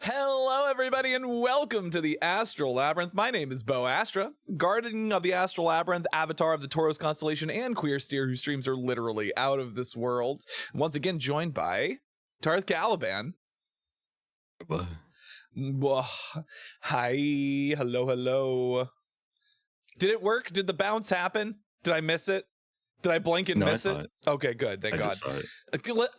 Hello, everybody, and welcome to the Astral Labyrinth. My name is Bo Astra, guardian of the Astral Labyrinth, avatar of the Taurus constellation, and queer steer whose streams are literally out of this world. Once again, joined by Tarth Caliban. Hi, hello. Did it work? Did the bounce happen? Did I miss it? Did I blink and miss it? Okay, good. Thank God.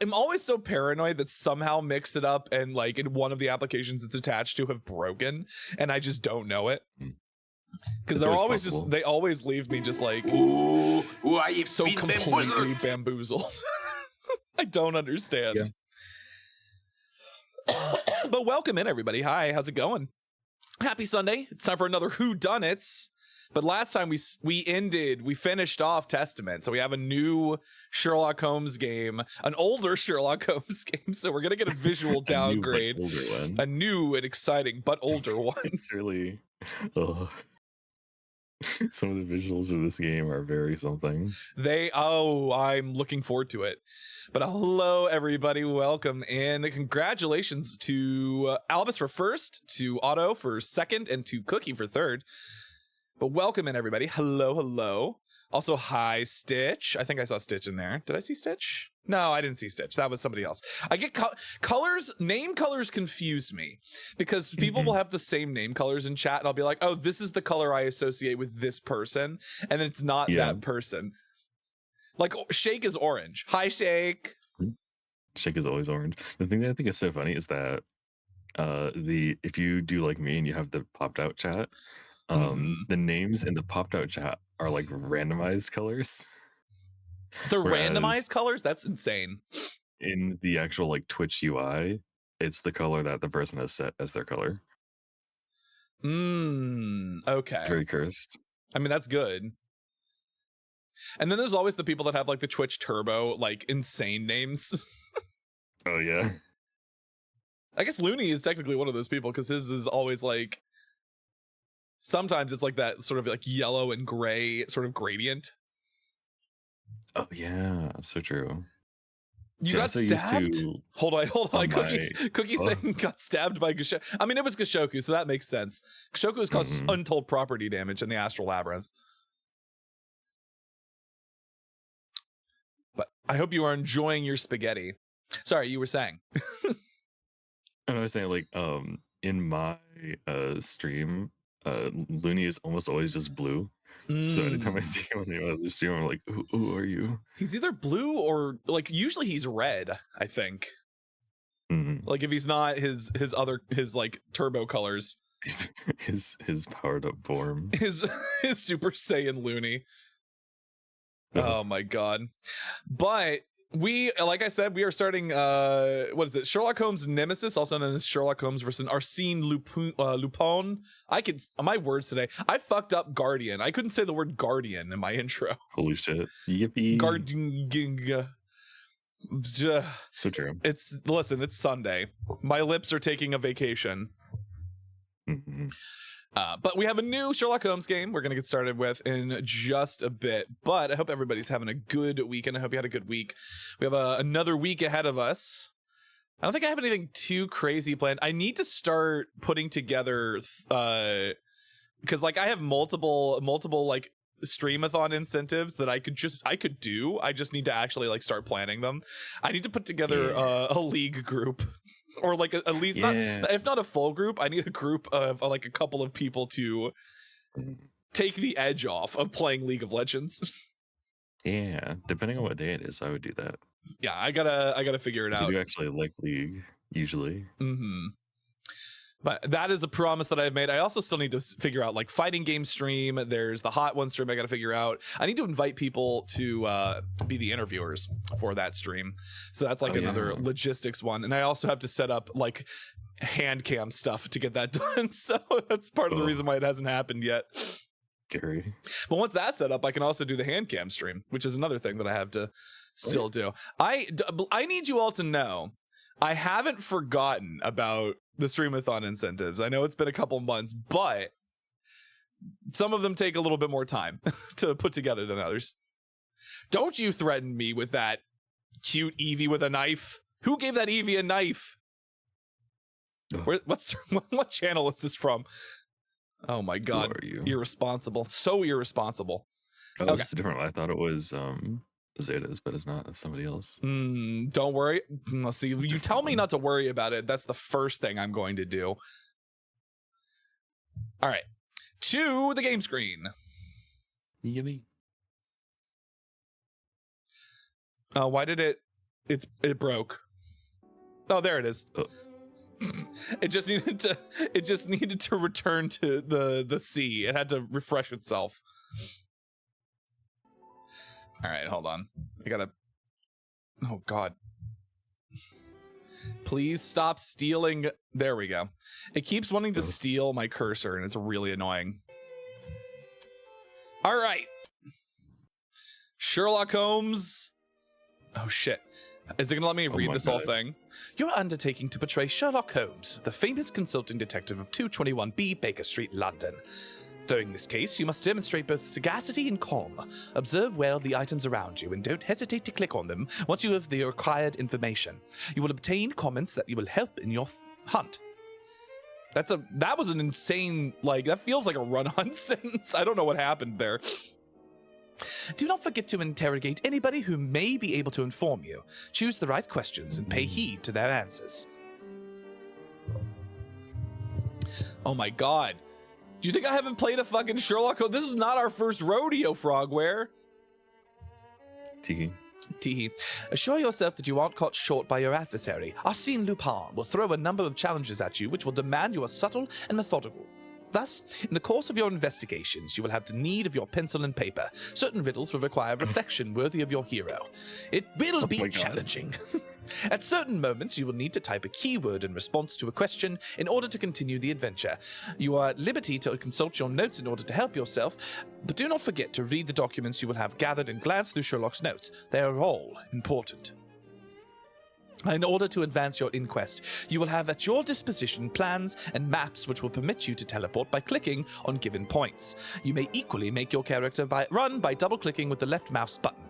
I'm always so paranoid that somehow mixed it up and like in one of the applications it's attached to have broken and I just don't know it. Because they're always possible. They always leave me just like so completely bamboozled. I don't understand. Yeah. But welcome in, everybody. Hi, how's it going? Happy Sunday. It's time for another Whodunits. But last time we finished off Testament. So we have a new Sherlock Holmes game, an older Sherlock Holmes game. So we're going to get a visual downgrade. A new and exciting, but older one. It's really, some of the visuals of this game are very something. I'm looking forward to it. But hello, everybody. Welcome in. Congratulations to Albus for first, to Otto for second, and to Cookie for third. But welcome in, everybody. Hello. Also, hi, Stitch. I think I saw Stitch in there. Did I see Stitch? No, I didn't see Stitch. That was somebody else. I get colors. Name colors confuse me because people will have the same name colors in chat, and I'll be like, "Oh, this is the color I associate with this person," and then it's not that person. Like Shake is orange. Hi, Shake. Shake is always orange. The thing that I think is so funny is that if you do like me and you have the popped out chat. The names in the popped out chat are like randomized colors. They're randomized colors? That's insane. In the actual like Twitch UI, it's the color that the person has set as their color. Okay. Very cursed. I mean, that's good. And then there's always the people that have like the Twitch Turbo, like insane names. Oh yeah. I guess Looney is technically one of those people because his is always like, sometimes it's like that sort of like yellow and gray sort of gradient. Oh yeah, so true. You got stabbed? Hold on. Cookie saying got stabbed by Gashoku. I mean, it was Gashoku, so that makes sense. Gashoku has caused untold property damage in the Astral Labyrinth. But I hope you are enjoying your spaghetti. Sorry, you were saying. And I was saying, like, in my stream, Looney is almost always just blue. So anytime I see him on the other stream, I'm like, who are you? He's either blue or like usually he's red, I think. Like if he's not his like turbo colors. His powered up form. His Super Saiyan Looney. Oh my god. But we, like I said, we are starting, what is it? Sherlock Holmes Nemesis, also known as Sherlock Holmes versus Arsène Lupin. My words today. I fucked up Guardian. I couldn't say the word Guardian in my intro. Holy shit. Yippee. Guardian. So true. Listen, it's Sunday. My lips are taking a vacation. But we have a new Sherlock Holmes game we're going to get started with in just a bit. But I hope everybody's having a good weekend. I hope you had a good week. We have another week ahead of us. I don't think I have anything too crazy planned. I need to start putting together, because like I have multiple like streamathon incentives that I could do. I just need to actually like start planning them. I need to put together a league group. Or like at least not, if not a full group, I need a group of like a couple of people to take the edge off of playing League of Legends. Yeah, depending on what day it is, I would do that. Yeah, I gotta figure it out. I do actually like League usually. But that is a promise that I've made. I also still need to figure out like fighting game stream. There's the hot one stream I got to figure out. I need to invite people to be the interviewers for that stream. So that's like another logistics one. And I also have to set up like hand cam stuff to get that done. So that's part of the reason why it hasn't happened yet. Scary. But once that's set up, I can also do the hand cam stream, which is another thing that I have to still do. I need you all to know I haven't forgotten about the streamathon incentives. I know it's been a couple months, but some of them take a little bit more time to put together than others. Don't you threaten me with that cute Eevee with a knife. Who gave that Eevee a knife? What channel is this from? Oh my god. Who are you? Irresponsible. So irresponsible. Oh, Okay. this is a different one. I thought it was Zetas, but it's not. It's somebody else. Don't worry. Let's see. You tell me not to worry about it. That's the first thing I'm going to do. All right. To the game screen. Yummy. Why did it broke? Oh, there it is. Oh. It just needed to return to the sea. It had to refresh itself. All right, hold on. I gotta. Oh God. Please stop stealing. There we go. It keeps wanting to steal my cursor, and it's really annoying. All right. Sherlock Holmes. Oh shit. Is it gonna let me read this whole thing? You're undertaking to portray Sherlock Holmes, the famous consulting detective of 221B Baker Street, London. During this case, you must demonstrate both sagacity and calm. Observe well the items around you and don't hesitate to click on them once you have the required information. You will obtain comments that you will help in your hunt. That was an insane, that feels like a run-on sentence. I don't know what happened there. Do not forget to interrogate anybody who may be able to inform you. Choose the right questions and pay heed to their answers. Oh my god. Do you think I haven't played a fucking Sherlock Holmes? This is not our first rodeo, Frogware. Teehee. Assure yourself that you aren't caught short by your adversary. Arsène Lupin will throw a number of challenges at you which will demand you are subtle and methodical. Thus, in the course of your investigations, you will have need of your pencil and paper. Certain riddles will require reflection worthy of your hero. It will be challenging. At certain moments, you will need to type a keyword in response to a question in order to continue the adventure. You are at liberty to consult your notes in order to help yourself, but do not forget to read the documents you will have gathered and glance through Sherlock's notes. They are all important. In order to advance your inquest, you will have at your disposition plans and maps which will permit you to teleport by clicking on given points. You may equally make your character run by double-clicking with the left mouse button.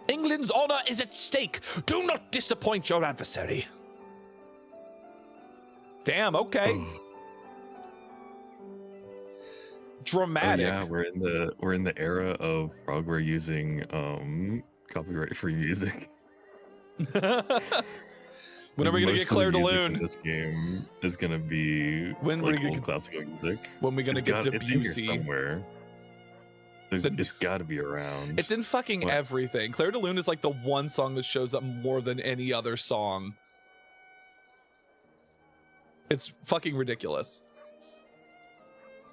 England's honor is at stake. Do not disappoint your adversary. Damn, okay. Dramatic. Yeah, we're in the era of Frogware using copyright-free music. When are we gonna get Claire de Lune? This game is gonna be old classical music. When are we gonna get Debussy? It's in here somewhere. It's got to be around. It's in fucking everything. Claire de Lune is like the one song that shows up more than any other song. It's fucking ridiculous.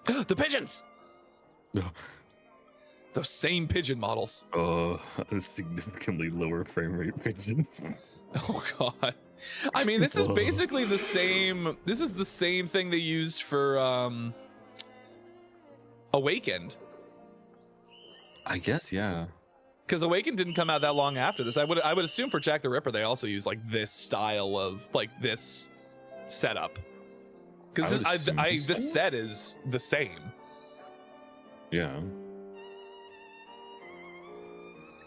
The pigeons! Those same pigeon models. Oh, a significantly lower frame rate pigeons. Oh god. I mean, this is basically the same. This is the same thing they used for Awakened. I guess, yeah. Because Awakened didn't come out that long after this. I would assume for Jack the Ripper they also use this style of this setup. Because this set is the same. Yeah.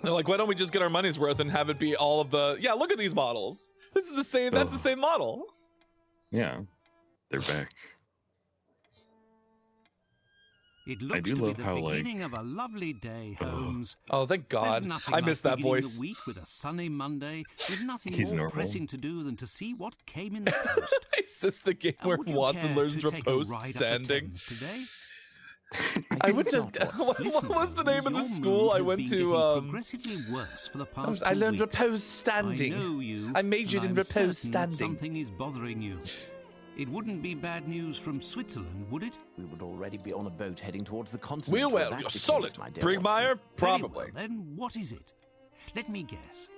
They're like, why don't we just get our money's worth and have it be all of the... Yeah, look at these models. This is the same. That's the same model. Yeah. They're back. It looks to be the beginning of a lovely day, Holmes. Oh, thank God. I missed that voice. The week with a sunny Monday, with nothing more pressing to do than to see what came in the post. Is this the game where Watson learns to post sanding? Today? I went to... What was the name of the school I went to? Progressively worse for the past I learned repose standing. I know you. I majored in repose standing. Something is bothering you. It wouldn't be bad news from Switzerland, would it? We would already be on a boat heading towards the continent. We will. You're solid. Brigmeyer, probably. Well, then what is it? Let me guess.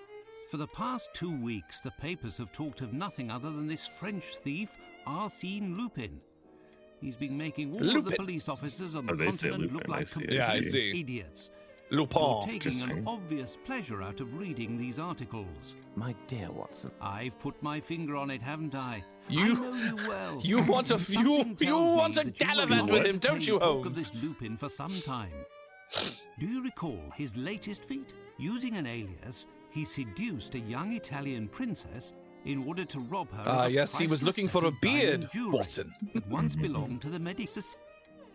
For the past 2 weeks, the papers have talked of nothing other than this French thief, Arsène Lupin. He's been making all of the police officers on the continent look like complete idiots. Lupin. You're taking an obvious pleasure out of reading these articles. My dear Watson. I've put my finger on it, haven't I? You, I know you well. You want to gallivant with him, don't you, Holmes? Of this Lupin for some time. Do you recall his latest feat? Using an alias, he seduced a young Italian princess in order to rob her. Ah, of a yes, he was priceless looking set for a of diamond beard, jewelry Watson. that once belonged to the Medicis.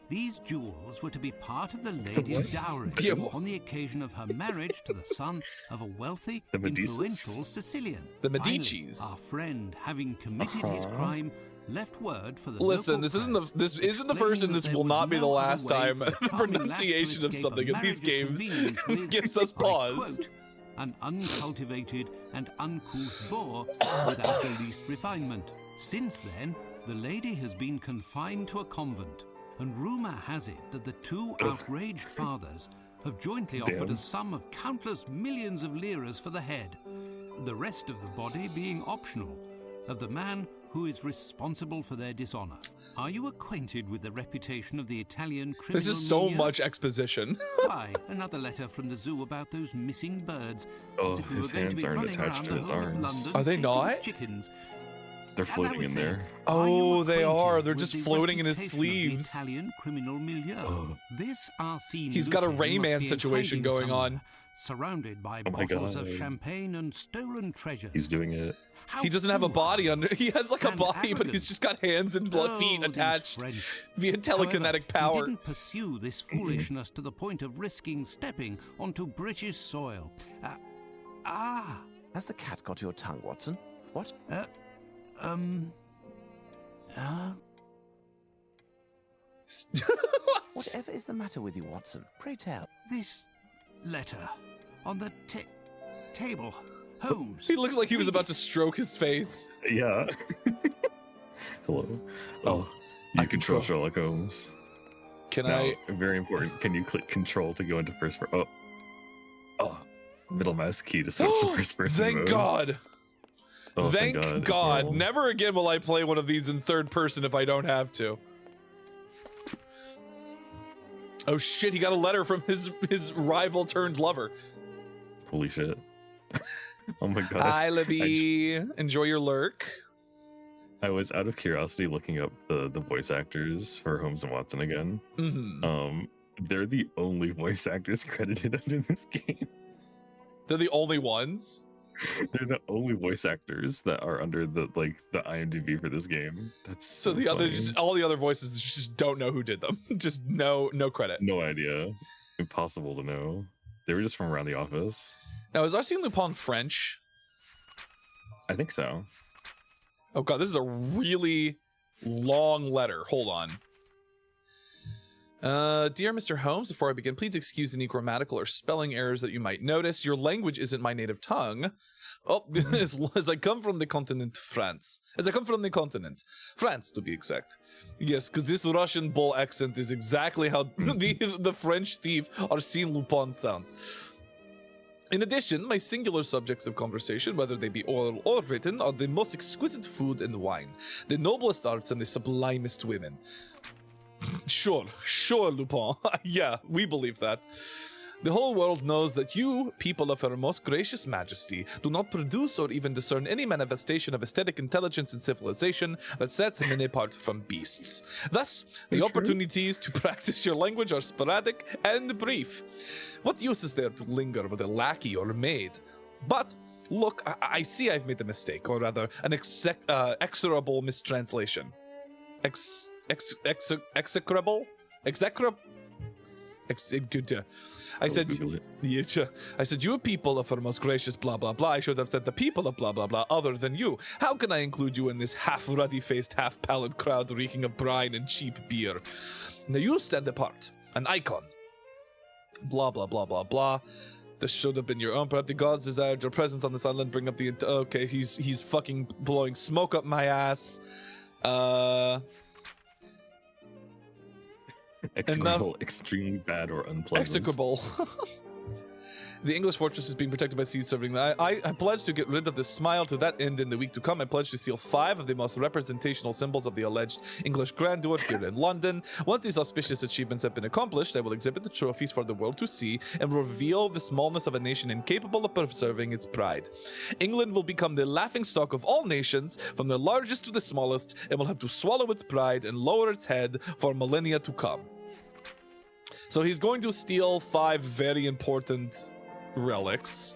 These jewels were to be part of the lady's dowry Dear on Watson. the occasion of her marriage to the son of a wealthy, The Medicis? influential Sicilian. The Finally, Medicis. our friend, having committed his crime, left word for the Listen, local this isn't press, this isn't the explaining first, and that this there will was not be the no other last way time for the the charming lass to pronunciation of escape a something in these marriage of games convenience with, gives us I pause. quote, an uncultivated and uncouth boor without the least refinement. Since then, the lady has been confined to a convent, and rumour has it that the two outraged fathers have jointly offered Damn. a sum of countless millions of liras for the head, the rest of the body being optional, of the man who is responsible for their dishonour. Are you acquainted with the reputation of the Italian criminal This is so milieu? much exposition. Why, another letter from the zoo about those missing birds. Oh, As if we his were going to hands be aren't running attached around to the his whole of arms. London Are they chasing not? Chickens. They're As I floating was in saying, there. are you Oh, they are. acquainted They're with just the floating in his reputation of the sleeves. Italian criminal milieu. Oh. This Arsene He's got a Lupin must Rayman be in situation hiding going on. somewhere, surrounded by Oh my bottles of God. champagne and stolen treasures. He's doing it. How He doesn't have a body foolhardy under. He has like a and body, but arrogant. he's just got hands and feet Oh, these attached French. via telekinetic However, power. He didn't pursue this foolishness to the point of risking stepping onto British soil. Has the cat got your tongue, Watson? What? Whatever is the matter with you, Watson? Pray tell. This letter on the table. Holmes. He looks like he was read about it. to stroke his face. Yeah. Hello. Oh, You I control control. Sherlock Holmes. Can Now, I? very important. Can you click Control to go into first person? Oh, middle mouse key to switch to first person Thank mode. God. Oh, Thank It's God. normal. Never again will I play one of these in third person if I don't have to. Oh shit, he got a letter from his rival turned lover. Holy shit. Oh my god. Hi, Libby. Enjoy your lurk. I was out of curiosity looking up the voice actors for Holmes and Watson again. Hmm. They're the only voice actors credited under this game. They're the only ones. They're the only voice actors that are under the IMDb for this game. That's So so the other, funny. just all the other voices just don't know who did them. Just no credit. No idea. Impossible to know. They were just from around the office. Now, is Arsène Lupin French? I think so. Oh god, this is a really long letter. Hold on. Dear Mr. Holmes, before I begin, please excuse any grammatical or spelling errors that you might notice. Your language isn't my native tongue. Oh, as I come from the continent France. As I come from the continent. France, to be exact. Yes, because this Russian bull accent is exactly how the French thief Arsène Lupin sounds. In addition, my singular subjects of conversation, whether they be oral or written, are the most exquisite food and wine, the noblest arts and the sublimest women. Sure, Lupin. Yeah, we believe that. The whole world knows that you, people of her most gracious majesty, do not produce or even discern any manifestation of aesthetic intelligence and civilization that sets men apart from beasts. Thus, the opportunities to practice your language are sporadic and brief. What use is there to linger with a lackey or a maid? But, look, I see I've made a mistake, or rather, an execrable mistranslation. Execrable? I said, Google it. yeah, I said, you people of her most gracious blah blah blah. I should have said the people of blah blah blah other than you. How can I include you in this half ruddy-faced, half-pallid crowd reeking of brine and cheap beer? Now you stand apart, an icon. Blah blah blah blah blah. This should have been your own, but the gods desired your presence on this island. Bring up the okay. He's fucking blowing smoke up my ass. Execrable, extremely bad or unpleasant. Execrable. The English fortress is being protected by sea serving. I pledge to get rid of this smile. To that end, in the week to come, I pledge to seal 5 of the most representational symbols of the alleged English grandeur here in London. Once these auspicious achievements have been accomplished, I will exhibit the trophies for the world to see and reveal the smallness of a nation incapable of preserving its pride. England will become the laughingstock of all nations, from the largest to the smallest, and will have to swallow its pride and lower its head for millennia to come. So he's going to steal 5 very important relics.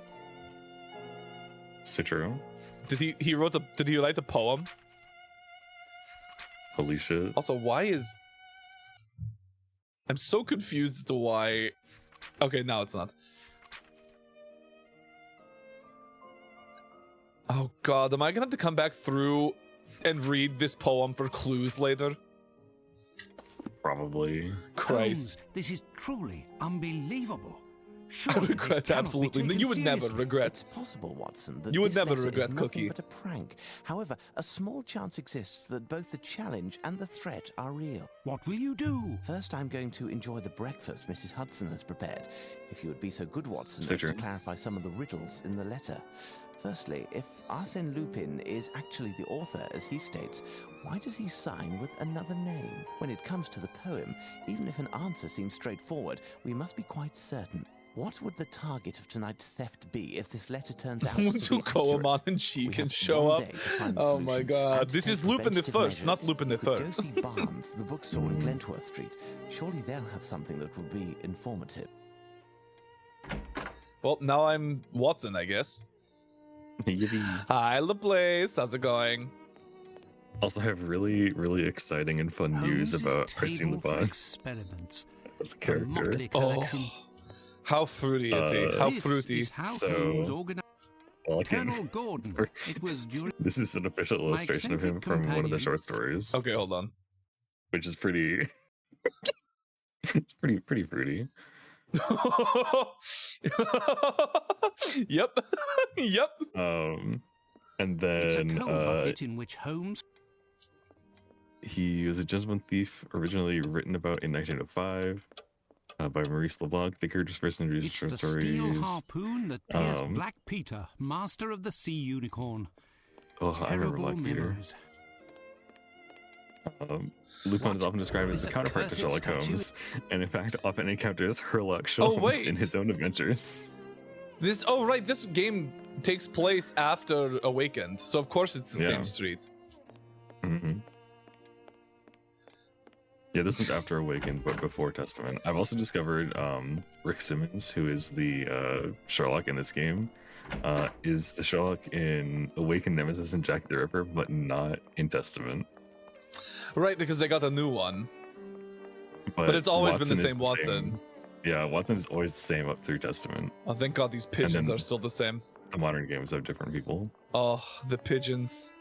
Citro. Did he write the poem? Holy shit. Also, why is... I'm so confused as to why... Okay, no, it's not. Oh god, am I gonna have to come back through and read this poem for clues later? Probably. Christ. Holmes, this is truly unbelievable. I Surely this regret cannot be absolutely. taken You would never seriously. regret. It's possible, Watson, that You would this never letter regret, is nothing Cookie. but a prank. However, a small chance exists that both the challenge and the threat are real. What will you do? First, I'm going to enjoy the breakfast Mrs. Hudson has prepared. If you would be so good, Watson, So as to true. clarify some of the riddles in the letter. Firstly, if Arsène Lupin is actually the author, as he states, why does he sign with another name? When it comes to the poem, even if an answer seems straightforward, we must be quite certain. What would the target of tonight's theft be if this letter turns out to be To Koemon accurate? and she We can have show one up. day to find the Oh my solution god. and to This take is Lupin the preventative First, not measures. Lupin the We could Third. go see Barnes, the bookstore in Glentworth Street. Surely they'll have something that will be informative. Well, now I'm Watson, I guess. Yippee. Hi, LaPlace. How's it going? Also have really, really exciting and fun news Holmes's about Arsène table for Lupin experiments. as a A character. motley Oh, collection. how fruity is he? How This fruity. is how So- Holmes organized. Well, I can- Colonel Gordon. It was during This is an official My illustration of him eccentric from one of the companion. short stories, Okay, hold on. which is pretty. It's pretty fruity. Yep. Yep. And it's a then coal bucket in which Holmes. he was a gentleman thief, originally written about in 1905 by Maurice LeBlanc. The character's first introduced It's short the steel stories. harpoon that pierced um, Black Peter, master of the sea unicorn. Oh, I remember Terrible Black Peter. memories. Lupin is What? often described as This a counterpart to accursed Sherlock statue? Holmes, and in fact often encounters Sherlock Oh, Holmes wait. in his own adventures. This right, this game takes place after Awakened, so of course it's the Yeah. same street. hmm Yeah, this is after Awakened, but before Testament. I've also discovered Rick Simmons, who is the Sherlock in this game, is the Sherlock in Awakened, Nemesis, and Jack the Ripper, but not in Testament. Right, because they got a new one. But it's always been the Watson is same Watson. Yeah, Watson is always the same up through Testament. Oh, thank God these pigeons then- are still the same. The modern games have different people. Oh, the pigeons.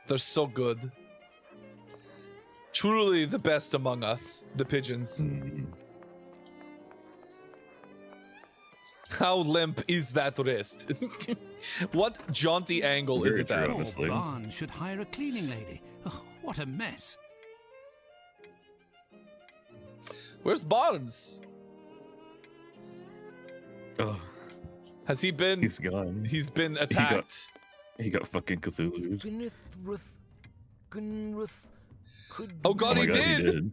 They're so good. Truly the best among us, the pigeons. Mm. How limp is that wrist? What jaunty angle is Very it true, at? honestly. Poor Barnes should hire a cleaning lady. Oh, what a mess. Where's Barnes? Oh, Has he been? he's gone. He's been attacked. He got fucking Cthulhu. Oh God, Oh my he god, did.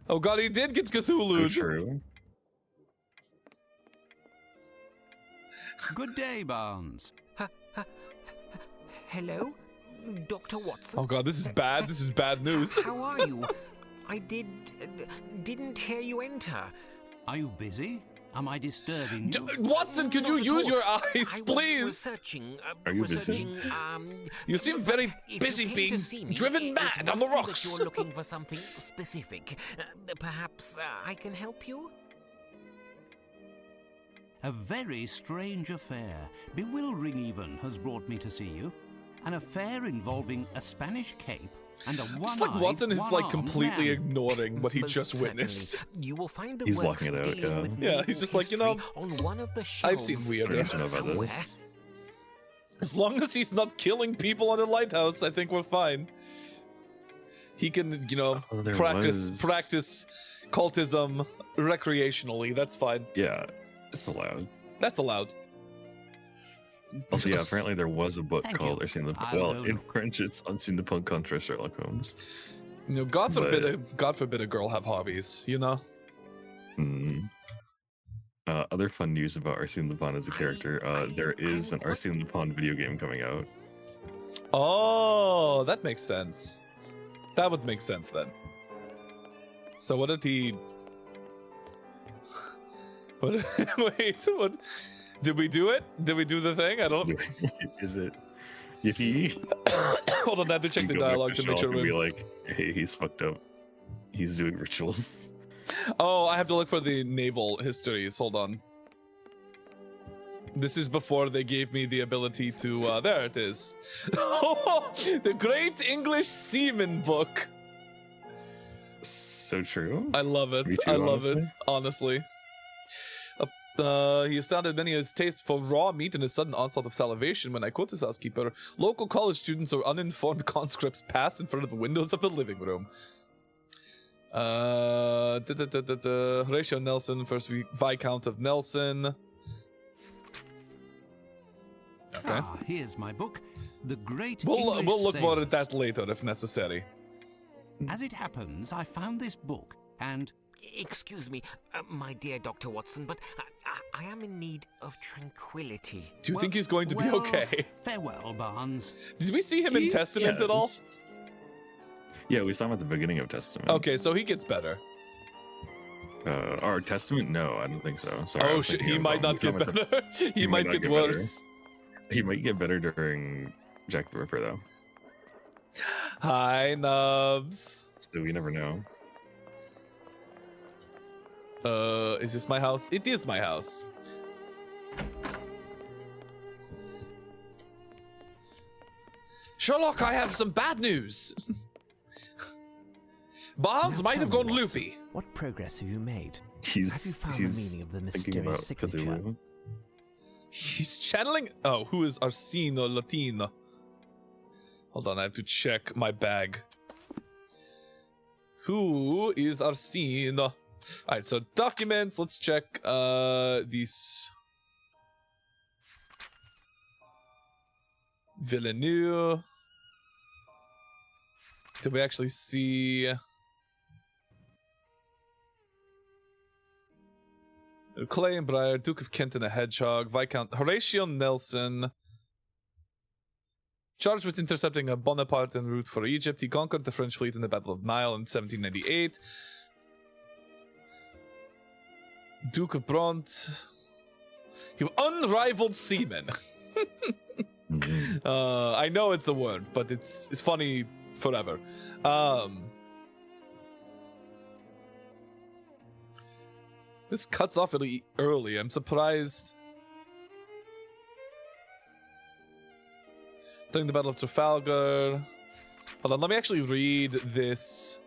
Oh God, he did get So Cthulhu. true. Good day, Barnes. Hello, Dr. Watson. Oh God, this is bad. This is bad news. How are you? I didn't hear you enter. Are you busy? Am I disturbing you? Watson, could you Not at use all. your I eyes, was please? researching. Are you busy? researching, You seem very if you busy came being to see me, driven it mad on must the be that rocks. You're looking for something specific. Perhaps I can help you. A very strange affair, bewildering even, has brought me to see you. An affair involving a Spanish cape and a one-eyed, Just like Watson is like one-armed completely man. ignoring what he Most just certainly. witnessed. You will find the He's works walking it out, dealing yeah. with Yeah, naval he's just like, you know, history on one of the I've seen shelves weirder. I don't know about somewhere. this. As long as he's not killing people on the lighthouse, I think we're fine. He can, you know, Oh, there practice was- cultism recreationally. That's fine. Yeah, it's allowed. That's allowed. Also, yeah, apparently there was a book Thank called you. Arsène Lupin. I Well, will- in French, it's Arsène Lupin contra Sherlock Holmes. You know, God forbid, But- God forbid a girl have hobbies. You know. Hmm. Other fun news about Arsène Lupin as a character. There is an Arsène Lupin video game coming out. Oh, that makes sense. That would make sense then. So what did he? What? Wait, what? Did we do it? Did we do the thing? I don't. Is it? Yippee! Hold on, I have to check the Go back dialogue to make sure. Sherlock and be like, hey, he's fucked up. He's doing rituals. Oh, I have to look for the naval histories. Hold on. This is before they gave me the ability to. There it is. The Great English Seaman book. So true. I love it. Me too, I love honestly. it. Honestly. He astounded many of his taste for raw meat and a sudden onslaught of salivation when I quote his housekeeper. Local college students or uninformed conscripts passed in front of the windows of the living room. Horatio Nelson, first Viscount of Nelson. Okay. Ah, here's my book, The Great We'll English look more Sailors. at that later if necessary. As it happens, I found this book, and Excuse me, my dear Dr. Watson, but I am in need of tranquility. Do you think he's going to be well, okay? Farewell, Barnes. Did we see him in Testament at all? Yeah, we saw him at the beginning of Testament. Okay, so he gets better. Or Testament? No, I don't think so. Sorry, I Oh was shit, thinking he of, might not we get saw him at better. He might not get get better. worse. He might get better during Jack the Ripper, though. Hi, Nubs. So you never know. Is this my house? It is my house. Sherlock, I have some bad news. Barnes Now might tell have me, gone Watson, loopy. What progress have you made? He's Have you found the he's meaning of the thinking about mysterious signature? Cthulhu. He's channeling. Oh, who is Arsino Latino? Hold on, I have to check my bag. Who is Arsino? All right, so documents. Let's check these. Villeneuve. Did we actually see? Clay and Briar, Duke of Kent and a Hedgehog, Viscount Horatio Nelson. Charged with intercepting a Bonaparte en route for Egypt, he conquered the French fleet in the Battle of Nile in 1798. Duke of Bront. He was unrivaled seaman. I know it's the word, but it's funny forever. This cuts off really early. I'm surprised. During the Battle of Trafalgar. Hold on, let me actually read this.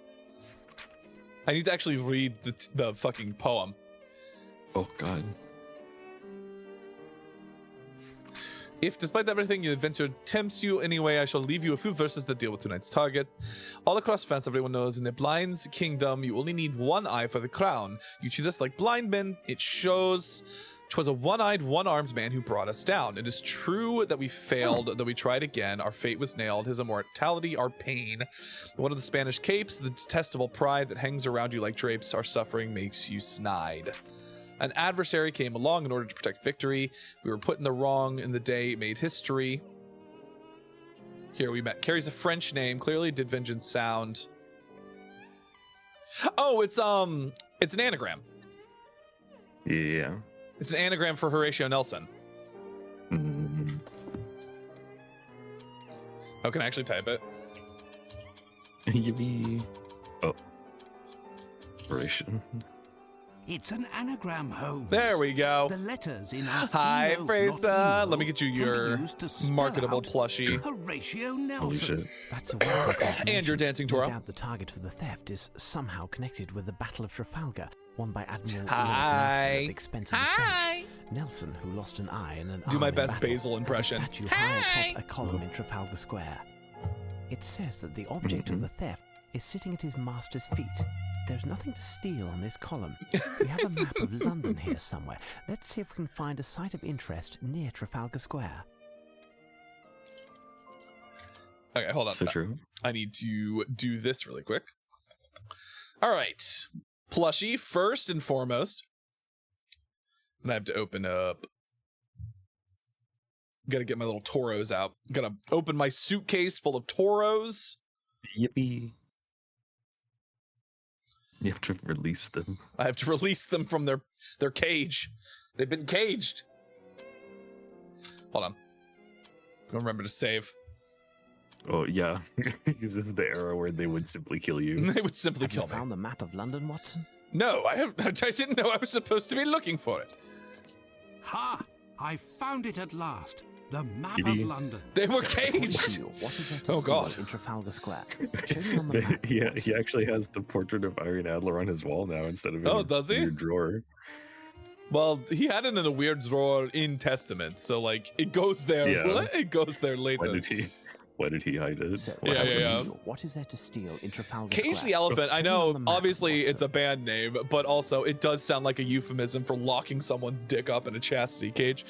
I need to actually read the fucking poem. Oh God. If, despite everything your adventure tempts you anyway, I shall leave you a few verses that deal with tonight's target. All across France, everyone knows in the blind's kingdom, you only need one eye for the crown. You treat us like blind men. It shows 'twas a one-eyed, one-armed man who brought us down. It is true that we failed, though we tried again. Our fate was nailed, his immortality, our pain. One of the Spanish capes, the detestable pride that hangs around you like drapes, our suffering makes you snide. An adversary came along in order to protect victory. We were put in the wrong in the day it made history. Here we met. Carries a French name. Clearly did vengeance sound. Oh, it's an anagram. Yeah. It's an anagram for Horatio Nelson. Mm. Oh, can I actually type it? Yippee. Oh. Inspiration. It's an anagram, Holmes. There we go. The letters in Hi, Arsino Fraser. Latino Let me get you can be your used to spell marketable out plushie. Horatio Holy Nelson. shit. That's a wonderful And your combination. dancing No Toro. doubt the target for the theft is somehow connected with the Battle of Trafalgar, won by Admiral Lord Hi. Nelson at the expense of the French. Nelson, who lost an eye in an Do my arm in best battle, Basil has a impression. statue high atop a column in Trafalgar Square. It says that the object of the theft is sitting at his master's feet. There's nothing to steal on this column. We have a map of London here somewhere. Let's see if we can find a site of interest near Trafalgar Square. Okay, hold on. So true. I need to do this really quick. All right. Plushie, first and foremost. And I have to open up. Gotta get my little Toros out. Gotta open my suitcase full of Toros. Yippee. You have to release them. I have to release them from their cage. They've been caged. Hold on. Don't remember to save. Oh yeah, this is the era where they would simply kill you. They would simply Have you kill me. found the map of London, Watson? No, I didn't know I was supposed to be looking for it. Ha! I found it at last. The map Maybe. of London. They were According to caged. you, what is there to Oh, steal God. in Trafalgar Square? Show me on the map. He Watson. actually has the portrait of Irene Adler on his wall now instead of Oh, in does he? your drawer. Well, he had it in a weird drawer in Testament, so like it goes there. Yeah. It goes there Why later. did he hide it? So, What Yeah, happened? yeah. what is there to steal in Trafalgar Cage Square? the Elephant, I Show me on know, the map, obviously it's a Watson. band name, but also it does sound like a euphemism for locking someone's dick up in a chastity cage.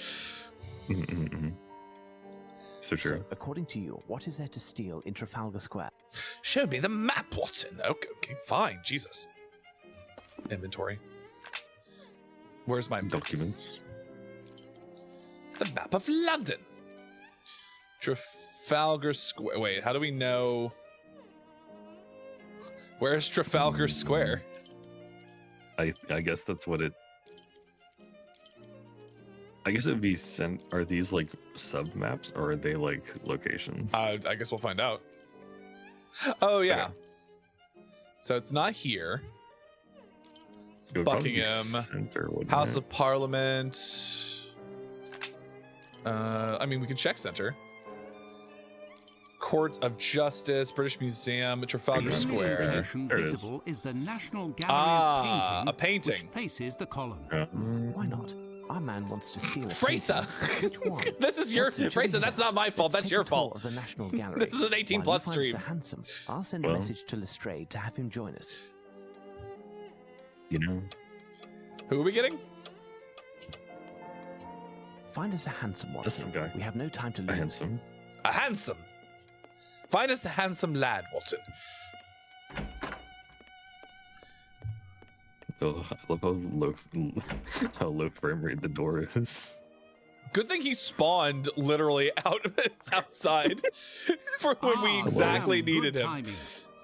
So true. So, according to you, what is there to steal in Trafalgar Square? Show me the map, Watson. Okay, fine. Jesus. Inventory. Where's my Documents. The map of London. Trafalgar Square. Wait, how do we know? Where's Trafalgar Square? I guess that's what it. I guess it'd be sent. Are these like sub maps or are they like locations? I guess we'll find out. Oh yeah. Okay. So it's not here. It's It would probably be Buckingham, Center, wouldn't House it? of Parliament. I mean, we can check center. Court of Justice, British Museum, Trafalgar In the Square. Illumination There it is. visible is the National Gallery Ah, of a painting. which faces the column. Why not? Our man wants to steal a Fraser! painting. Which one? This is your Watson, Fraser. join That's me. not my fault. Let's That's take your a tour fault. Of the National Gallery. This is an 18 plus While you find stream. Sir Handsome, I'll send a Well. message to Lestrade to have him join us. You know, Who are we getting? Find us a handsome one. That's some guy. We have no time to a lose. handsome. A handsome. Find us a handsome lad, Watson. Oh, I love how low frame rate the door is. Good thing he spawned literally outside for when we Ah, exactly well, needed good him. timing.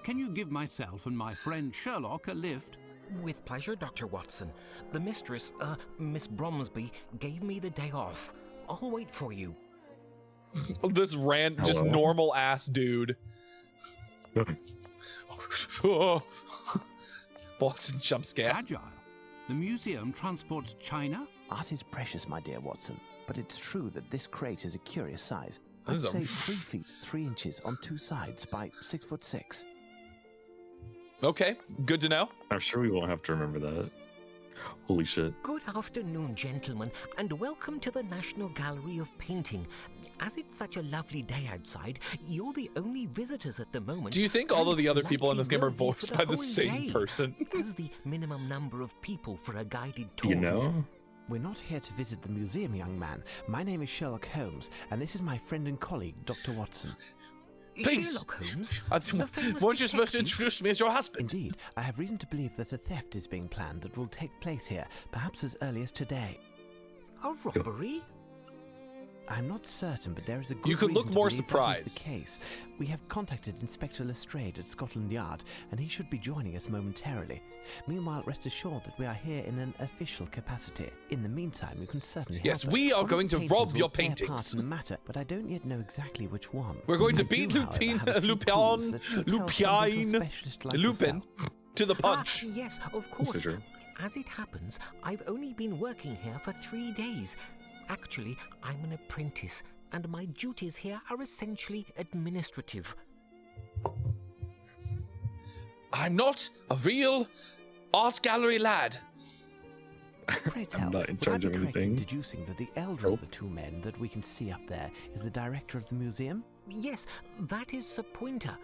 Can you give myself and my friend Sherlock a lift? With pleasure, Dr. Watson. The mistress, Miss Bromsby, gave me the day off. I'll wait for you. Just Hello? normal ass dude. Watson jump scare. Fragile. The museum transports china? Art is precious, my dear Watson, but it's true that this crate is a curious size. I'd This is a- say 3 feet 3 inches on 2 sides by 6'6". Okay, good to know. I'm sure we won't have to remember that. Holy shit. Good afternoon, gentlemen, and welcome to the National Gallery of Painting. As it's such a lovely day outside, you're the only visitors at the moment. Do you think all of the and other people in likely this game are will be for voiced by the whole same day, person? as the minimum number of people for a guided tour. You know? We're not here to visit the museum, young man. My name is Sherlock Holmes, and this is my friend and colleague, Dr. Watson. Please. Sherlock Holmes, I the famous weren't you supposed to detective. introduce me as your husband? Indeed, I have reason to believe that a theft is being planned that will take place here, perhaps as early as today. A robbery? I'm not certain, but there is a good You could look reason to more believe that is surprised. the case. We have contacted Inspector Lestrade at Scotland Yard, and he should be joining us momentarily. Meanwhile, rest assured that we are here in an official capacity. In the meantime, you can certainly Yes, help us. we are One of going the to paintings rob will your play a part paintings. in the matter, but I don't yet know exactly which one. We're going to I do, beat however, Lupin, have a few Lupin, clues that should tell some little Lupin, specialist like Lupin yourself. to the punch. Yes, of course. Consider. As it happens, I've only been working here for 3 days. Actually, I'm an apprentice, and my duties here are essentially administrative. I'm not a real art gallery lad. Pray tell, not in would I charge be of correct in anything. deducing that the elder Nope. of the two men that we can see up there is the director of the museum? Yes, that is Sir Pointer.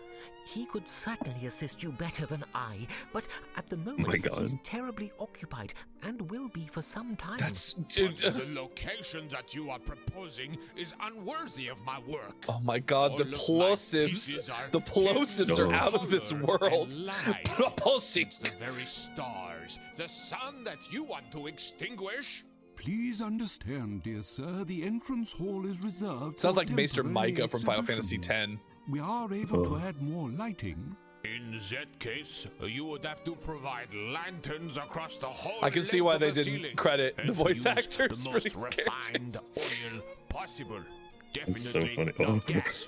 He could certainly assist you better than I, but at the moment God. he's terribly occupied and will be for some time. That's. But the location that you are proposing is unworthy of my work. Oh my god, the All of my plosives. pieces are The plosives hidden are out of this color world. and light. Plosive. The very stars, the sun that you want to extinguish. Please understand, dear sir, the entrance hall is reserved. Sounds for like Maester temporary Micah from Final Fantasy exhibitions. X. We are able to add more lighting. In that case, you would have to provide lanterns across the whole I can see length why of they the didn't ceiling, credit and the voice use actors the for most these refined characters. oil Impossible. It's so Definitely funny. not Oh. gas.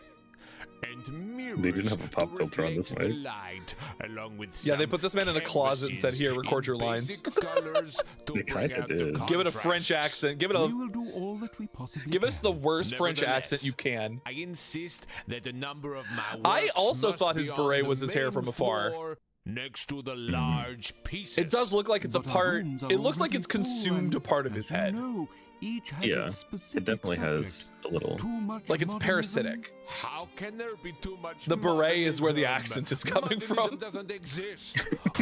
And mirrors They didn't have a pop to filter on this reflect the way. light, along with Yeah, they some put this man in a closet and said, canvases "Here, record in your lines." basic colours to They bring kinda out the did. Give it a French contrasts. accent. Give it We a. will do all that we possibly Give us the can. worst French Nevertheless, accent you can. I insist that the number of my I works also must thought be his on beret the was his hair main from afar. floor, next to the large pieces. It does look like it's a But our part. rooms are It looks like already it's full, consumed a and part of as his you head. know, each has Yeah, its specific it definitely subject. has a little. Too much Like it's modernism? parasitic. How can there be too much? The beret is where the modernism? accent is coming from. Modernism doesn't exist.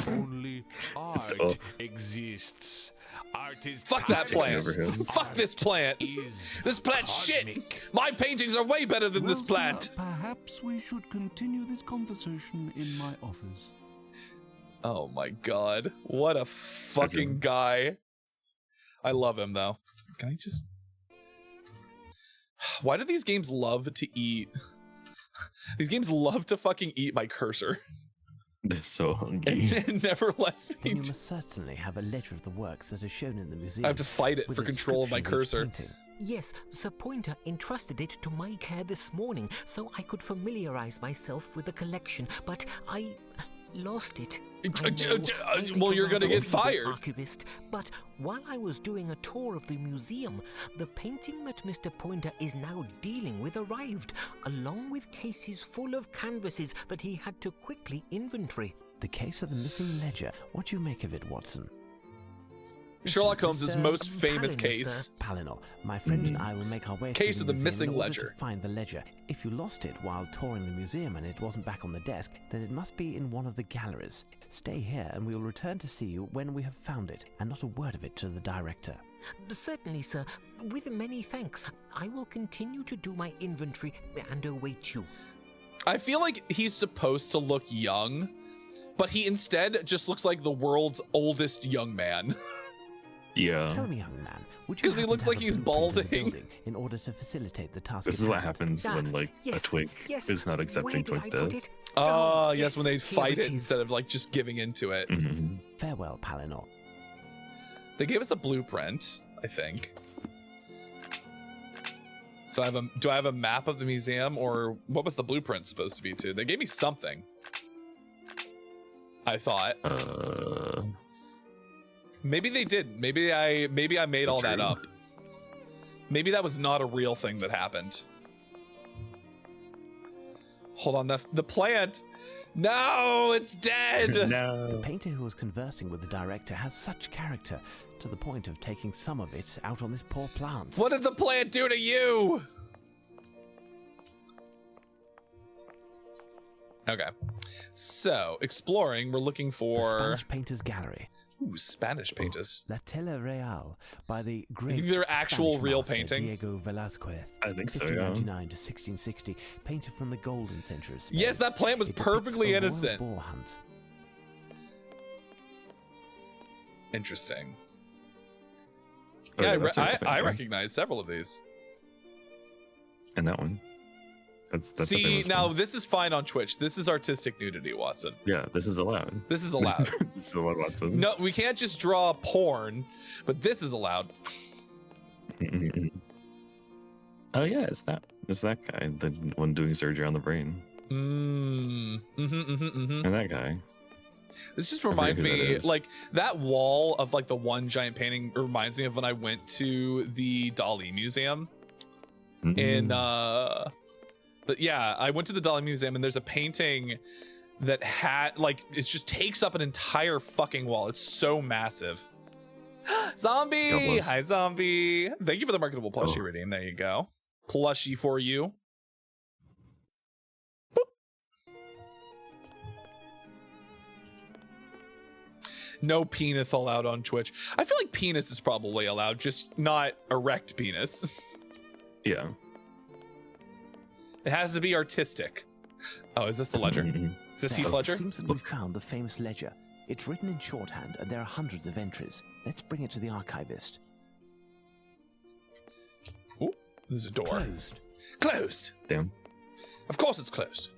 Only art oh. exists. Art is Fuck that taking plant. over him. Fuck this plant. Is This plant's shit. cosmic. My paintings are way better than this Well, plant. sir, perhaps we should continue this conversation in my office. Oh my god. What a fucking guy. I love him though. Can I just. Why do these games love to eat? These games love to fucking eat my cursor. They're so hungry. And it never lets me. Then you must certainly have a ledger of the works that are shown in the museum. I have to fight it with for a control of my description of each cursor. painting. Yes, Sir Pointer entrusted it to my care this morning so I could familiarize myself with the collection, but I lost it. I know, I Well, you're become gonna a get feeble fired. Archivist, but while I was doing a tour of the museum, the painting that Mr. Pointer is now dealing with arrived, along with cases full of canvases that he had to quickly inventory. The case of the missing ledger. What do you make of it, Watson? Sherlock Holmes' Mr. most famous Palinor, case. sir. Palinor, my friend and I will make our way Case through of the museum missing in order ledger. to find the ledger. If you lost it while touring the museum and it wasn't back on the desk, then it must be in one of the galleries. Stay here and we will return to see you when we have found it, and not a word of it to the director. Certainly, sir. With many thanks, I will continue to do my inventory and await you. I feel like he's supposed to look young, but he instead just looks like the world's oldest young man. Yeah. Tell me, young man, would you 'Cause he happen looks to like have a he's blueprint of the balding. building in order to facilitate the task? This at is what hand? happens when like Yes, a twink yes. is not Where accepting did I twink put death. it? Oh, yes, when they here fight it is. instead of like just giving into it. Mm-hmm. Farewell, Palinor. They gave us a blueprint, I think. So do I have a map of the museum, or what was the blueprint supposed to be to? They gave me something. I thought. Maybe they didn't. Maybe I made all that True. up. Maybe that was not a real thing that happened. Hold on, the plant. No, it's dead. The No. painter who was conversing with the director has such character, to the point of taking some of it out on this poor plant. What did the plant do to you? Okay. So, exploring, we're looking The for Spanish Painters Gallery. ooh, Spanish painters. La Tela Real by the great think they're actual Spanish real master paintings? Diego Velázquez. I think so, yeah. 1599 to 1660, painter from the Golden Century of Spain. Yes, that plant was It depicts perfectly a royal innocent. boar hunt. Interesting. Oh, Yeah, yeah, that's a real I painting. recognize several of these. And that one. That's a See, famous now one. this is fine on Twitch. This is artistic nudity, Watson. Yeah, this is allowed. This is allowed. This is allowed, Watson. No, we can't just draw porn, but this is allowed. Oh yeah, it's that guy, the one doing surgery on the brain, And and that guy. this just forget reminds who that me, is. like that wall of like the one giant painting reminds me of when I went to the Dali Museum in yeah, I went to the Dali Museum and there's a painting that had like it just takes up an entire fucking wall. It's so massive. Zombie! God bless. Hi, Zombie. Thank you for the marketable plushie Oh. redeem. There you go. Plushie for you. No penis allowed on Twitch. I feel like penis is probably allowed, just not erect penis. Yeah. It has to be artistic. Oh, is this the ledger? Is this Heath There, Ledger? It seems that we found the famous ledger. It's written in shorthand, and there are hundreds of entries. Let's bring it to the archivist. Ooh, there's a door. Closed. Closed. Damn. Of course it's closed.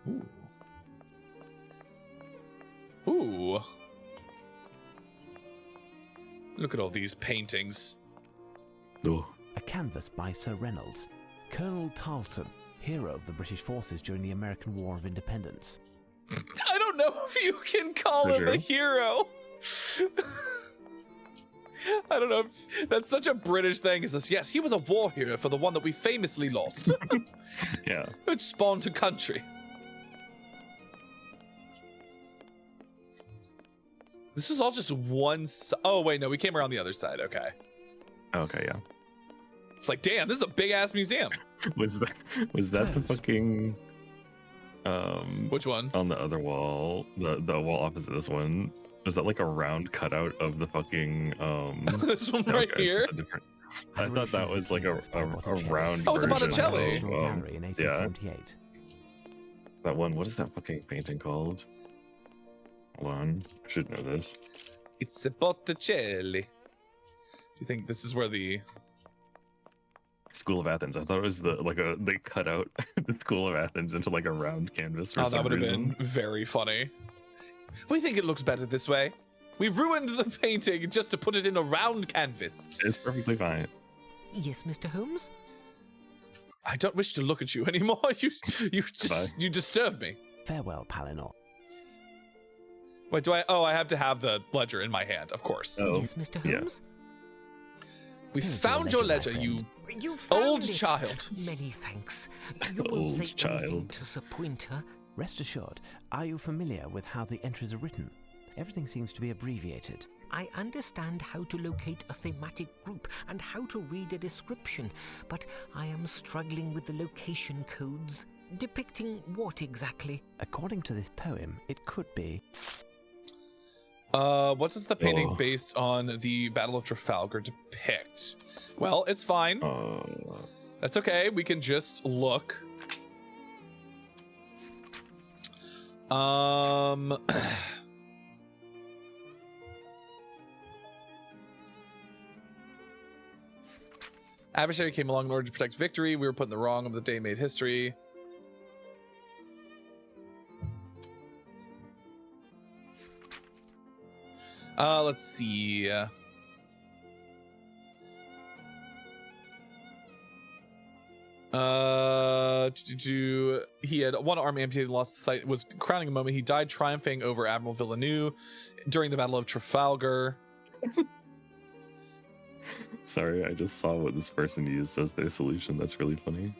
Ooh. Ooh. Look at all these paintings. Oh. A canvas by Sir Reynolds, Colonel Tarleton, hero of the British forces during the American War of Independence. I don't know if you can call him a hero. I don't know if that's such a British thing. Is this? Yes, he was a war hero for the one that we famously lost. Yeah. Which spawned a country. This is all just one. Oh wait, no, we came around the other side. Okay. Okay, yeah. It's like, damn, this is a big ass museum. Was that the fucking Which one? on the other wall, the wall opposite this one? Was that like a round cutout of the fucking This one right here? it's a different- I thought that was like a round Oh, it's a version Botticelli. of, Gallery in yeah. 1878. That one. What is that fucking painting called? Hold on, I should know this. It's a Botticelli. Do you think this is where the School of Athens. I thought it was they cut out the School of Athens into like a round canvas for Oh, some that would have reason. been very funny. We think it looks better this way. We ruined the painting just to put it in a round canvas. It's perfectly fine. Yes, Mr. Holmes? I don't wish to look at you anymore. You disturb me. Farewell, Palinor. Wait, do I? Oh, I have to have the ledger in my hand, of course. Oh, Yes, Mr. yeah. Holmes? We Here's found your your ledger, ledger, my you You found old it. child. Many thanks. You won't Old say anything child. to Sir Pointer. Rest assured, are you familiar with how the entries are written? Everything seems to be abbreviated. I understand how to locate a thematic group and how to read a description, but I am struggling with the location codes. Depicting what exactly? According to this poem, it could be... What does the painting Oh. based on the Battle of Trafalgar depict? Well, it's fine. That's okay. We can just look. Adversary came along in order to protect victory. We were put in the wrong of the day made history. Let's see. He had one arm amputated, lost sight. It was crowning a moment. He died triumphing over Admiral Villeneuve during the Battle of Trafalgar. Sorry, I just saw what this person used as their solution. That's really funny.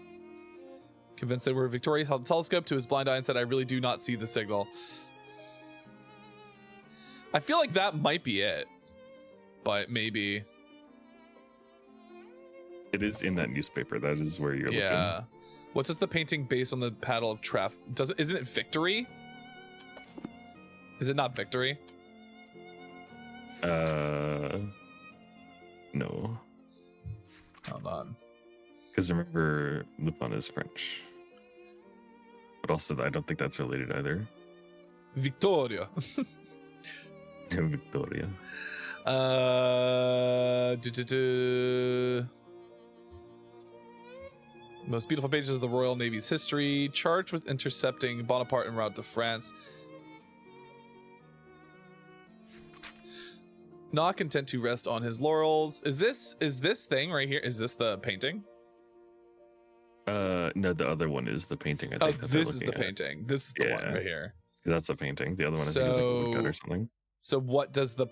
Convinced they were victorious, held the telescope to his blind eye and said, "I really do not see the signal." I feel like that might be it, but maybe. It is in that newspaper. That is where you're Yeah. What does the painting based on the Battle of isn't it Victory? Is it not Victory? looking. No. Hold on. Because remember, Lupin is French. But also, I don't think that's related either. Victoria. Victoria. Most beautiful pages of the Royal Navy's history, charged with intercepting Bonaparte en route to France. Not content to rest on his laurels. Is this thing right here? Is this the painting? No, the other one is the painting. I Oh, think that they're this is the looking at. painting. This is the one Yeah. right here. That's the painting. The other one I think is like a woodcut or something. So what does the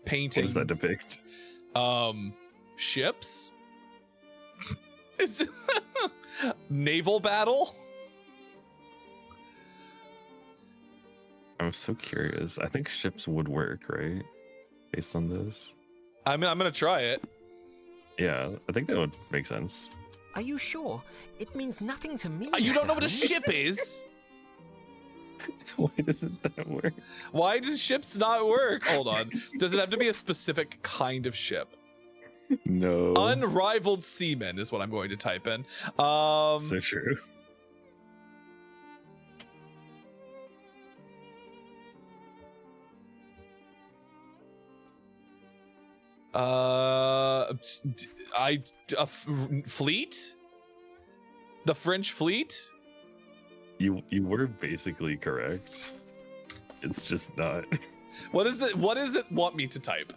painting? What does that depict? Ships? Is it naval battle? I'm so curious. I think ships would work, right? Based on this. I'm gonna try it. Yeah, I think that would make sense. Are you sure? It means nothing to me. You don't know what a Holmes. ship is? Why doesn't that work? Why does ships not work? Hold on. Does it have to be a specific kind of ship? No. Unrivaled seamen is what I'm going to type in. So true. Fleet? The French fleet? You were basically correct. It's just not. What does it want me to type?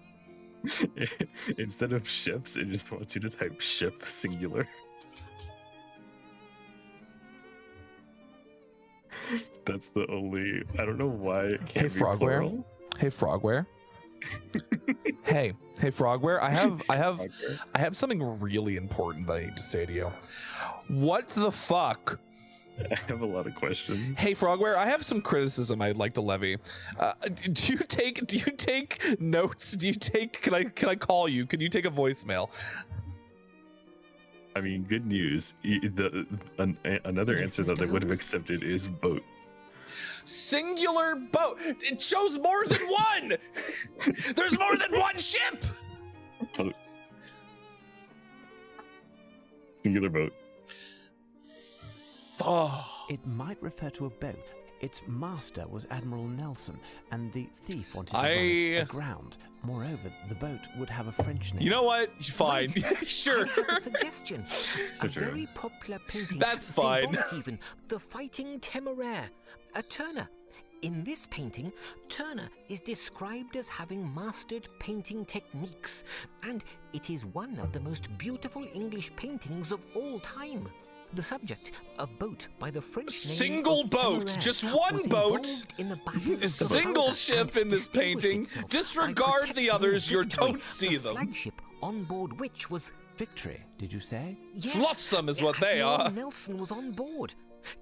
Instead of ships, it just wants you to type ship singular. That's the only. I don't know why it can't be plural. Hey, Frogware. hey, Frogware. I have something really important that I need to say to you. What the fuck? I have a lot of questions. Hey, Frogware, I have some criticism I'd like to levy. Do you take notes? Can I call you? Can you take a voicemail? I mean, good news. Another answer that they would have accepted is boat. Singular boat. It shows more than one. There's more than one ship. Boat. Singular boat. Oh. It might refer to a boat. Its master was Admiral Nelson, and the thief wanted to run it aground. Moreover, the boat would have a French name. You know what? Fine. Sure. I have a suggestion. So a true. very popular painting. That's fine. symbolic even. The Fighting Temeraire. A Turner. In this painting, Turner is described as having mastered painting techniques, and it is one of the most beautiful English paintings of all time. The subject, a boat by the French name Single of boat, Temeraire, just one was boat. involved in the Battle of A single Trafalgar ship and in this distinguished painting. itself Disregard by the others, you protecting don't see the them. flagship on board which was Victory, did you say? yes, Flotsam is what they Admiral are. Nelson was on board.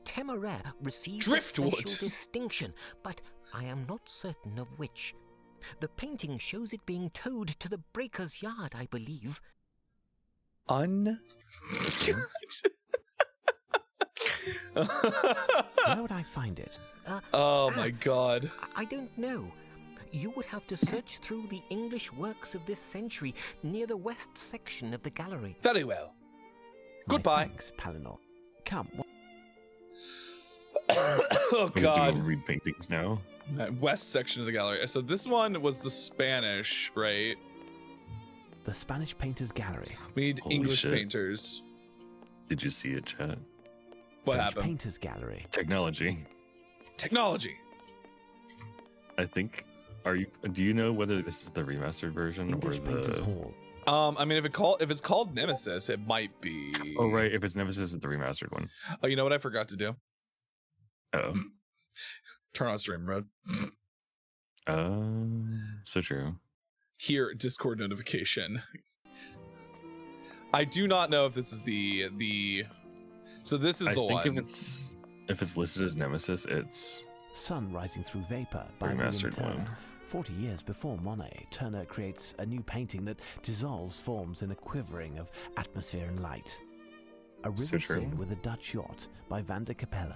Temeraire received Driftwood. a special distinction, but I am not certain of which. The painting shows it being towed to the breaker's yard, I believe. Where would I find it? Oh my god. I don't know. You would have to search through the English works of this century near the west section of the gallery. Very well. My Goodbye. thanks, Palinor. Come. Oh We god. do read paintings now. West section of the gallery. So this one was the Spanish, right? The Spanish Painters Gallery. We need Holy English shit. painters. Did you see it, chat? What French happened? Painters Gallery. Technology. Technology. I think. Do you know whether this is the remastered version English or Painters the? Hall. I mean, if it's called Nemesis, it might be. Oh right, if it's Nemesis, it's the remastered one. Oh, you know what I forgot to do? Oh. Turn on stream mode. So true. Here, Discord notification. I do not know if this is the. So this is I the think one. if it's listed as Nemesis, it's Sun Rising Through Vapor by William remastered Turner. one. 40 years before Monet, Turner creates a new painting that dissolves forms in a quivering of atmosphere and light. A river So true. scene with a Dutch yacht by Van der Capelle.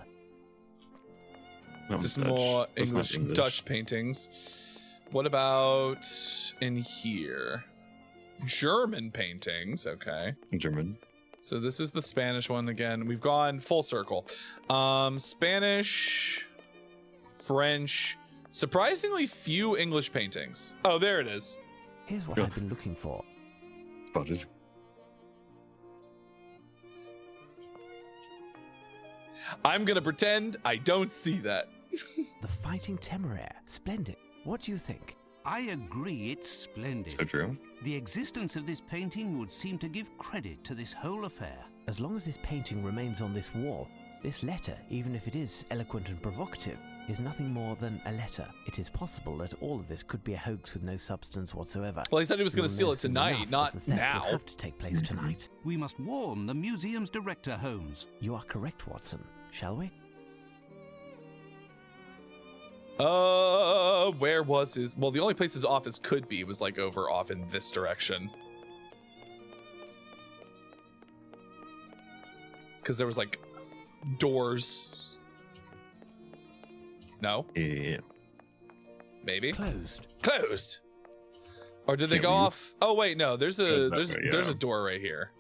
That Is this one's Dutch. more That's not English Dutch paintings? What about in here? German paintings. Okay. German. So this is the Spanish one again. We've gone full circle. Spanish, French, surprisingly few English paintings. Oh, there it is. Here's what Yeah. I've been looking for. Spotted. I'm gonna pretend I don't see that. The Fighting Temeraire. Splendid. What do you think? I agree, it's splendid. So true. The existence of this painting would seem to give credit to this whole affair. As long as this painting remains on this wall, this letter, even if it is eloquent and provocative, is nothing more than a letter. It is possible that all of this could be a hoax with no substance whatsoever. Well, he said he was We gonna will steal know it soon tonight, enough, not as the theft now. will have to take place tonight. We must warn the museum's director, Holmes. You are correct, Watson. Shall we? Where was his? Well, the only place his office could be was like over off in this direction. Because there was like doors. No, Yeah. maybe Closed. closed. Or did they Can't go leave. off? Oh wait, no. There's Goes a that way, there's yeah. a door right here.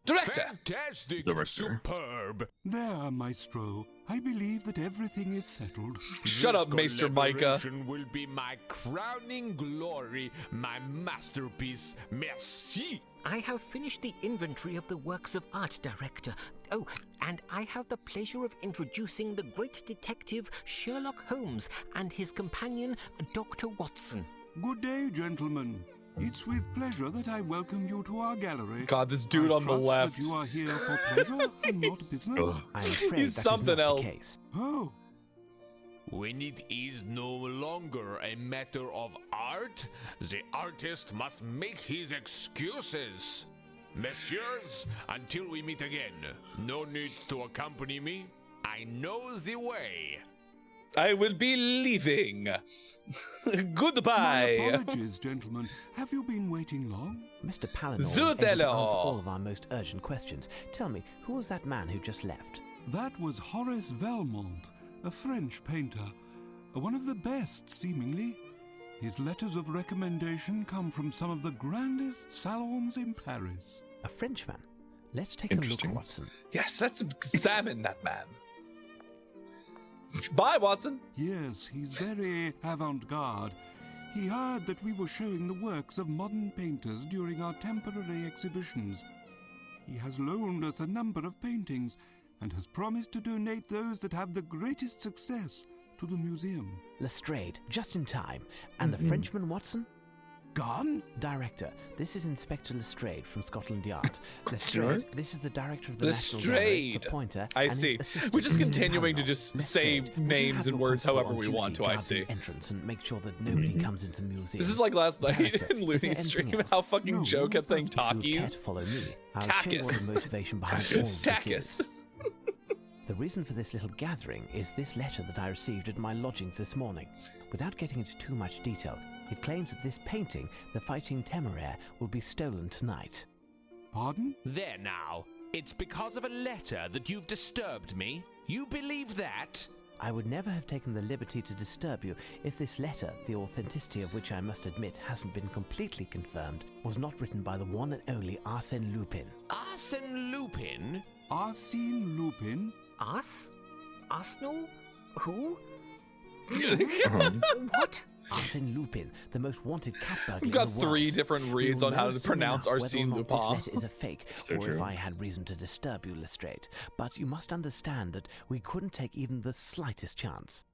Director. Fantastic! Director. Superb! There, maestro. I believe that everything is settled. Shut up, Maester Micah. Collaboration will be my crowning glory, my masterpiece. Merci. I have finished the inventory of the works of art, Director. Oh, and I have the pleasure of introducing the great detective Sherlock Holmes and his companion, Dr. Watson. Good day, gentlemen. It's with pleasure that I welcome you to our gallery. God, this dude I on the trust left. That you are here for pleasure and not business. I'm afraid He's that is something not else. the case. Oh, When it is no longer a matter of art, the artist must make his excuses. Messieurs, until we meet again, no need to accompany me. I know the way. I will be leaving. my Goodbye. apologies, gentlemen. Have you been waiting long? Mr. Palinor was Zut able to answer alors. all of our most urgent questions. Tell me, who was that man who just left? That was Horace Valmont, a French painter. One of the best, seemingly. His letters of recommendation come from some of the grandest salons in Paris. A Frenchman? Let's take a look, Interesting. Watson. Yes, let's examine that man. Bye, Watson. Yes, he's very avant-garde. He heard that we were showing the works of modern painters during our temporary exhibitions. He has loaned us a number of paintings and has promised to donate those that have the greatest success to the museum. Lestrade, just in time. And the Frenchman, Watson? Gone? Director, this is Inspector Lestrade from Scotland Yard. Sure. Lestrade, this is the director of the National Gallery, Lestrade. Sir Pointer. I and his see. assistant, We're just Mr. continuing to Palinor. just say Lestrade, would you names have and your words constable however on we duty want to, I guard the see. entrance and make sure that nobody comes into the museum. This is like last night Director, in is Looney there stream, anything else? how fucking No, Joe kept saying If you would care to talkies. follow me, I'll show you what Takis. the motivation behind all of Takis. this is. Takis. The reason for this little gathering is this letter that I received at my lodgings this morning. Without getting into too much detail, it claims that this painting, The Fighting Temeraire, will be stolen tonight. Pardon? There now. It's because of a letter that you've disturbed me. You believe that? I would never have taken the liberty to disturb you if this letter, the authenticity of which I must admit hasn't been completely confirmed, was not written by the one and only Arsène Lupin. Arsène Lupin? Arsène Lupin? Us? Arsenal? Who? Um, What? Arsène Lupin, the most wanted cat burglar We've got in the world. 3 different We reads will on how know to soon pronounce enough whether or Arsène not Lupin. This letter is a fake, So or if true. I had reason to disturb you, Lestrade. But you must understand that we couldn't take even the slightest chance.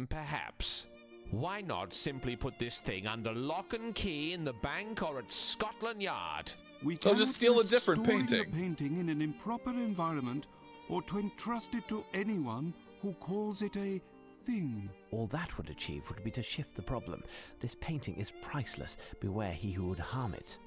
Perhaps. Why not simply put this thing under lock and key in the bank or at Scotland Yard? We Oh, just cannot steal a risk different storing painting. the painting in an improper environment or to entrust it to anyone who calls it a thing. All that would achieve would be to shift the problem. This painting is priceless. Beware he who would harm it.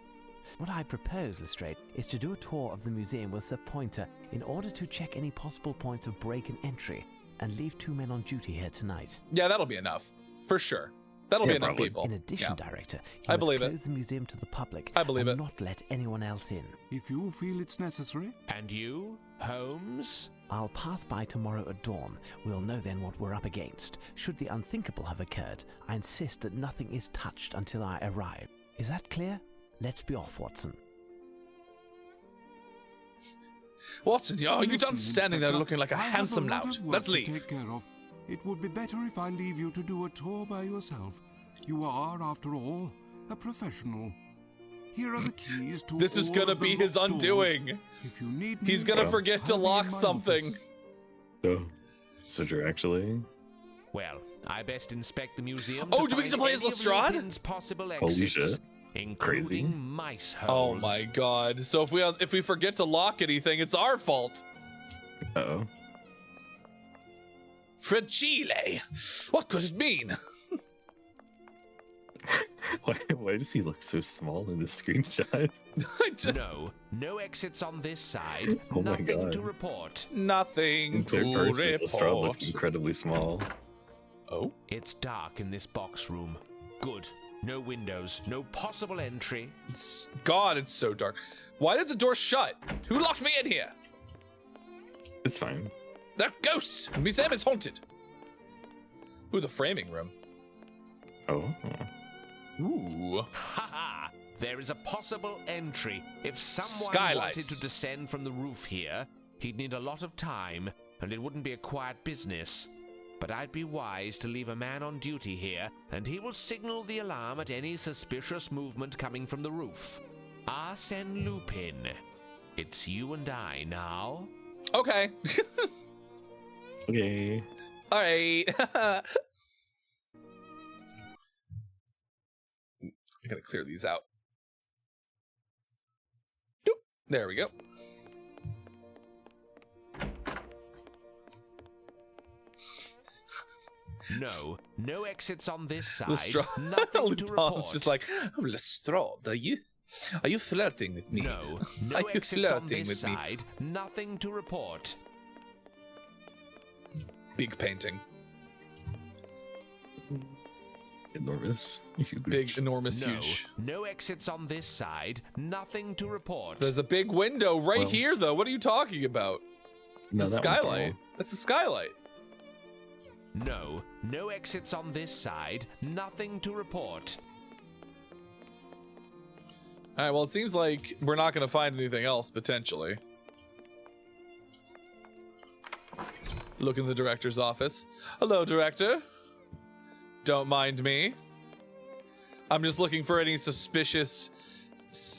What I propose, Lestrade, is to do a tour of the museum with Sir Pointer in order to check any possible points of break and entry, and leave 2 men on duty here tonight. Yeah, that'll be enough. For sure. That'll be Yeah, enough probably. people. In addition, Yeah. Director, you I must believe it. close the museum to the public I believe and it. not let anyone else in. If you feel it's necessary. And you, Holmes? I'll pass by tomorrow at dawn. We'll know then what we're up against. Should the unthinkable have occurred, I insist that nothing is touched until I arrive. Is that clear? Let's be off, Watson. Watson, oh, you're done Listen, standing there Inspector, looking like a I have handsome lot lout. of work Let's to leave. take care of. It would be better if I leave you to do a tour by yourself. You are, after all, a professional. Here are the keys to This is all gonna of the be his locked doors. undoing. If you need He's me, gonna Well, forget to I'll be in lock my something. office. so you're actually Well, I best inspect the museum. Oh, to do we get to find play as any of Lestrade? Lupin's possible Holy exits, shit. including Crazy. mice Oh holes. my god. So if we forget to lock anything, it's our fault. uh-oh. Fragile. What could it mean? Why does he look so small in this screenshot? No exits on this side. Oh my Nothing God. to report. Nothing In to third person, Lestrade looks report. incredibly small. Oh? It's dark in this box room. Good. No windows, no possible entry. God, it's so dark. Why did the door shut? Who locked me in here? It's fine. They're ghosts. The museum is haunted. Ooh, the framing room. Oh. Ooh. Haha! There is a possible entry. If someone Skylights. wanted to descend from the roof here, He'd need a lot of time, and it wouldn't be a quiet business. But I'd be wise to leave a man on duty here, and he will signal the alarm at any suspicious movement coming from the roof. Arsène Lupin. It's you and I now. Okay. Okay. All right. I gotta clear these out. Doop. There we go. No exits on this side. Lestrade. Nothing to report. Lupin's just like, oh, Lestrade, are you flirting with me? No Are you exits on flirting this with me? side. Nothing to report. Big painting. Enormous. Huge. Big, enormous, huge. No exits on this side. Nothing to report. There's a big window right here, though. What are you talking about? It's No, a that one's skylight. normal. That's a skylight. No exits on this side. Nothing to report. All right, well, it seems like we're not going to find anything else, potentially. Look in the director's office. Hello, director. Don't mind me. I'm just looking for any suspicious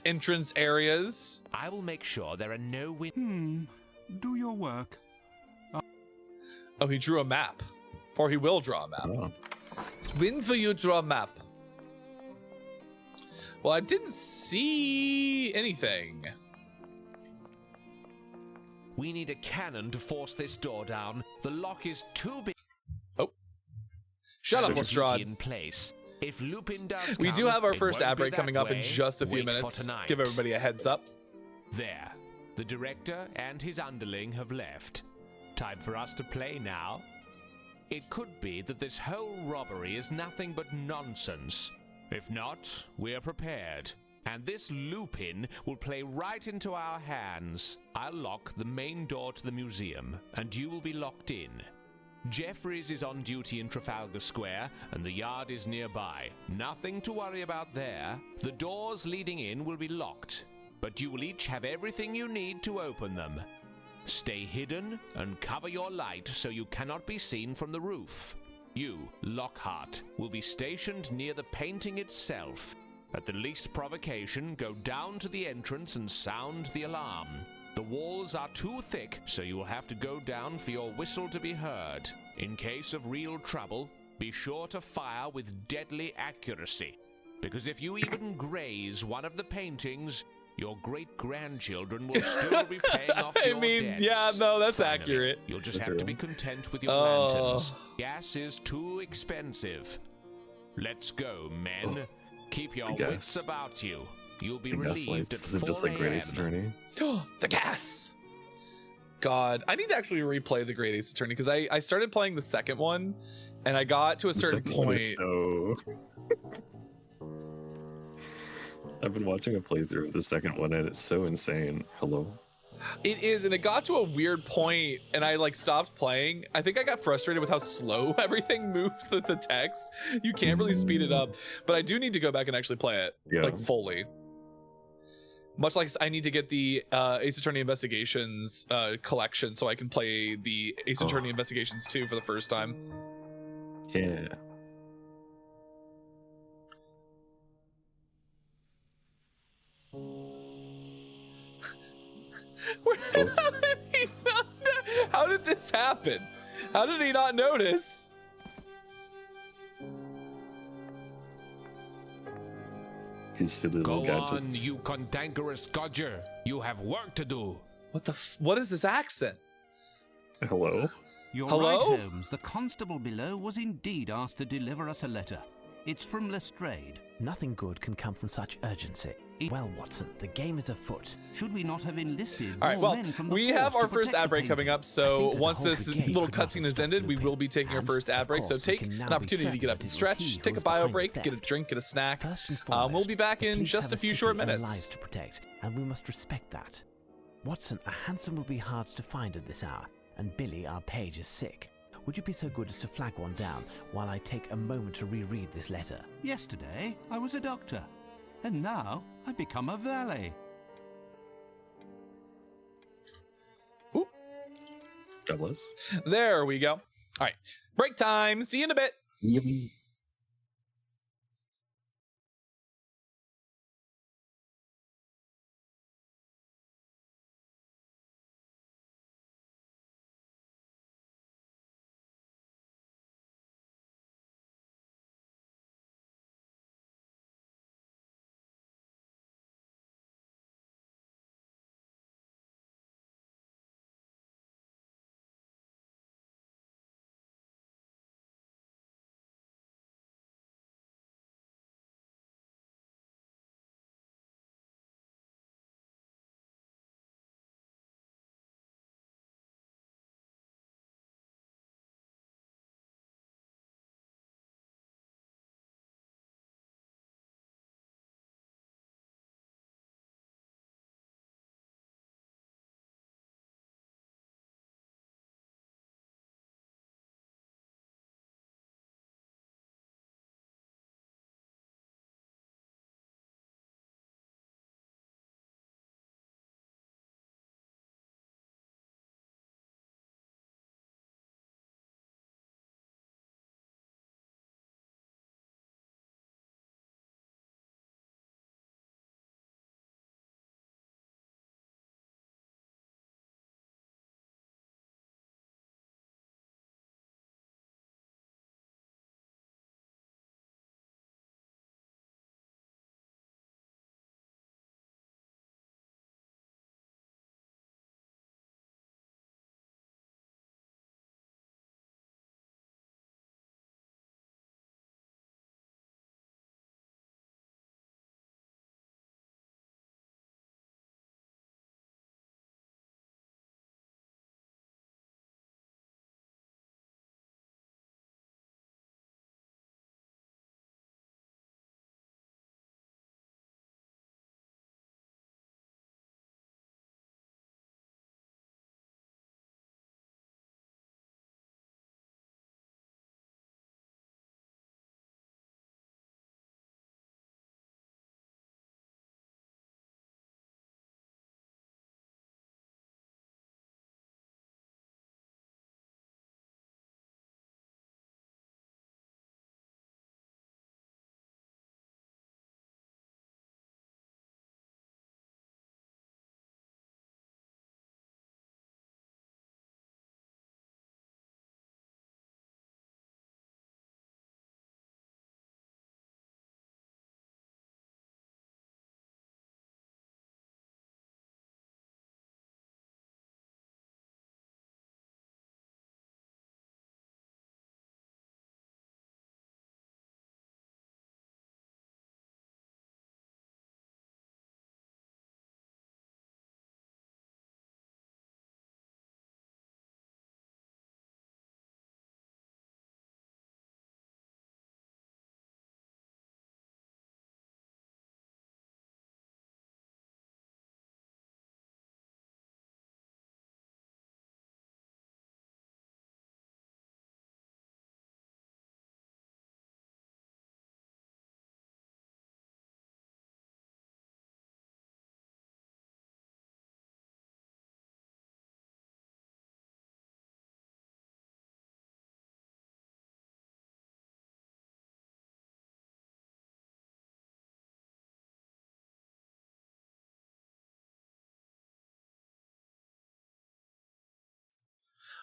entrance areas. I will make sure there are no Do your work. Oh, he drew a map. Or he will draw a map. Oh. When for you draw a map? Well, I didn't see anything. We need a cannon to force this door down. The lock is too big. Oh. Shut up, Security Lestrade. in place. If Lupin does We do come, have our it first won't ad be break that coming up in way. just a few Wait for minutes. tonight. Give everybody a heads up. There. The director and his underling have left. Time for us to play now. It could be that this whole robbery is nothing but nonsense. If not, we're prepared. And this Lupin will play right into our hands. I'll lock the main door to the museum, and you will be locked in. Jeffries is on duty in Trafalgar Square, and the yard is nearby. Nothing to worry about there. The doors leading in will be locked, but you will each have everything you need to open them. Stay hidden and cover your light so you cannot be seen from the roof. You, Lockhart, will be stationed near the painting itself. At the least provocation, go down to the entrance and sound the alarm. The walls are too thick, so you will have to go down for your whistle to be heard. In case of real trouble, be sure to fire with deadly accuracy, because if you even graze one of the paintings, your great-grandchildren will still be paying off I your mean, debts. yeah, no, that's Finally, accurate. You'll just That's have to real. be content with your Oh. lanterns. Gas is too expensive. Let's go, men. Keep your gas. wits about you. You'll be The gas relieved lights. at Is it 4 just like Great Ace a.m. Attorney? The gas. God, I need to actually replay the Great Ace Attorney because I started playing the second one and I got to a The certain second one point. is so. I've been watching a playthrough of the second one and it's so insane. Hello. It is, and it got to a weird point and I like stopped playing. I think I got frustrated with how slow everything moves with the text. You can't really speed it up, but I do need to go back and actually play it Yeah. like fully. Much like I need to get the Ace Attorney Investigations collection so I can play the Ace Attorney Investigations 2 for the first time. Yeah. How did this happen? How did he not notice? His silly little Go on, gadgets. you cantankerous codger. You have work to do. What is this accent? Hello? You're Hello? right, Holmes. The constable below was indeed asked to deliver us a letter. It's from Lestrade. Nothing good can come from such urgency. Well, Watson, the game is afoot. Should we not have enlisted All right, more well, men from the we force have our to first protect ad the break painting? coming up, I so think that the once whole this brigade little could not cutscene have is ended, stopped we will Lupin. be taking our And, first ad of break, so course, we take can now an be opportunity to get certain up that and it was stretch, he who take a was bio behind the break, get a theft. drink, get a snack. First and We'll foremost, be back the in police just have a few city short and lives minutes. to protect, and we must respect that. Watson, a hansom will be hard to find at this hour, and Billy, our page, is sick. Would you be so good as to flag one down while I take a moment to reread this letter? Yesterday, I was a doctor, and now I've become a valet. Ooh, Jealous. There we go. All right. Break time. See you in a bit. Yippee.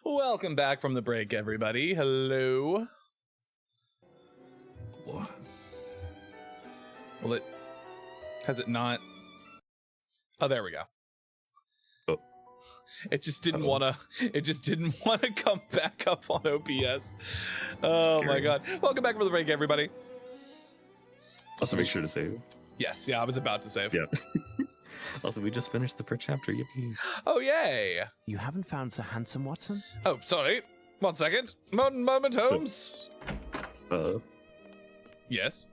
Welcome back from the break, everybody. Hello. Well, it has it not. Oh, there we go. Oh. It just didn't want to. It just didn't want to come back up on OBS. Oh my god! Welcome back from the break, everybody. Also, make sure to save. Yes, yeah, I was about to save. Yeah. Also, we just finished the per chapter. Yippee! Oh yay! You haven't found Sir Handsome, Watson? Oh, sorry. 1 second. Moment, Holmes. Yes.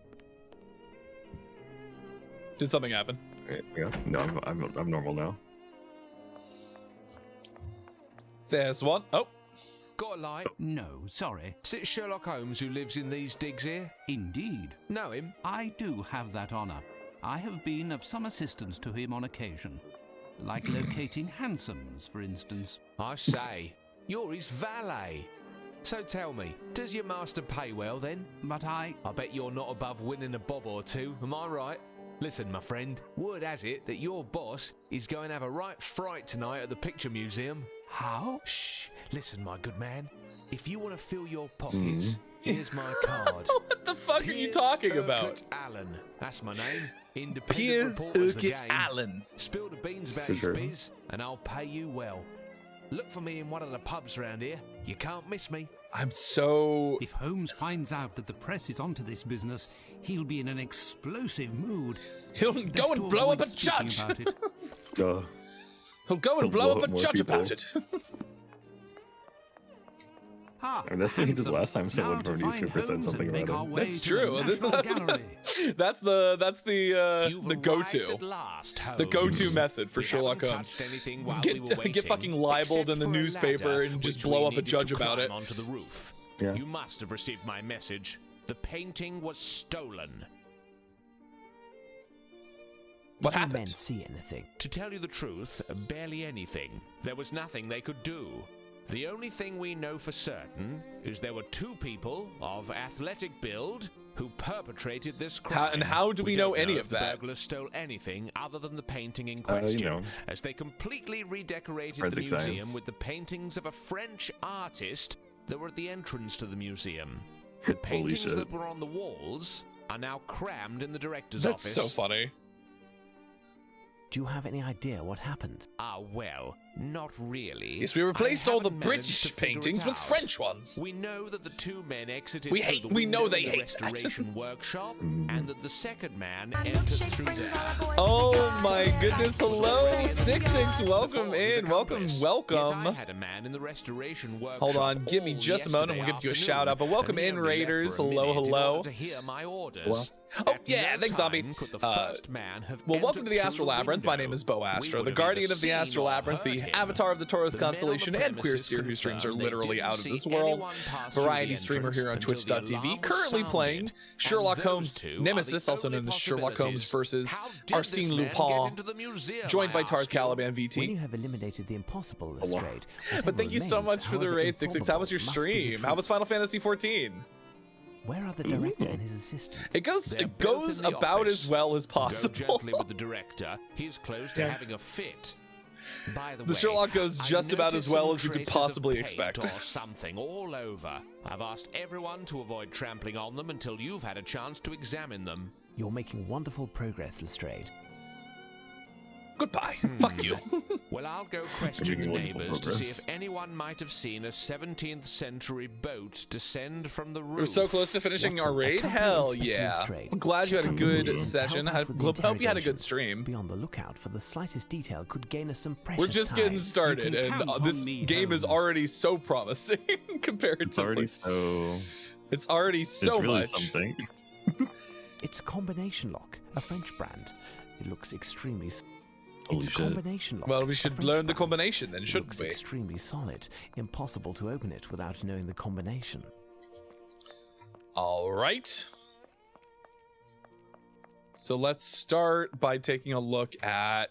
Did something happen? Yeah. No, I'm normal now. There's one. Oh. Got a light? No, sorry. Is it Sherlock Holmes who lives in these digs here? Indeed. Know him? I do have that honour. I have been of some assistance to him on occasion. Like locating hansoms, for instance. I say, You're his valet. So tell me, does your master pay well then? But I bet you're not above winning a bob or two, am I right? Listen, my friend, word has it that your boss is going to have a right fright tonight at the Picture Museum. How? Shh, listen, my good man. If you want to fill your pockets, here's my card. What the fuck are you talking Piers about? Urquhart Allen. That's my name. Independent Piers reporter's the Urquhart game. Allen. Spill the beans So about his true. biz, and I'll pay you well. Look for me in one of the pubs round here. You can't miss me. I'm so... If Holmes finds out that the press is onto this business, he'll be in an explosive mood. He'll Best go and to blow up avoid a speaking judge. about it. He'll go and He'll blow blow up a up more judge people. about it. Ah, And that's what he did handsome. last time Now someone to from find newspaper said Holmes something and make about our him. way That's to true. the National Gallery. That's the You've the arrived go-to. at last, The go-to Holmes. method for We Sherlock haven't Holmes. touched anything while we were Get waiting, fucking libeled except in the for a newspaper ladder, and just which blow we up a needed judge to about climb it. onto the roof. Yeah. You must have received my message. The painting was stolen. What Did your men happened? see anything? To tell you the truth, barely anything. There was nothing they could do. The only thing we know for certain is there were two people of athletic build who perpetrated this crime. How do we know don't any if of the that? burglars stole anything other than the painting in You question, know. as they completely redecorated Forensic the museum science. with the paintings of a French artist that were at the entrance to the museum. The paintings shit. that were on the walls are now crammed in the director's That's office. so funny. Do you have any idea what happened? Well, not really. Yes, we replaced I all the haven't managed to British figure paintings it with out. French ones. We know that the two men exited We through hate- the we know window they in the hate that. restoration workshop, and that the second man entered through there. Oh my goodness! Hello, Freddy and the 66. guy Welcome before his in. Welcome, accomplice. Yet I welcome. had a man in the restoration workshop. Hold on, give me all just a moment, and we'll give you a yesterday shout out. But afternoon, welcome and he in, only left Raiders. for a Hello, minute in hello. order to hear my orders. Hello. Oh, At yeah, no thanks, Zombie. time could the first man have Well, welcome entered to the through Astral the Labyrinth. My window. name is Bo We Astra, would the have guardian either of the seen Astral or Labyrinth, the heard him. avatar of the Taurus The men on the constellation, and queer premises steer whose streams are confirmed they literally didn't out of see this world. anyone pass through Variety the streamer here on entrance until the Twitch.tv. alarm was Currently playing sounded. Sherlock And those Holmes two are Nemesis, the also only known as Sherlock Holmes possibilities. versus How did Arsène this man get Lupin, into the museum, joined by I Tarth ask you? Caliban When you VT. have eliminated the impossible, Allah. Lestrade. But thank you so remains, much for the however raid, 66. How was your improbable, must be the stream? How truth. was Final Fantasy 14? Where are the director and his assistant? It goes They're both goes in the about office. as well as Go possible. gently with the director. He's close to having a fit. By the way, Sherlock goes I just about as noticed well some as you could traces possibly of paint expect. or something all over. I've asked everyone to avoid trampling on them until you've had a chance to examine them. You're making wonderful progress, Lestrade. Goodbye. Fuck you. Well, I'll go question the Making wonderful neighbors to see progress. if anyone might have seen a 17th century boat descend from the roof. We're so close to finishing our Watson, raid. accompany Hell Inspector yeah! Lestrade. I'm glad you had a good Help session. out with the Hope you had a good interrogation. stream. Be on the lookout for the slightest detail could gain us some precious We're just getting time. started, You can and count this on me, game is Holmes. already so promising compared It's to. already so. It's already so it's really much. something. It's a combination lock, a French brand. It looks extremely. Holy it's a shit. combination lock. Well, we a should French learn the brand. combination then, It shouldn't looks we? extremely solid. Impossible to open it without knowing the combination. All right. So let's start by taking a look at.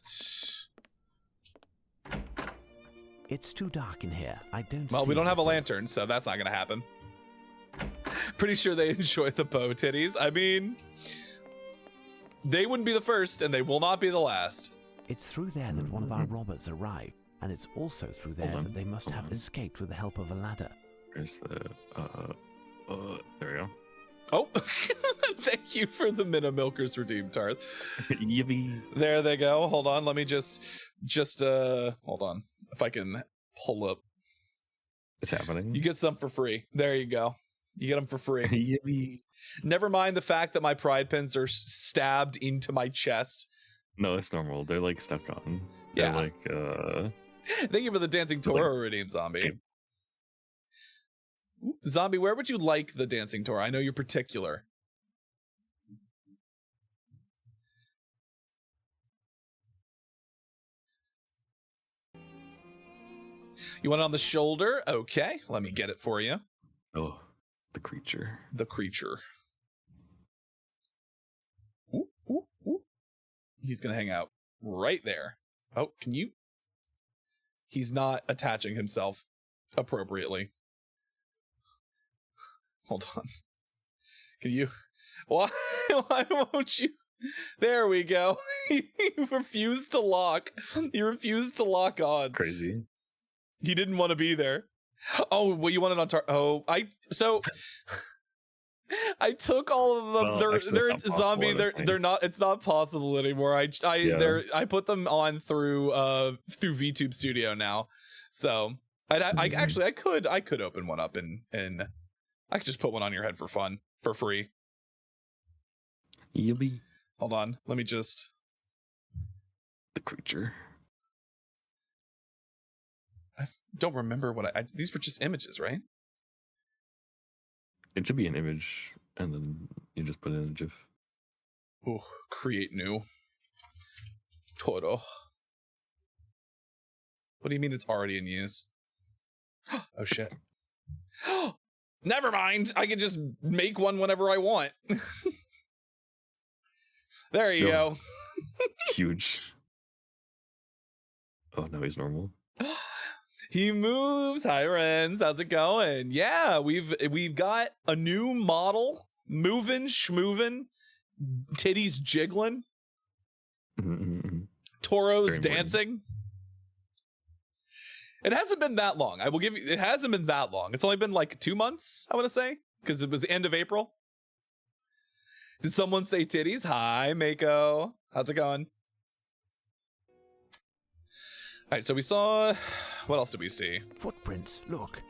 It's too dark in here. I don't. Well, we see don't have a anything. lantern, so that's not gonna happen. Pretty sure they enjoy the bow titties. I mean, they wouldn't be the first, and they will not be the last. It's through there that one of our robbers arrived, and it's also through there on, that they must hold have on. escaped with the help of a ladder. There's the. There we go. Oh, thank you for the Minna Milkers redeemed Tarth. Yippee. There they go. Hold on, let me just hold on. If I can pull up, It's happening. you get some for free. There you go. You get them for free. Yippee. Never mind the fact that my pride pins are stabbed into my chest. No, it's normal. They're like stuck on. Yeah. They're like, Thank you for the dancing Toro redeem, Zombie. Shame. Ooh, Zombie, where would you like the dancing Toro? I know you're particular. You want it on the shoulder? Okay, let me get it for you. oh, the creature. The creature. Ooh, ooh, ooh. He's gonna hang out right there. Oh, can you? He's not attaching himself. appropriately. Hold on. Can you? Why won't you? There we go. He refused to lock. He refused to lock on. Crazy. He didn't want to be there. Oh, well, you wanted on I took all of them. Well, they're zombie. They're not. It's not possible anymore. I put them on through VTube Studio now. So I could open one up and I could just put one on your head for fun for free. Yippee. Hold on. Let me just. The creature. I don't remember what these were just images, right? It should be an image, and then you just put it in a GIF. Oh, create new. Toro. What do you mean it's already in use? Oh shit. Never mind. I can just make one whenever I want. There you go. Huge. Oh, no, he's normal. He moves. Hi, Renz. How's it going? Yeah, we've got a new model. Moving, schmoving, titties jiggling, Toros dancing. It hasn't been that long. I will give you. It hasn't been that long. It's only been like 2 months, I want to say, because it was the end of April. Did someone say titties? Hi, Mako. How's it going? All right, so we saw. What else did we see? Footprints. Look.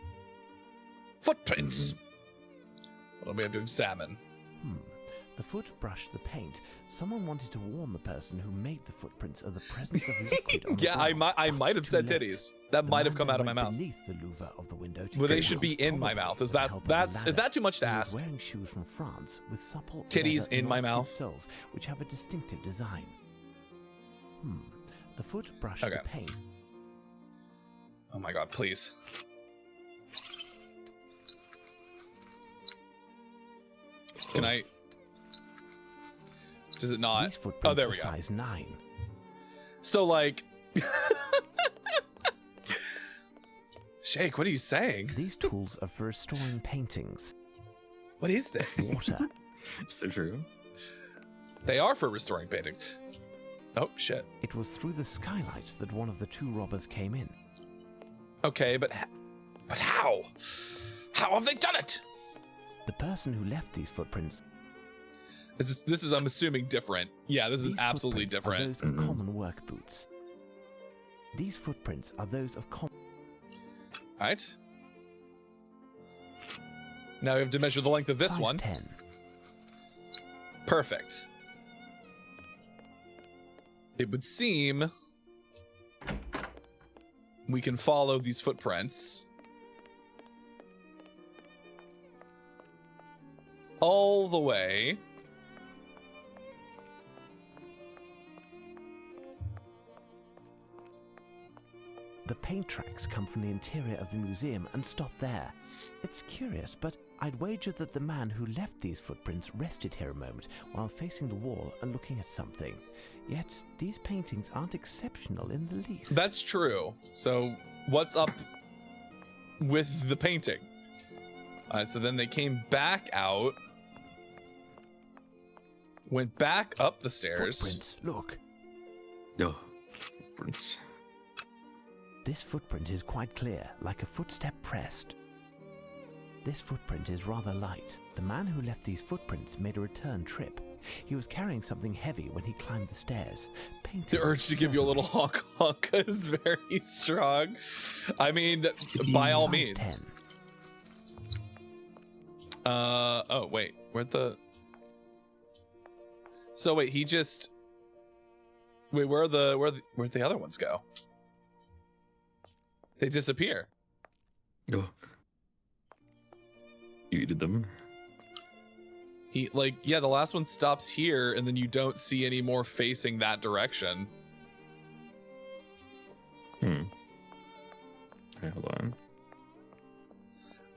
Footprints. What do we have to examine? The foot brushed the paint. Someone wanted to warn the person who made the footprints of the presence of liquid on the Yeah, ground, I might have said too late. titties. That The might have man come out of then my went mouth. beneath the louver of the window to Well, they get should out, be in my probably mouth. Is with the help of a is ladder. that too much to He was ask? wearing shoes from France with supple Titties leather in my non-skid mouth. soles, which have a distinctive design. The foot brushed Okay. the paint. Oh my god, please. Can I? Does it not? These footprints Oh, there are we go. size 9. So like, Shake, what are you saying? These tools are for restoring paintings. What is this? Water. So true. They are for restoring paintings. Oh shit. It was through the skylights that one of the 2 robbers came in. Okay, but how? How have they done it? The person who left these footprints. This is I'm assuming different. Yeah, this is These absolutely footprints different. Are those of common work boots. These footprints are those of common. All right. Now we have to measure the length of this size one. 10. Perfect. It would seem we can follow these footprints all the way The paint tracks come from the interior of the museum and stop there. It's curious, but I'd wager that the man who left these footprints rested here a moment while facing the wall and looking at something. Yet, these paintings aren't exceptional in the least. That's true. So what's up with the painting? So then they came back out, went back up the stairs. Footprints, look. Oh, footprints. This footprint is quite clear, like a footstep pressed. This footprint is rather light. The man who left these footprints made a return trip. He was carrying something heavy when he climbed the stairs. The urge to give you a little honk is very strong. I mean, by all Size means. 10. Oh wait, where'd the? So wait, he just. Wait, where'd the other ones go? They disappear. Oh. You did them. He yeah, the last one stops here, and then you don't see any more facing that direction. Okay, hold on.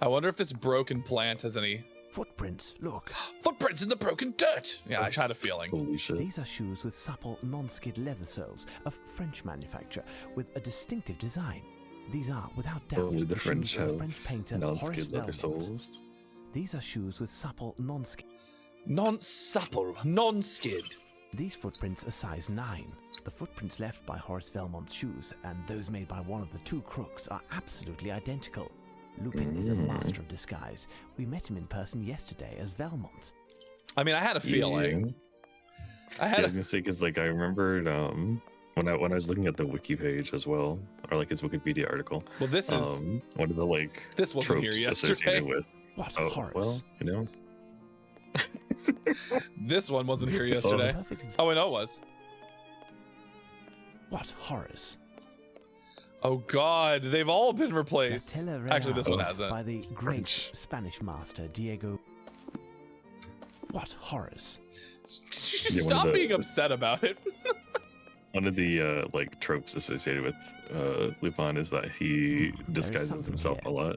I wonder if this broken plant has any Footprints, look. footprints in the broken dirt. Yeah, I had a feeling. Holy shit. These are shoes with supple, non-skid leather soles of French manufacture with a distinctive design. These are, without doubt, Only the French shoes of the have French painter Horace non-skid leather Velmont. soles. These are shoes with supple, non-skid. Non-supple, non-skid. These footprints are size 9. The footprints left by Horace Velmont's shoes and those made by one of the 2 crooks are absolutely identical. Lupin is a master of disguise. We met him in person yesterday as Velmont. I mean, I had a feeling. I was gonna say, because like I remembered when I was looking at the wiki page as well, or like his Wikipedia article. Well, this is one of the like this wasn't tropes here yesterday. associated with. What Oh, well, you know. This one wasn't here yesterday. Oh, I know it was. What horrors? Oh God, they've all been replaced. Actually, this one hasn't. By the great Spanish master Diego. What horrors? You should stop being upset about it. One of the like tropes associated with Lupin is that he disguises himself a lot.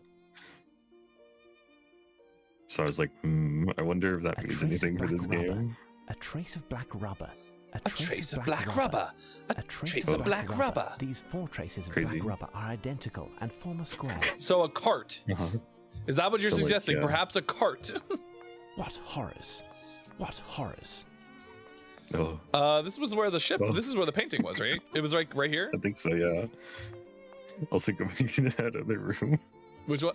So I was like, I wonder if that means anything for this game. A trace of black rubber. A trace of black rubber. A trace of black rubber. These 4 traces of black rubber are identical and form a square. So a cart. Is that what you're suggesting? Like, perhaps a cart. What horrors? What horrors? Oh. This was where the ship. This is where the painting was, right? It was like right here. I think so. Yeah. Also going in that other room. Which one?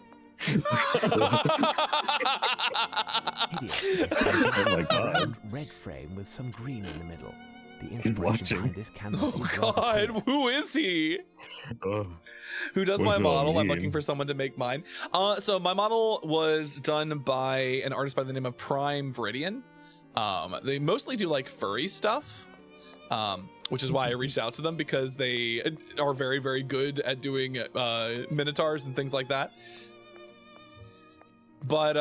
Oh my God! Red frame with some green in the middle. The inspiration behind this canvas. Oh God! Who is he? Who does my model? I'm looking for someone to make mine. So my model was done by an artist by the name of Prime Viridian. They mostly do like furry stuff, which is why I reached out to them, because they are very, very good at doing minotaurs and things like that. But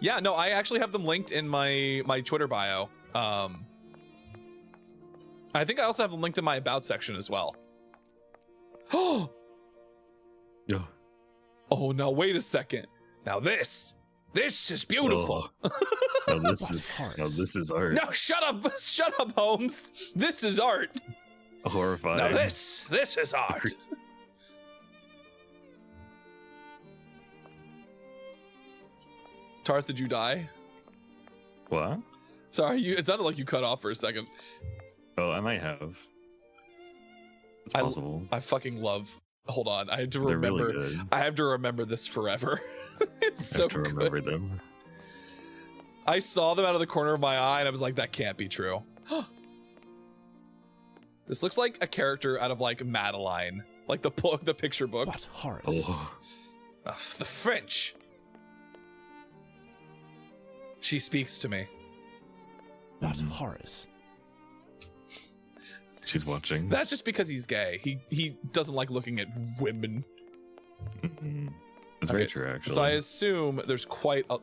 yeah, no, I actually have them linked in my Twitter bio. I think I also have them linked in my about section as well. Oh, yeah. Oh, now wait a second. Now this is beautiful. Now this is art. No, shut up, Holmes. This is art. Horrifying. Now this is art. Tarth, did you die? What? Sorry, it sounded like you cut off for a second. Oh, I might have. It's possible. I fucking love. Hold on, I have to remember. Really I have to remember this forever. It's so good. Remember them. I saw them out of the corner of my eye, and I was like, "That can't be true." This looks like a character out of like Madeline, like the picture book. What horrors? Oh. The French. She speaks to me. What horrors? She's watching. That's just because he's gay. He doesn't like looking at women. That's very true, actually. So I assume there's quite a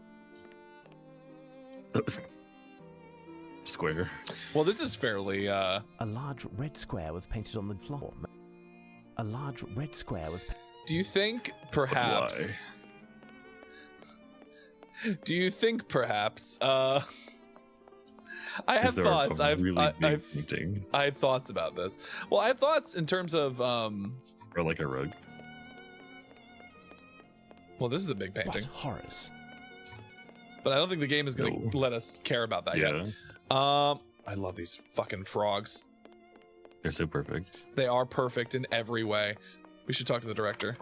square. Well, this is fairly A large red square was painted on the floor. A large red square was. Do you think perhaps? Do you think perhaps? I have thoughts. I have thoughts about this. Well, I have thoughts in terms of or like a rug. Well, this is a big painting. What horrors? But I don't think the game is going to let us care about that yet. I love these fucking frogs. They're so perfect. They are perfect in every way. We should talk to the director.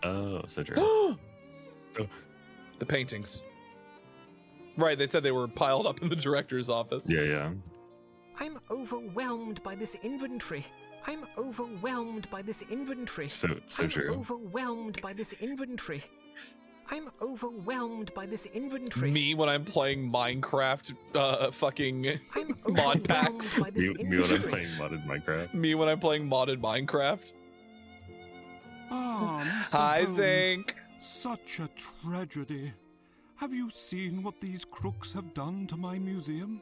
Oh, so true. Oh. The paintings. Right, they said they were piled up in the director's office. Yeah. I'm overwhelmed by this inventory. I'm overwhelmed by this inventory. So true. I'm overwhelmed by this inventory. I'm overwhelmed by this inventory. Me when I'm playing Minecraft fucking mod packs. Me when I'm playing modded Minecraft. Me when I'm playing modded Minecraft. Ah, Hi, Holmes. Zink. Such a tragedy. Have you seen what these crooks have done to my museum?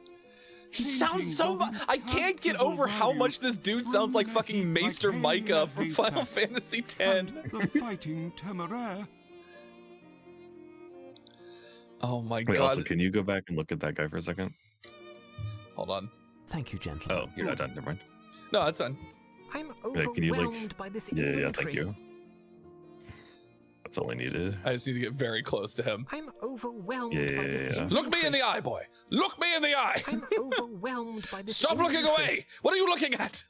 He sounds so I can't get over how much this dude sounds like fucking Maester Micah from Final Fantasy X. The fighting Temeraire. Oh my Wait, god. Also, can you go back and look at that guy for a second? Hold on. Thank you, gentlemen. Oh, you're not done. Never mind. No, that's fine. I'm overwhelmed by this inventory. Yeah, thank you. That's all I needed. I just need to get very close to him. I'm overwhelmed Yeah, by this. yeah. Look me in the eye, boy. Look me in the eye. I'm overwhelmed by this. Stop looking infant. away. What are you looking at?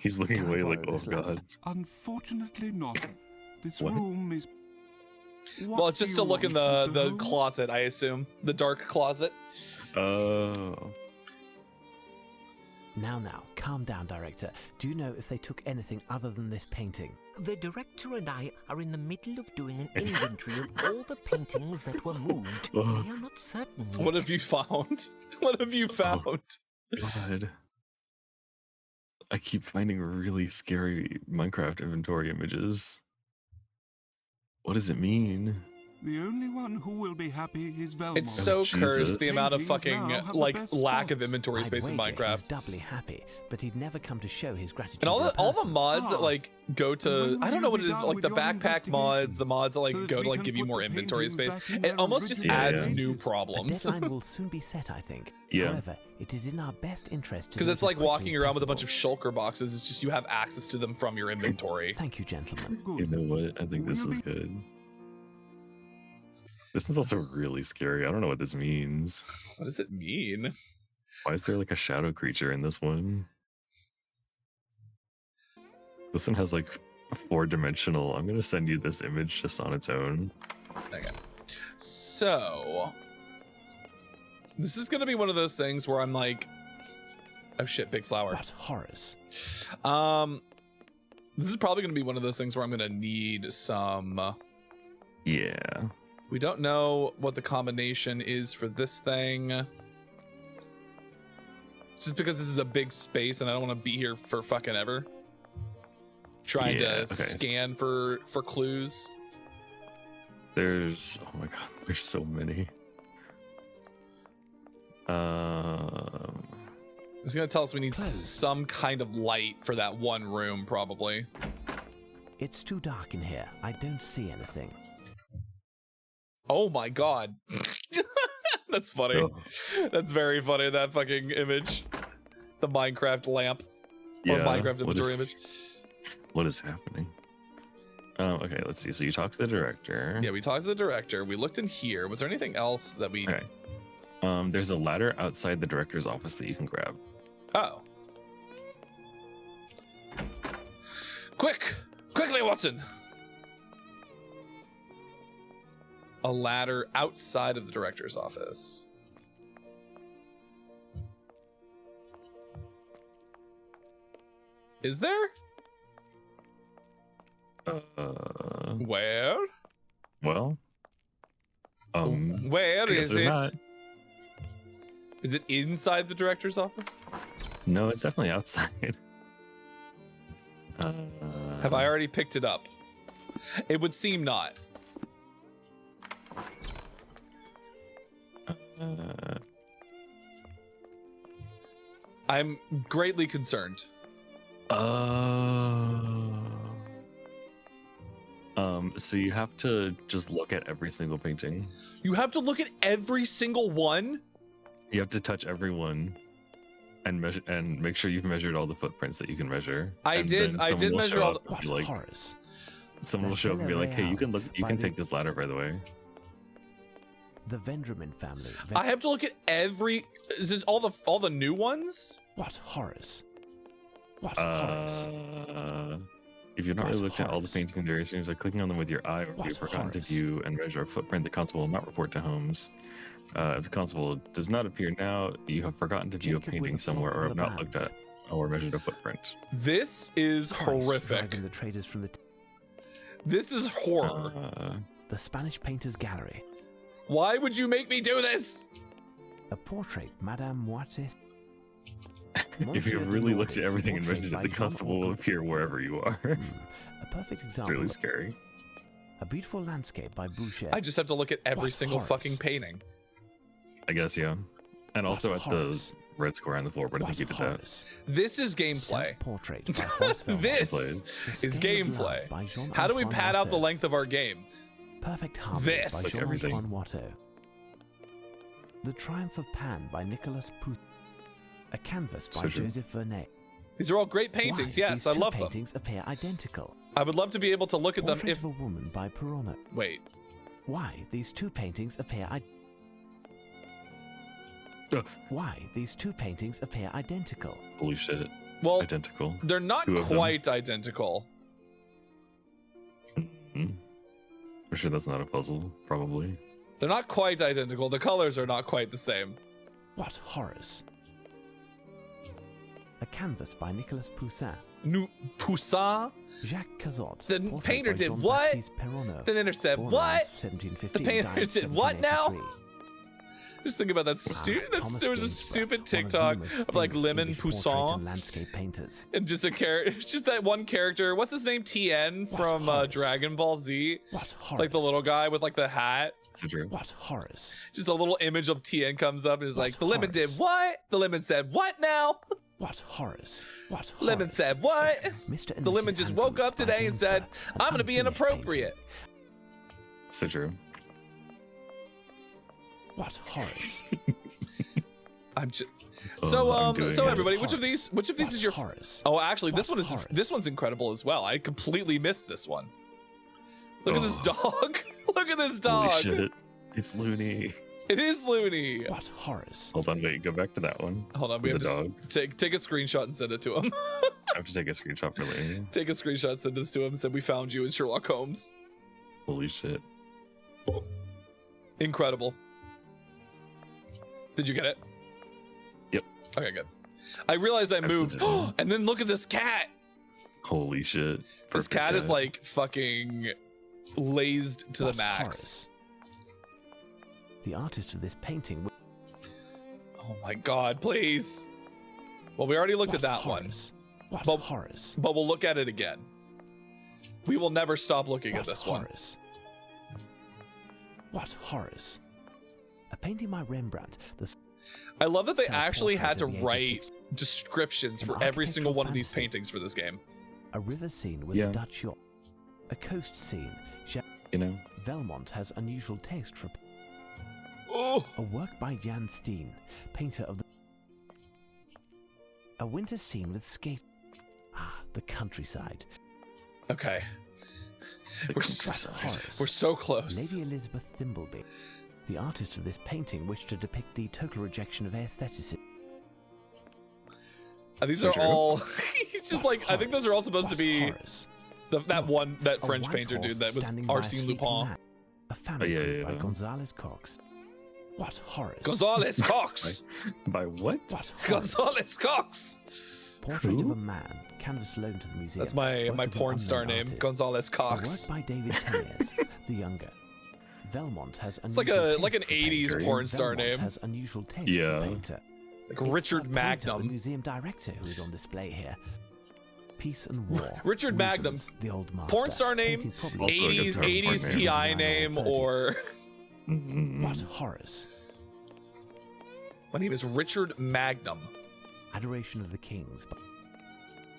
He's looking Can I away borrow like, oh this lamp? god. Unfortunately not. This What? room is... Well, it's just to look in the closet, I assume. The dark closet. Oh. Now, calm down, Director. Do you know if they took anything other than this painting? The director and I are in the middle of doing an inventory of all the paintings that were moved. We Oh. are not certain yet. What have you found? What have you found? God. I keep finding really scary Minecraft inventory images. What does it mean? The only one who will be happy is Velma. It's so Jesus. cursed, the amount of Paintings now fucking, have the like, best lack of spots. inventory I'd space in wager he was Minecraft. doubly happy, but he'd never come to show his gratitude. And all in the person. mods that Ah. like go to When I don't will know you what be it is done like with the your backpack mods, investigation? the mods that like So that go we to like can give you put more the inventory paintings space. back in It their almost just original adds places. new A problems. deadline will soon be set, I think. Yeah. However, it is in our best interest to. Because do it's it as like quickly walking as around with a bunch of possible. shulker boxes. It's just you have access to them from your inventory. Thank you, gentlemen. You Good. know what? I think this Will is be- good. This is also really scary. I don't know what this means. What does it mean? Why is there like a shadow creature in this one? This one has like 4-dimensional. I'm gonna send you this image just on its own. Okay. So this is gonna be one of those things where I'm like, oh shit, big flower. What horrors! This is probably gonna be one of those things where I'm gonna need some. Yeah. We don't know what the combination is for this thing. Just because this is a big space and I don't want to be here for fucking ever. Trying Yeah, to okay. scan for clues. There's oh my god, there's so many. It's gonna tell us we need Closed. some kind of light for that one room, probably. It's too dark in here. I don't see anything. Oh my god. That's funny. Oh. That's very funny, that fucking image. The Minecraft lamp. Or Minecraft what inventory is- image. What is happening? Okay, let's see. So you talked to the director. Yeah, we talked to the director. We looked in here. Was there anything else that we... Okay. There's a ladder outside the director's office that you can grab. Oh. Quickly, Watson! A ladder outside of the director's office. Is there? Where? Well. Where I guess is there's it? not. Is it inside the director's office? No, it's definitely outside. Have I already picked it up? It would seem not. I'm greatly concerned. So you have to just look at every single painting. You have to look at every single one? You have to touch every one and measure and make sure you've measured all the footprints that you can measure. I And did- then I someone did will measure show all up the- and What be like, horrors! someone will show up and be like, hey, you can look, you By can the- take this ladder, by the way. The Vendramin family. I have to look at every... Is this all the new ones? What horrors! What horrors! If you've not really What looked at all the horrors? paintings and variations by clicking on them with your eye, or if What you've forgotten to horrors? view and measure a footprint, the constable will not report to Holmes. If the constable does not appear now, you have forgotten to view a Jacob with painting a somewhere flock or of have the not band. looked at or measured a footprint. This is Christ horrific. driving the traders from the This is horror. the Spanish Painters Gallery. Why would you make me do this? A portrait, Madame Moites. If you really looked at everything and measured it, the constable will appear wherever you are. A perfect It's example. really scary. A beautiful landscape by Boucher. I just have to look at every What single horrors? fucking painting. I guess, yeah. And also What at horrors? the red square on the floor, but I What think you did that. horrors? This is gameplay. Self-portrait by Horace Vermont. This Played. is The Scale of Love gameplay. by Jean-Antoine How do we pad out the Watteau. length of our game? Perfect Harmony This. by Like everything. Jean-Antoine Watteau. The Triumph of Pan by Nicolas Pouth. A canvas by So true. Joseph Vernet. These are all great paintings. Why? Yes, These I two love them. paintings appear identical. I would love to be able to look at them Portrait if... of a woman by Perona. Wait. Why these two paintings appear identical? Holy shit. Well, Identical. they're not Two of them. quite identical. I'm sure that's not a puzzle, probably. They're not quite identical. The colors are not quite the same. What horrors! A canvas by Nicolas Poussin. Poussin? Jacques Cazot. The portrait painter by did Jean what? Baptiste Perronneau, The painter said born what? around 1715, The painter died did what now? 1783. Just think about that. Thomas There was a Gainsborough, stupid one of the TikTok most of like famous Lemon English portrait Poussin and landscape painters. and just a character. It's just that one character. What's his name? Tien from horrors. Dragon Ball Z. What horrors! Like the little guy with like the hat. It's a dream. What horrors! Just a little image of Tien comes up and is What like, the lemon did horrors. what? The lemon said what now? What horrors! What horrors! Lemon said what? Mr. and The Mrs. lemon just woke Hampton's up today by and said, Gainsborough, an I'm gonna be unfinished inappropriate. painting. It's a dream. What horrors! I'm just Oh, so I'm doing so it. everybody, which of Horrors. these is your horrors? Oh, actually this What one is horrors? this one's incredible as well. I completely missed this one. Look at this dog. Look at this dog. Holy shit. It's Looney. It is Looney. What horrors! Hold on, wait, go back to that one. Hold on, we With have the to dog. take a screenshot and send it to him. I have to take a screenshot for later. Take a screenshot, send this to him, and say we found you in Sherlock Holmes. Holy shit. Incredible. Did you get it? Yep. Okay, good. I realized I moved, Absolutely. and then look at this cat. Holy shit. This Perfect cat is like fucking lazed to the What max. horrors. The artist of this painting. Oh my god, please. Well, we already looked at that horrors. What But- horrors! one, but we'll look at it again. We will never stop looking at What this one. horrors! What horrors! A painting by Rembrandt. The I love that they Self-portrait actually had to of the age of write 60. descriptions An for every single architectural one of these fantasy. paintings for this game. a river scene with Yeah. a Dutch yacht. A coast scene. You know? Velmont has unusual taste for. Oh, A work by Jan Steen, painter of the. A winter scene with skate. Ah, the countryside. okay. The We're so, countryside. Horrors. we're so close. Lady Elizabeth Thimbleby. The artist of this painting wished to depict the total rejection of aestheticism. These So are true. all. He's just What like. I think those are all supposed to What be horrors. that A French white painter horse dude that was standing by a Arsène sleeping Lupin. man. A family yeah, group yeah, by yeah. Gonzales Cox. What horrors! Gonzales Cox. By what? What horrors! Gonzales Cox. Portrait of Who? a man, canvas loaned to the museum. That's my work my of an porn star unknown name, artist. Gonzales A Cox. work by David Teniers, the younger. Velmont has It's like unusual like an taste for 80s painting. porn star Velmont name. has unusual taste Yeah. for painter. Like It's Richard Pointer, the Magnum. museum director, who is on display here. Peace and War. Richard Magnum. Rubens, the old master. Porn star name, painting probably Also a good 80s porn 80s name. PI name, or What horrors! my name is Richard Magnum. Adoration of the Kings.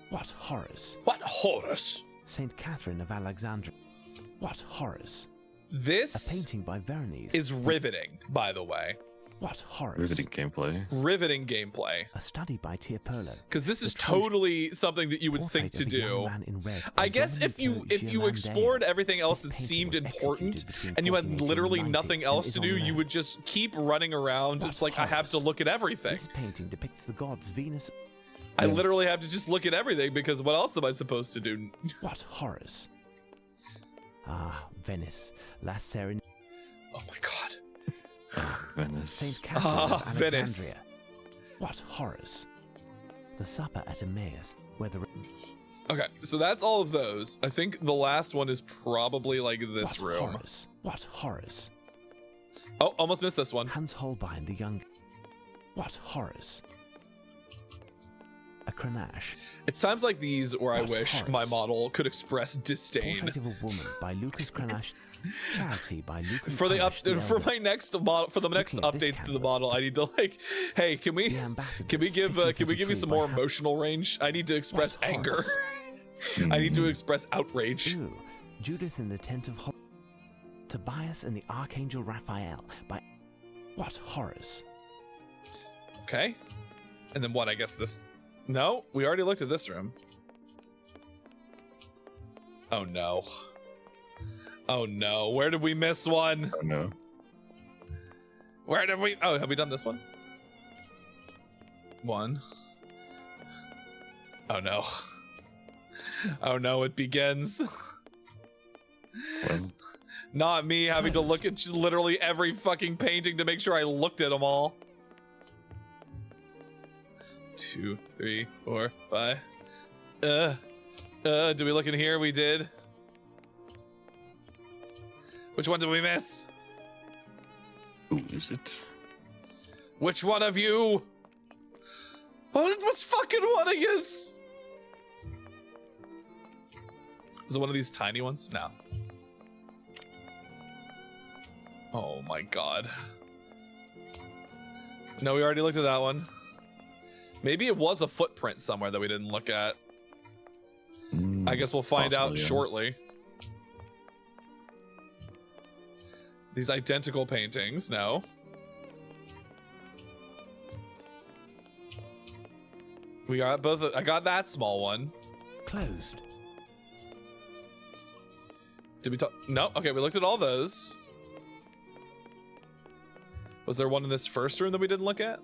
What horrors! What horrors? Saint Catherine of Alexandria. What horrors! A This painting by Veronese. is riveting, by the way. What horrors! Riveting gameplay. Riveting gameplay. A study by Tiepolo. Because this is The Trojan- totally something that you would think Portrait to of a young do. man in red I by guess if you Domenico explored Ghirlandaio. everything else This that painting seemed was important executed between and you had 1480 literally and nothing 90 else and to is do, on you there. would just keep running around. What It's like I have to horrors. look at everything. This painting depicts the gods Venus. I literally have to just look at everything because what else am I supposed to do? What horrors! Ah, Venice, La Serenity, Oh my god. Venice. Saint Catherine of Ah, Alexandria. Venice. What horrors! The supper at Emmaus, where the Okay, so that's all of those. I think the last one is probably like this what room. Horrors. What horrors! Oh, almost missed this one. Hans Holbein the Younger. What horrors! A Grenache. It sounds like these where I What wish horrors. my model could express disdain. Portrait of a Woman by Lucas Grenache. Charity by Lucas For the Grenache the for Elder. my next model, for the next Looking at this updates to the canvas. model, I need to like, hey, can we The Ambassadors, give you 1533 some by more Han- emotional range? I need to express What anger. horrors. I need to express outrage. Ooh, Judith in the Tent of Tobias and the Archangel Raphael by what horrors! Okay, and then what? I guess this. No, we already looked at this room. Oh no. Oh no. Where did we miss one? Oh no. Where did we? Oh, have we done this one? One. Oh no. Oh no, it begins. Well, Not me having to look at literally every fucking painting to make sure I looked at them all. 2, 3, 4, 5. Do we look in here? We did. Which one did we miss? who is it? Which one of you? Oh, it was fucking one of yous. Was it one of these tiny ones? No. Oh my god. No, we already looked at that one. Maybe it was a footprint somewhere that we didn't look at. I guess we'll find out shortly. These identical paintings, no. We got both. I got that small one. Closed. Did we talk? No. Okay, we looked at all those. Was there one in this first room that we didn't look at?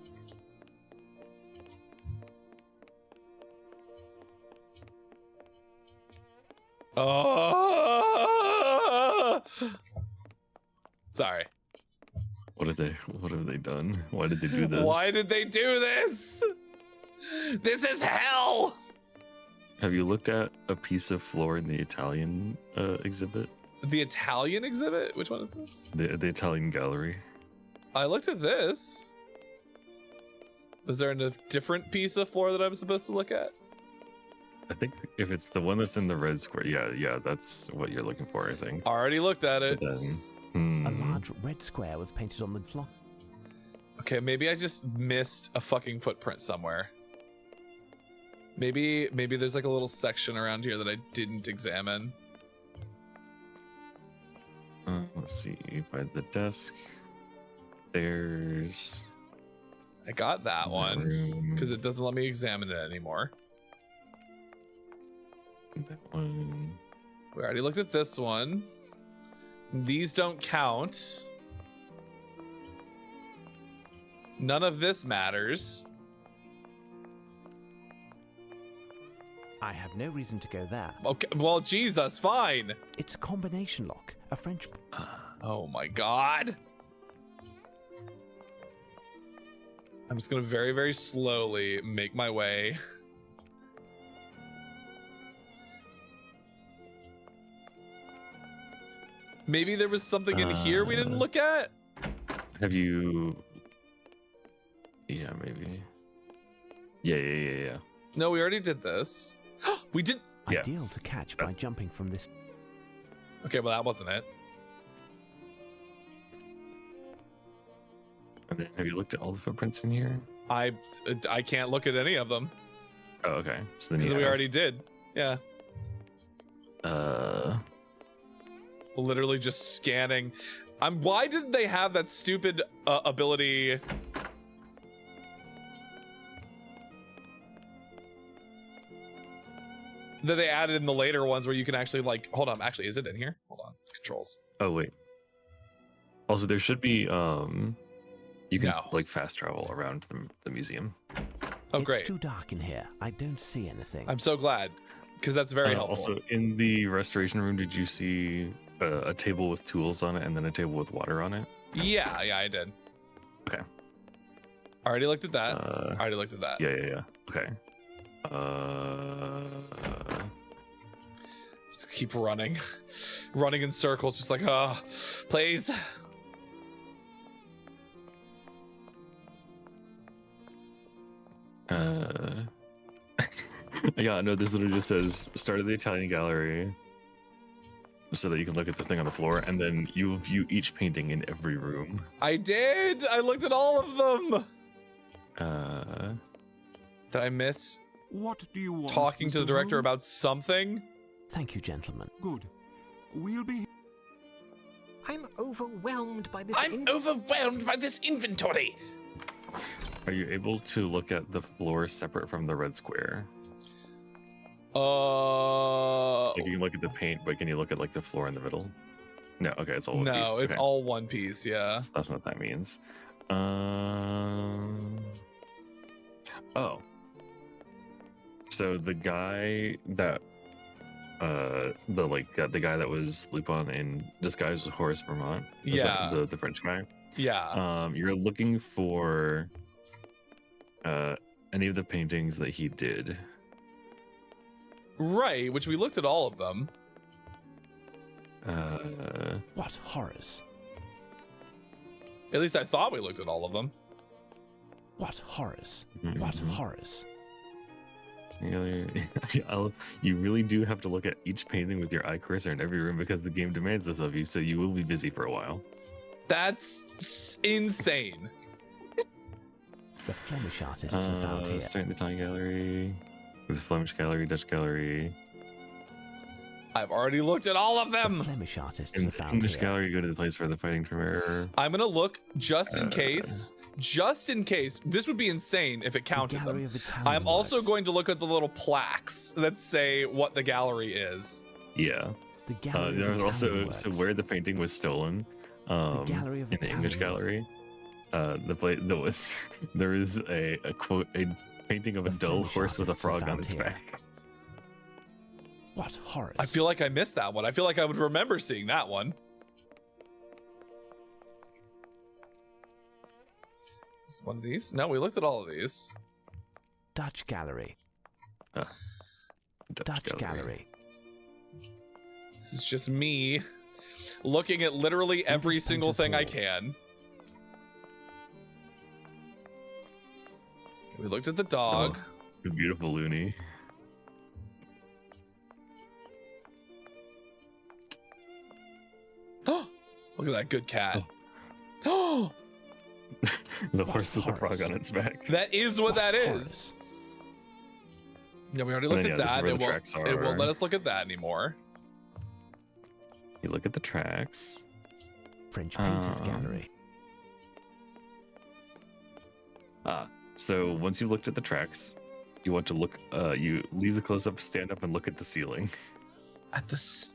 Oh! Sorry. What have they done? Why did they do this? Why did they do this? This is hell! Have you looked at a piece of floor in the Italian exhibit? The Italian exhibit? Which one is this? The Italian gallery. I looked at this. Was there a different piece of floor that I'm supposed to look at? I think if it's the one that's in the red square, yeah, that's what you're looking for, I think. Already looked at So it. then, A large red square was painted on the floor. Okay, maybe I just missed a fucking footprint somewhere. Maybe there's like a little section around here that I didn't examine. Let's see, by the desk. There's I got that one room. because it doesn't let me examine it anymore. That one. We already looked at this one. These don't count. None of this matters. I have no reason to go there. Okay, well, Jesus, fine. It's a combination lock. A French... Oh my god. I'm just gonna very, very slowly make my way. Maybe there was something in here we didn't look at? Have you? Yeah, maybe. Yeah. No, we already did this. We did. Yeah. Ideal to catch by jumping from this... Okay, well, that wasn't it. And then have you looked at all the footprints in here? I can't look at any of them Oh, okay. So then because you we have, already did. Yeah. Literally just scanning. Why did they have that stupid ability? That they added in the later ones where you can actually like, hold on, actually, is it in here? Hold on, controls. Oh wait. Also, there should be you can No. like fast travel around the museum. Oh, It's great. too dark in here. I don't see anything. I'm so glad because that's very helpful. Also, in the restoration room, did you see a table with tools on it and then a table with water on it? Yeah, I did. Okay. I already looked at that. I already looked at that. Yeah. Okay. Just keep running in circles, just like, please. Yeah, no, this literally just says start at the Italian gallery so that you can look at the thing on the floor, and then you view each painting in every room. I did. I looked at all of them. Did I miss What do you want? talking to the Mr. director Holmes? about something? Thank you, gentlemen. Good. We'll be. I'm overwhelmed by this. I'm overwhelmed by this inventory. Are you able to look at the floor separate from the red square? Like you can look at the paint, but can you look at like the floor in the middle? No. Okay, it's all one piece. No, it's Okay. all one piece. Yeah. That's not what that means. Oh. So the guy that the guy that was Lupin in disguise as Horace Vermont. Is that Yeah. the French guy. Yeah. You're looking for any of the paintings that he did. Right, which we looked at all of them. What horrors? At least I thought we looked at all of them. What horrors? Mhm. What horrors? You really do have to look at each painting with your eye cursor in every room because the game demands this of you, so you will be busy for a while. That's insane. The Flemish artist is found here. Starting the Italian gallery, the Flemish gallery, Dutch gallery. I've already looked at all of The them. Flemish artist In is the found English here. gallery, you go to the place for the fighting from error. I'm gonna look just in case. Just in case. This would be insane if it counted gallery them. of Italian I'm also works. going to look at the little plaques that say what the gallery is. Yeah. The gallery There of was Italian also works. where the painting was stolen. gallery of in the English Italian gallery. There is a quote, a painting of a The dull Flemish horse with a artists are frog on found its here. back. What horrors? I feel like I missed that one. I feel like I would remember seeing that one. Is one of these? No, we looked at all of these. Dutch gallery. Dutch gallery. This is just me looking at literally every English single painter's thing I wall. can. We looked at the dog. Oh, the beautiful Looney. Look at that good cat. Oh, The horse with the frog horrors? on its back. that is what that is. horrors? Yeah, we already And looked then, at yeah, this is that. where It the won't, tracks it won't are. let us look at that anymore. You look at the tracks. French painters Um, gallery. So once you looked at the tracks, you want to look. You leave the close up, stand up, and look at the ceiling. At this.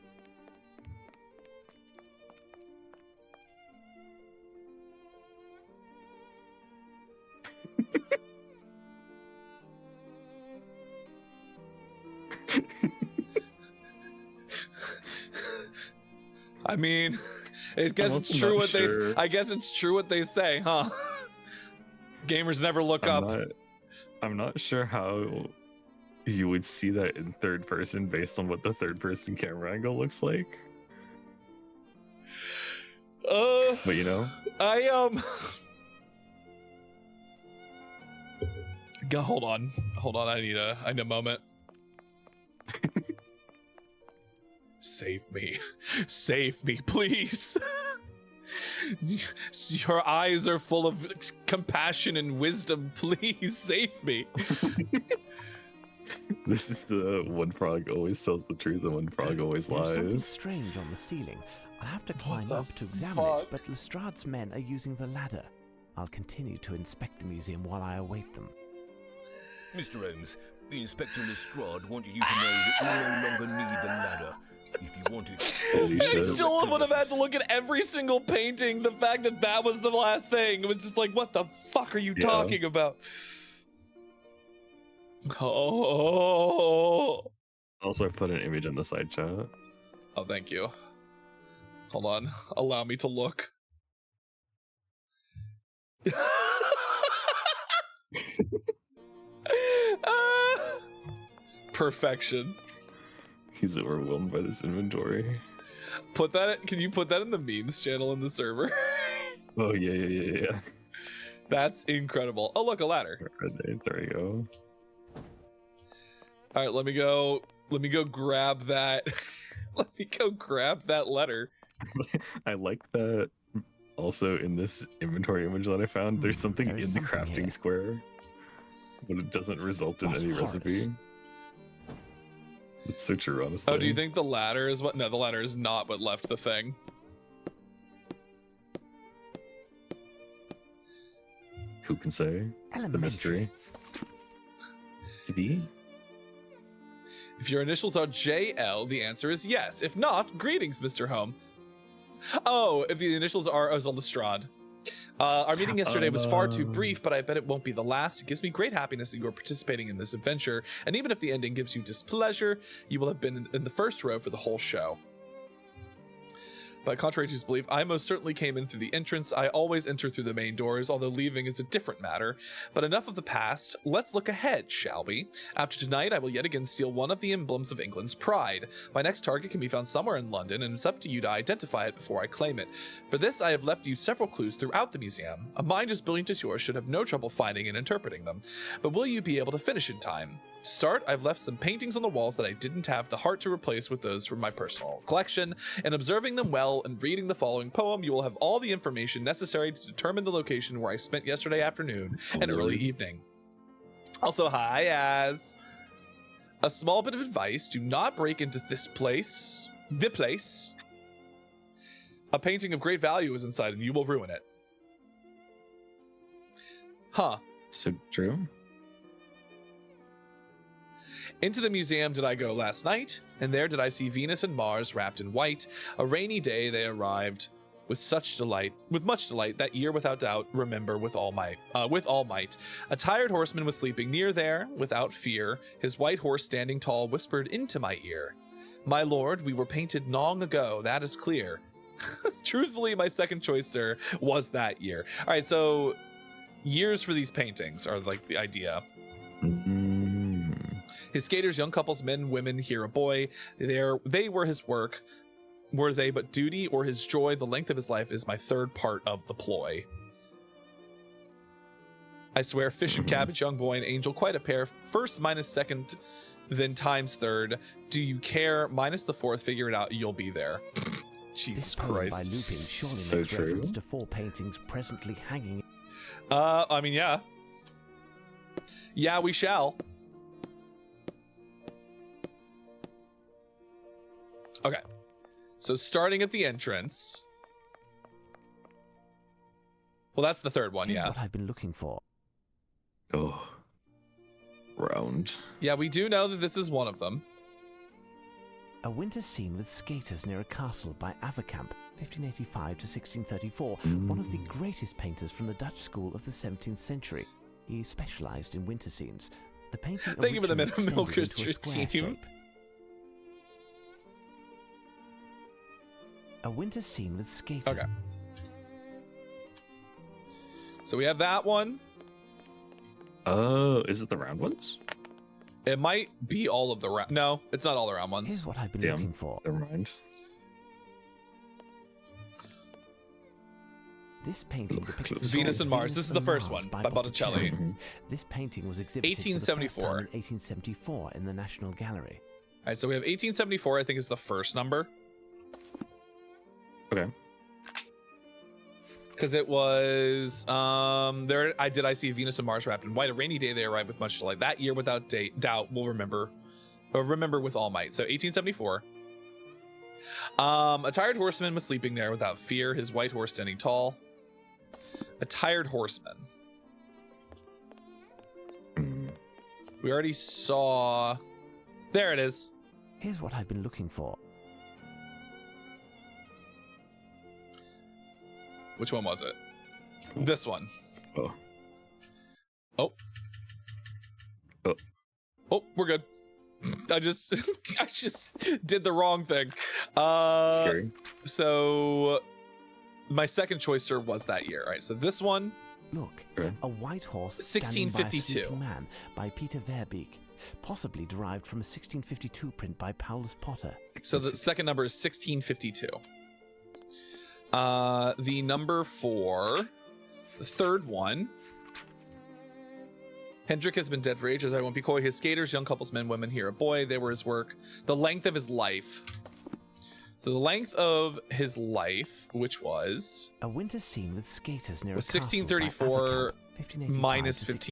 I mean, I guess I'm it's also true not what sure. they. I guess it's true what they say, huh? Gamers never look up. I'm not sure how you would see that in third person based on what the third person camera angle looks like. But you know, I hold on. I need a moment. Save me, please. Your eyes are full of compassion and wisdom. Please save me. this is the one frog always tells the truth and one frog always There's something lies. strange on the ceiling. I'll have to climb the up to examine fuck? it, but Lestrade's men are using the ladder. I'll continue to inspect the museum while I await them. Mr. Holmes, the Inspector Lestrade wanted you to know that you no longer need the ladder. If you want it, Holy I shit. still would have had to look at every single painting. The fact that that was the last thing, it was just like, what the fuck are you Yeah. talking about? Oh, Also, put an image on the side chat. oh, thank you. Hold on, allow me to look. Perfection. He's overwhelmed by this inventory. Put that. Can you put that in the memes channel in the server? Oh yeah. That's incredible. Oh, look, a ladder. Where are they? There we go. All right, let me go grab that. Let me go grab that letter. I like that. Also, in this inventory image that I found, there's something there is in the something crafting here. square, but it doesn't result in What any horrors? recipe. It's so true, honestly. Oh, do you think the ladder is what? No, the ladder is not what left the thing. Who can say? The mystery. Maybe? If your initials are JL, the answer is yes. If not, greetings, Mr. Holmes. Oh, if the initials are Lestrade. Our meeting yesterday was far too brief, but I bet it won't be the last. It gives me great happiness that you are participating in this adventure, and even if the ending gives you displeasure, you will have been in the first row for the whole show. But contrary to his belief, I most certainly came in through the entrance. I always enter through the main doors, although leaving is a different matter. But enough of the past. Let's look ahead, shall we? After tonight, I will yet again steal one of the emblems of England's pride. My next target can be found somewhere in London, and it's up to you to identify it before I claim it. For this, I have left you several clues throughout the museum. A mind as brilliant as yours should have no trouble finding and interpreting them. But will you be able to finish in time? To start, I've left some paintings on the walls that I didn't have the heart to replace with those from my personal collection, and observing them well and reading the following poem, you will have all the information necessary to determine the location where I spent yesterday afternoon and early evening. Also, hi, Az. A small bit of advice, do not break into this place. The place. A painting of great value is inside and you will ruin it. Huh. So true. Into the museum did I go last night, and there did I see Venus and Mars wrapped in white. A rainy day they arrived with much delight, that year without doubt, remember with all might. A tired horseman was sleeping near there, without fear. His white horse standing tall whispered into my ear, "My lord, we were painted long ago, that is clear." Truthfully, my second choice, sir, was that year. All right, so years for these paintings are like the idea. His skaters, young couples, men, women, here a boy. They were his work. Were they but duty or his joy? The length of his life is my third part of the ploy. I swear, fish and cabbage, young boy and angel, quite a pair. First minus second, then times third. Do you care? Minus the fourth, figure it out, you'll be there. Jesus Christ. By Lupin surely So makes true. reference to 4 paintings presently hanging. I mean, yeah. Yeah, we shall. Okay, so starting at the entrance. Well, that's the third one, Here's yeah. what I've been looking for. Oh. Round. Yeah, we do know that this is one of them. A winter scene with skaters near a castle by Averkamp, 1585 to 1634, one of the greatest painters from the Dutch school of the 17th century. He specialized in winter scenes. The painting Thank you for the originally Minute extended Milkers into a square team. shape. A winter scene with skaters. Okay. So we have that one. Oh, is it the round ones? It might be all of the round. No, it's not all the round Here's ones. what I've been Damn. looking for. Never mind. This painting Look depicts close. the Venus story and of Mars. Venus This is the and first Mars one by Botticelli. This painting was exhibited for the first 1874. time in 1874 in the National Gallery. All right, so we have 1874, I think is the first number. Okay. Because it was I see Venus and Mars wrapped in white. A rainy day they arrived with much delight. That year without doubt we'll remember with all might. So 1874. A tired horseman was sleeping there without fear, his white horse standing tall. A tired horseman. We already saw. There it is. Here's what I've been looking for. Which one was it? This one. Oh. Oh. Oh. Oh, we're good. I just did the wrong thing. Scary. So my second choice, sir, was that year. All right, so this one. Look, Okay. a white horse standing by a 1652. sleeping man by Peter Verbeek, possibly derived from a 1652 print by Paulus Potter. So the second number is 1652. The number for the third one. Hendrik has been dead for ages. I won't be coy. His skaters, young couples, men, women, here a boy. They were his work. The length of his life. So the length of his life, which was A winter scene with skaters near was a castle by 1634 Averkamp, 1585 minus to 15.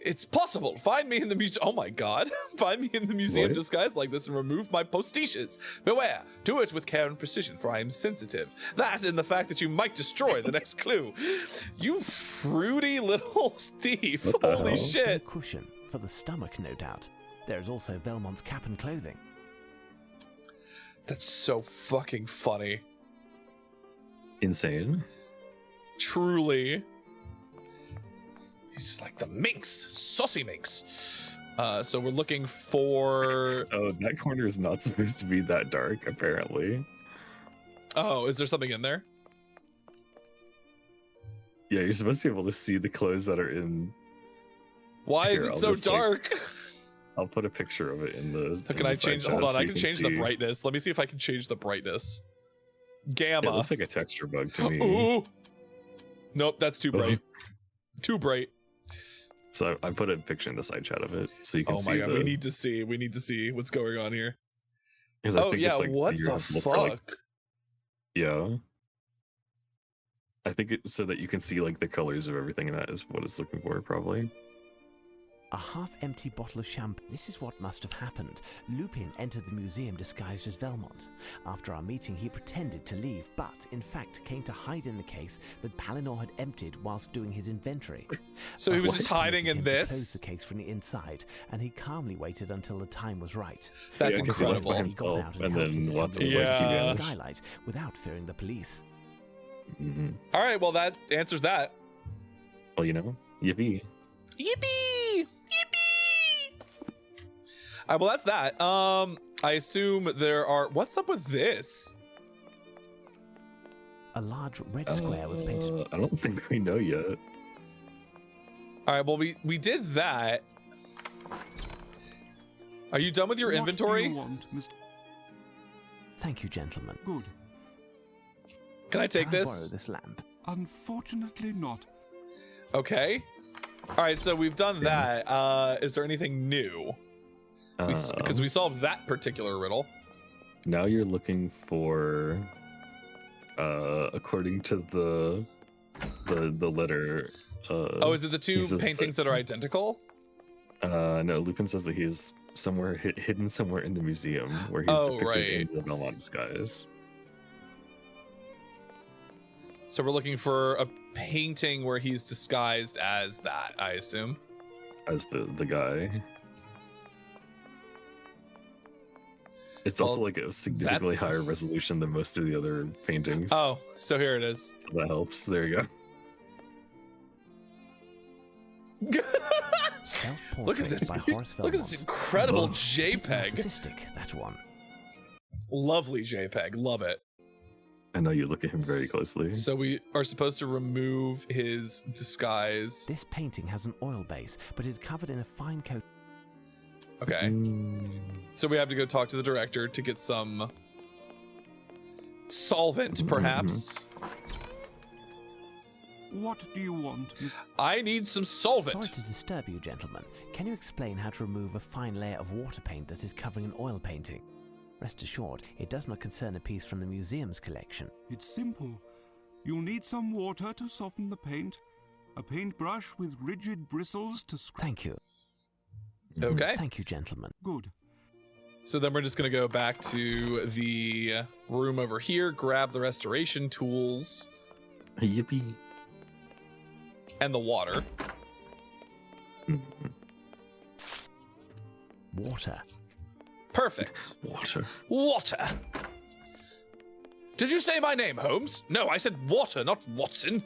It's possible. Find me in the museum. Oh my god. Find me in the museum What? disguised like this and remove my postiches. Beware. Do it with care and precision, for I am sensitive. That and the fact that you might destroy the next clue. You fruity little thief. What the Holy hell? shit. A cushion for the stomach, no doubt. There is also Velmont's cap and clothing. That's so fucking funny. Insane. Truly. He's just like the minx, saucy minx. So we're looking for. Oh, that corner is not supposed to be that dark, apparently. Oh, is there something in there? Yeah, you're supposed to be able to see the clothes that are in. Why is Here, it I'll so just, like, dark? I'll put a picture of it in the. Can I change? Hold on, I can change the brightness. Let me see if I can change the brightness. Gamma. It looks like a texture bug to me. Ooh. Nope, that's too bright. Too bright. So I put a picture in the side chat of it, so you can Oh see. my god, we need to see what's going on here. 'Cause I Oh think yeah, it's like what you're the gonna look for, like- fuck? Yeah. I think it's so that you can see like the colors of everything, and that is what it's looking for, probably. A half-empty bottle of champagne. This is what must have happened. Lupin entered the museum disguised as Velmont. After our meeting, he pretended to leave, but in fact came to hide in the case that Palinor had emptied whilst doing his inventory. So he was I just hiding in permitted him to Close this? the case from the inside, and he calmly waited until the time was right. That's Yeah, 'cause he left incredible. by He himself, got out and helped then his Watson was company like, Yeah. "You through the vanish." skylight without fearing the police. Mhm. All right, well that answers that. Well, you know, yippee. Yippee! Yippee! All right, well that's that. I assume there are. What's up with this? A large red square was painted. I don't think we know yet. All right, well we did that. Are you done with your What inventory? do you want, Mr. Thank you, gentlemen. Good. Can I take Can I borrow this? this lamp? Unfortunately not. Okay. All right, so we've done that. Is there anything new? Because we solved that particular riddle. Now you're looking for, according to the letter. Oh, is it the two he says paintings that are identical? No, Lupin says that he's somewhere hidden somewhere in the museum where he's Oh, depicted right. in the Belmont disguise. So we're looking for a painting where he's disguised as that, I assume. As the guy. It's Well, also like a significantly that's- higher resolution than most of the other paintings. Oh, so here it is. So that helps. There you go. Self-portrait Look at this. by Horace Look at this Velmont. incredible JPEG. Narcissistic, that one. Lovely JPEG. Love it. I know you look at him very closely. So we are supposed to remove his disguise. This painting has an oil base, but is covered in a fine coat. Okay. Mm, So we have to go talk to the director to get some solvent, perhaps. What do you want, Mr. I need some solvent. Sorry to disturb you, gentlemen. Can you explain how to remove a fine layer of water paint that is covering an oil painting? Rest assured, it does not concern a piece from the museum's collection. It's simple. You'll need some water to soften the paint, a paintbrush with rigid bristles to scratch. Thank you. Okay. Thank you, gentlemen. Good. So then we're just going to go back to the room over here, grab the restoration tools yippee. and the water. Water. Perfect. Water. Water. Did you say my name, Holmes? No, I said water, not Watson.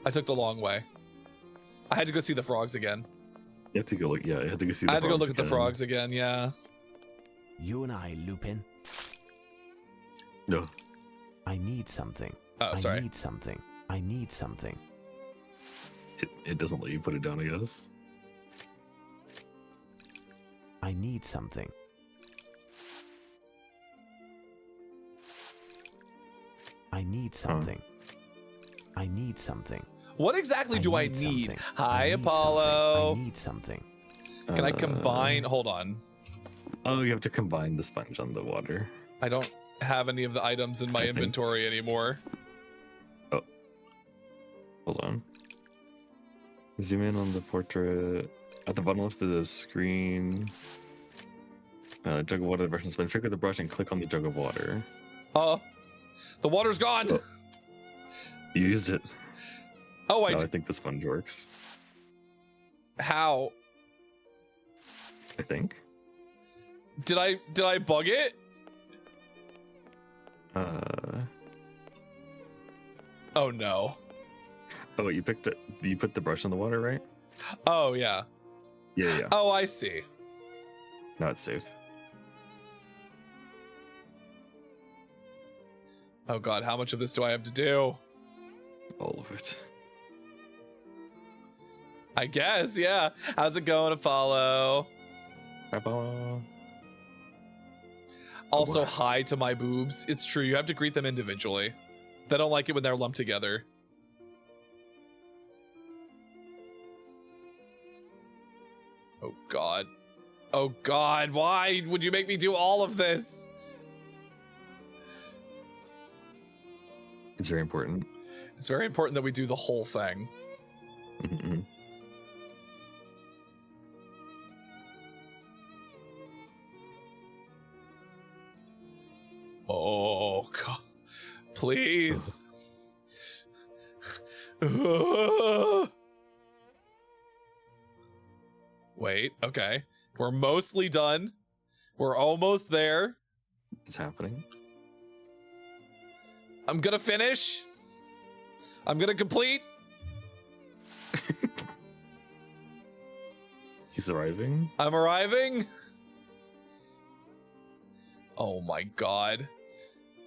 I took the long way. I had to go see the frogs again. You have to go look. Yeah, you have to go see. I The had to go frogs look at the again. frogs again, yeah. You and I, Lupin. No. I need something. Oh, sorry. I need something. I need something. It doesn't let you put it down, I guess. I need something. I need something. I need something. What exactly do I need? something. Hi, I need Apollo. something. I need something. Can I combine? Hold on. Oh, you have to combine the sponge on the water. I don't have any of the items in my I think- inventory anymore. Oh. Hold on. Zoom in on the portrait. At the bottom left of the screen. Jug of water, the brush and spin. Trigger the brush and click on the jug of water. The water's gone. Oh. You used it. Oh, I think the sponge works. How? I think. Did I bug it? Oh no. Oh, you picked it. You put the brush in the water, right? Oh yeah. Yeah. Oh, I see. Now it's safe. Oh god, how much of this do I have to do? All of it. I guess, yeah. How's it going, Apollo? Apollo. Also, hi to my boobs. It's true, you have to greet them individually. They don't like it when they're lumped together. Oh god. Oh god, why would you make me do all of this? It's very important. It's very important that we do the whole thing. Mm-hmm. Oh god. Please. Wait, okay. We're mostly done. We're almost there. It's happening. I'm gonna finish. I'm gonna complete. He's arriving. I'm arriving. Oh my god.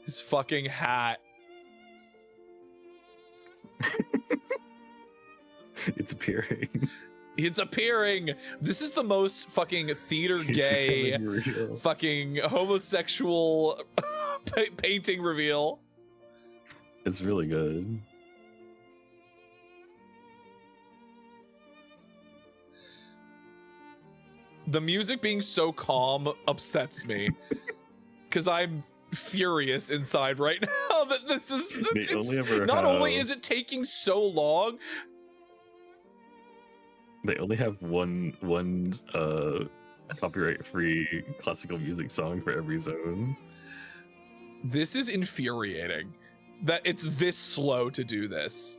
His fucking hat. It's appearing. It's appearing. This is the most fucking theater gay, fucking homosexual painting reveal. It's really good. The music being so calm upsets me because I'm furious inside right now that this is not only is it taking so long, they only have one copyright free classical music song for every zone. This is infuriating that it's this slow to do this.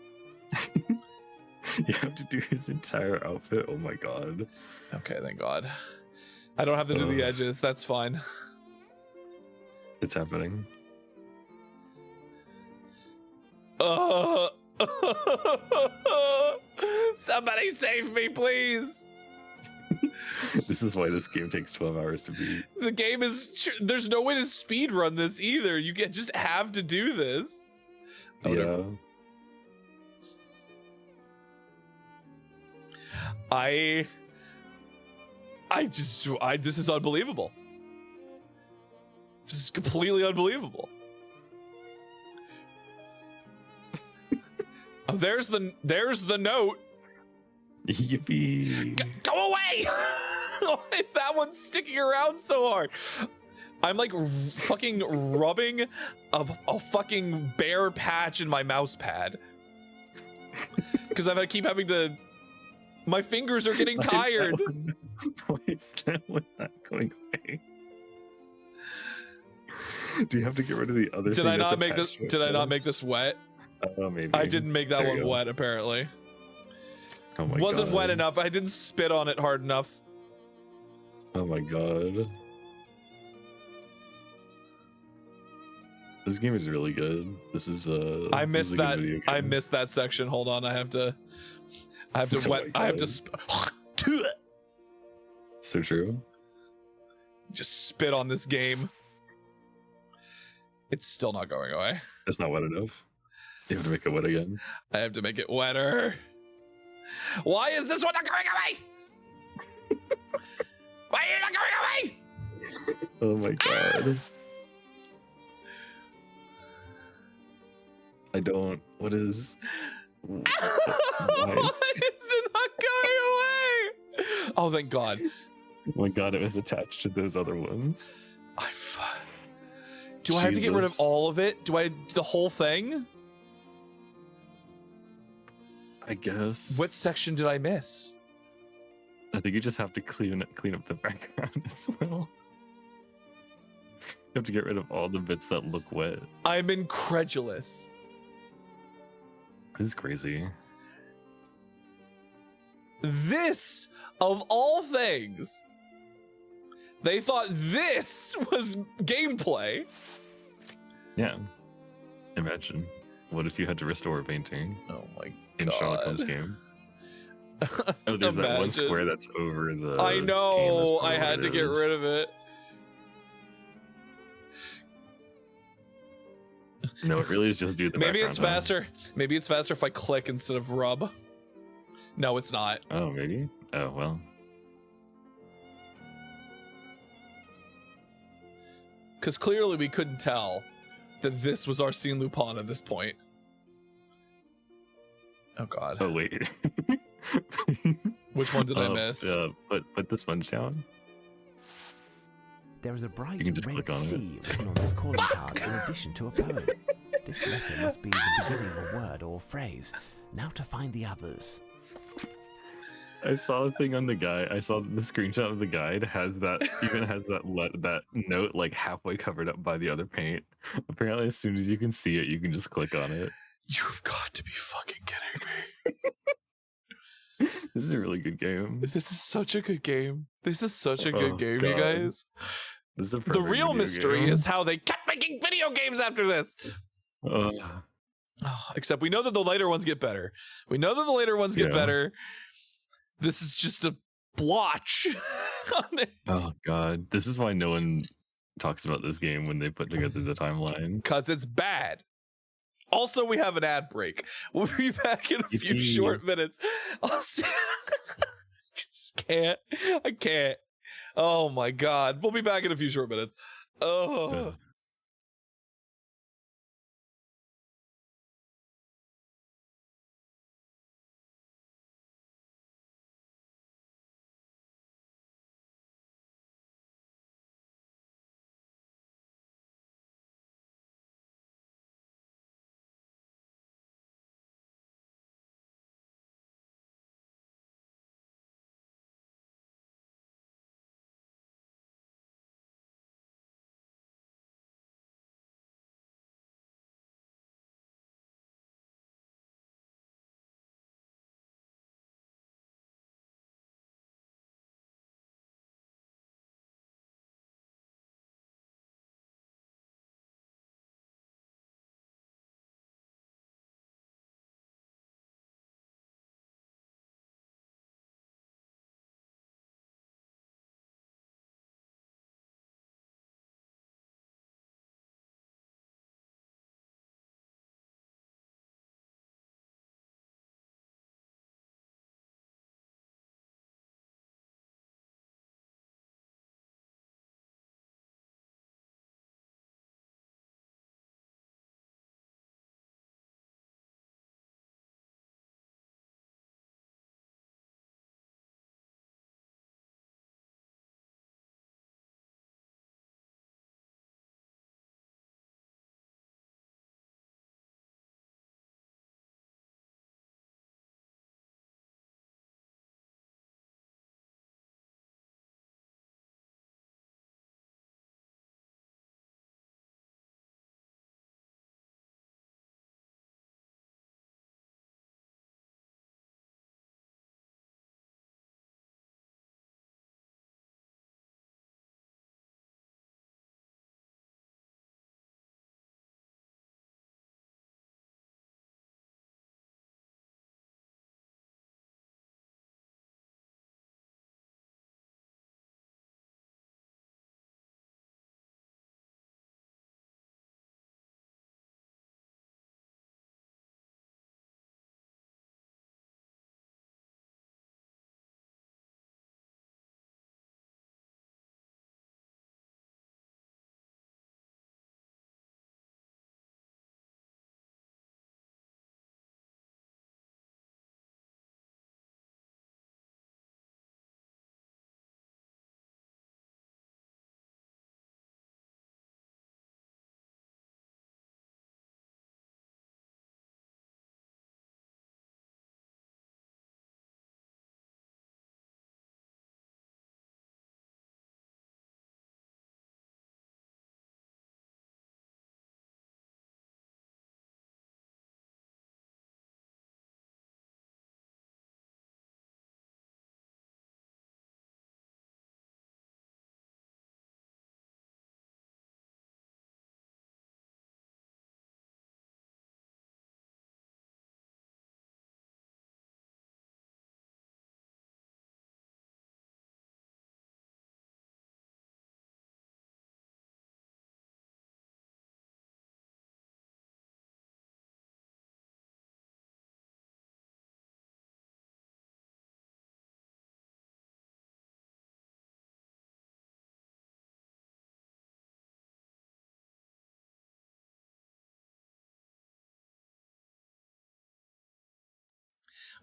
You have to do his entire outfit. Oh my god. Okay, thank god. I don't have to do the edges. That's fine. It's happening. Somebody save me, please. This is why this game takes 12 hours to beat. The game is there's no way to speed run this either. You just have to do this. Oh, yeah. This is unbelievable. This is completely unbelievable. Oh, there's the note. Yippee. Go away! Why is that one sticking around so hard? I'm like fucking rubbing a fucking bare patch in my mouse pad. Because I keep having to... My fingers are getting tired. Why is that one not going away? Do you have to get rid of the other Did I not make this? Did I not make this wet? Maybe. I didn't make that one wet, apparently. Oh my Wasn't god. wet enough. I didn't spit on it hard enough. Oh my god. This game is really good. This is I missed that. I missed that section. Hold on. I have to Oh wet. I have to. So true. Just spit on this game. It's still not going away. It's not wet enough. You have to make it wet again. I have to make it wetter. Why is this one not going away? Why are you not going away? Oh my god. I don't. What is? Why is it not going away? Oh, thank God. Oh my god, it was attached to those other ones. Do I have to get rid of all of it? Do I the whole thing? I guess. What section did I miss? I think you just have to clean up the background as well. You have to get rid of all the bits that look wet. I'm incredulous. This is crazy. This, of all things, they thought this was gameplay. Yeah. Imagine. What if you had to restore a painting Oh my god. in Sherlock Holmes game? Oh, there's that one square that's over the. I know. cane. I had to get rid of it. No, it really is just do the Maybe it's background, faster. Maybe it's faster if I click instead of rub. No, it's not. Oh, maybe. Oh, well. Because clearly we couldn't tell that this was Arsène Lupin at this point. Oh god. Oh, wait. Which one did I miss? Put the sponge down. There is a bright You can just red click on it. C written on this calling card in addition to a poem. This letter must be the beginning of a word or phrase. Now to find the others. I saw a thing on the guide. I saw the screenshot of the guide has that that note like halfway covered up by the other paint. Apparently, as soon as you can see it, you can just click on it. You've got to be fucking kidding me. This is a really good game. This is such a good game. This is such a good game, God. you guys. This is a The perfect real video mystery game. is how they kept making video games after this. Uh, Except we know that the later ones get better. We know that the later ones get Yeah. better. This is just a blotch. oh god, this is why no one talks about this game when they put together the timeline. Because it's bad. Also, we have an ad break. We'll be back in a few Yippee. short minutes. I'll see. Just can't. I can't. Oh my god. We'll be back in a few short minutes. Oh.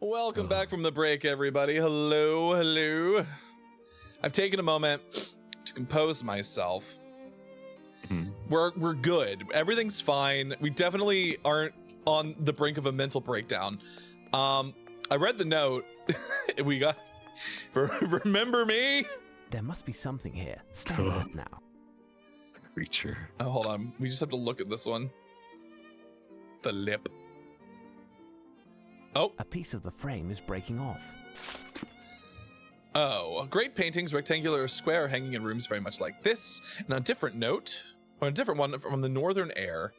Welcome back from the break, everybody. Hello, hello. I've taken a moment to compose myself. We're good. Everything's fine. We definitely aren't on the brink of a mental breakdown. I read the note. We got remember me? There must be something here. Stay alert now. Creature. Oh, hold on. We just have to look at this one. The lip. Oh. A piece of the frame is breaking off. Oh, great paintings, rectangular or square, hanging in rooms very much like this. And on a different note, or a different one from the northern air,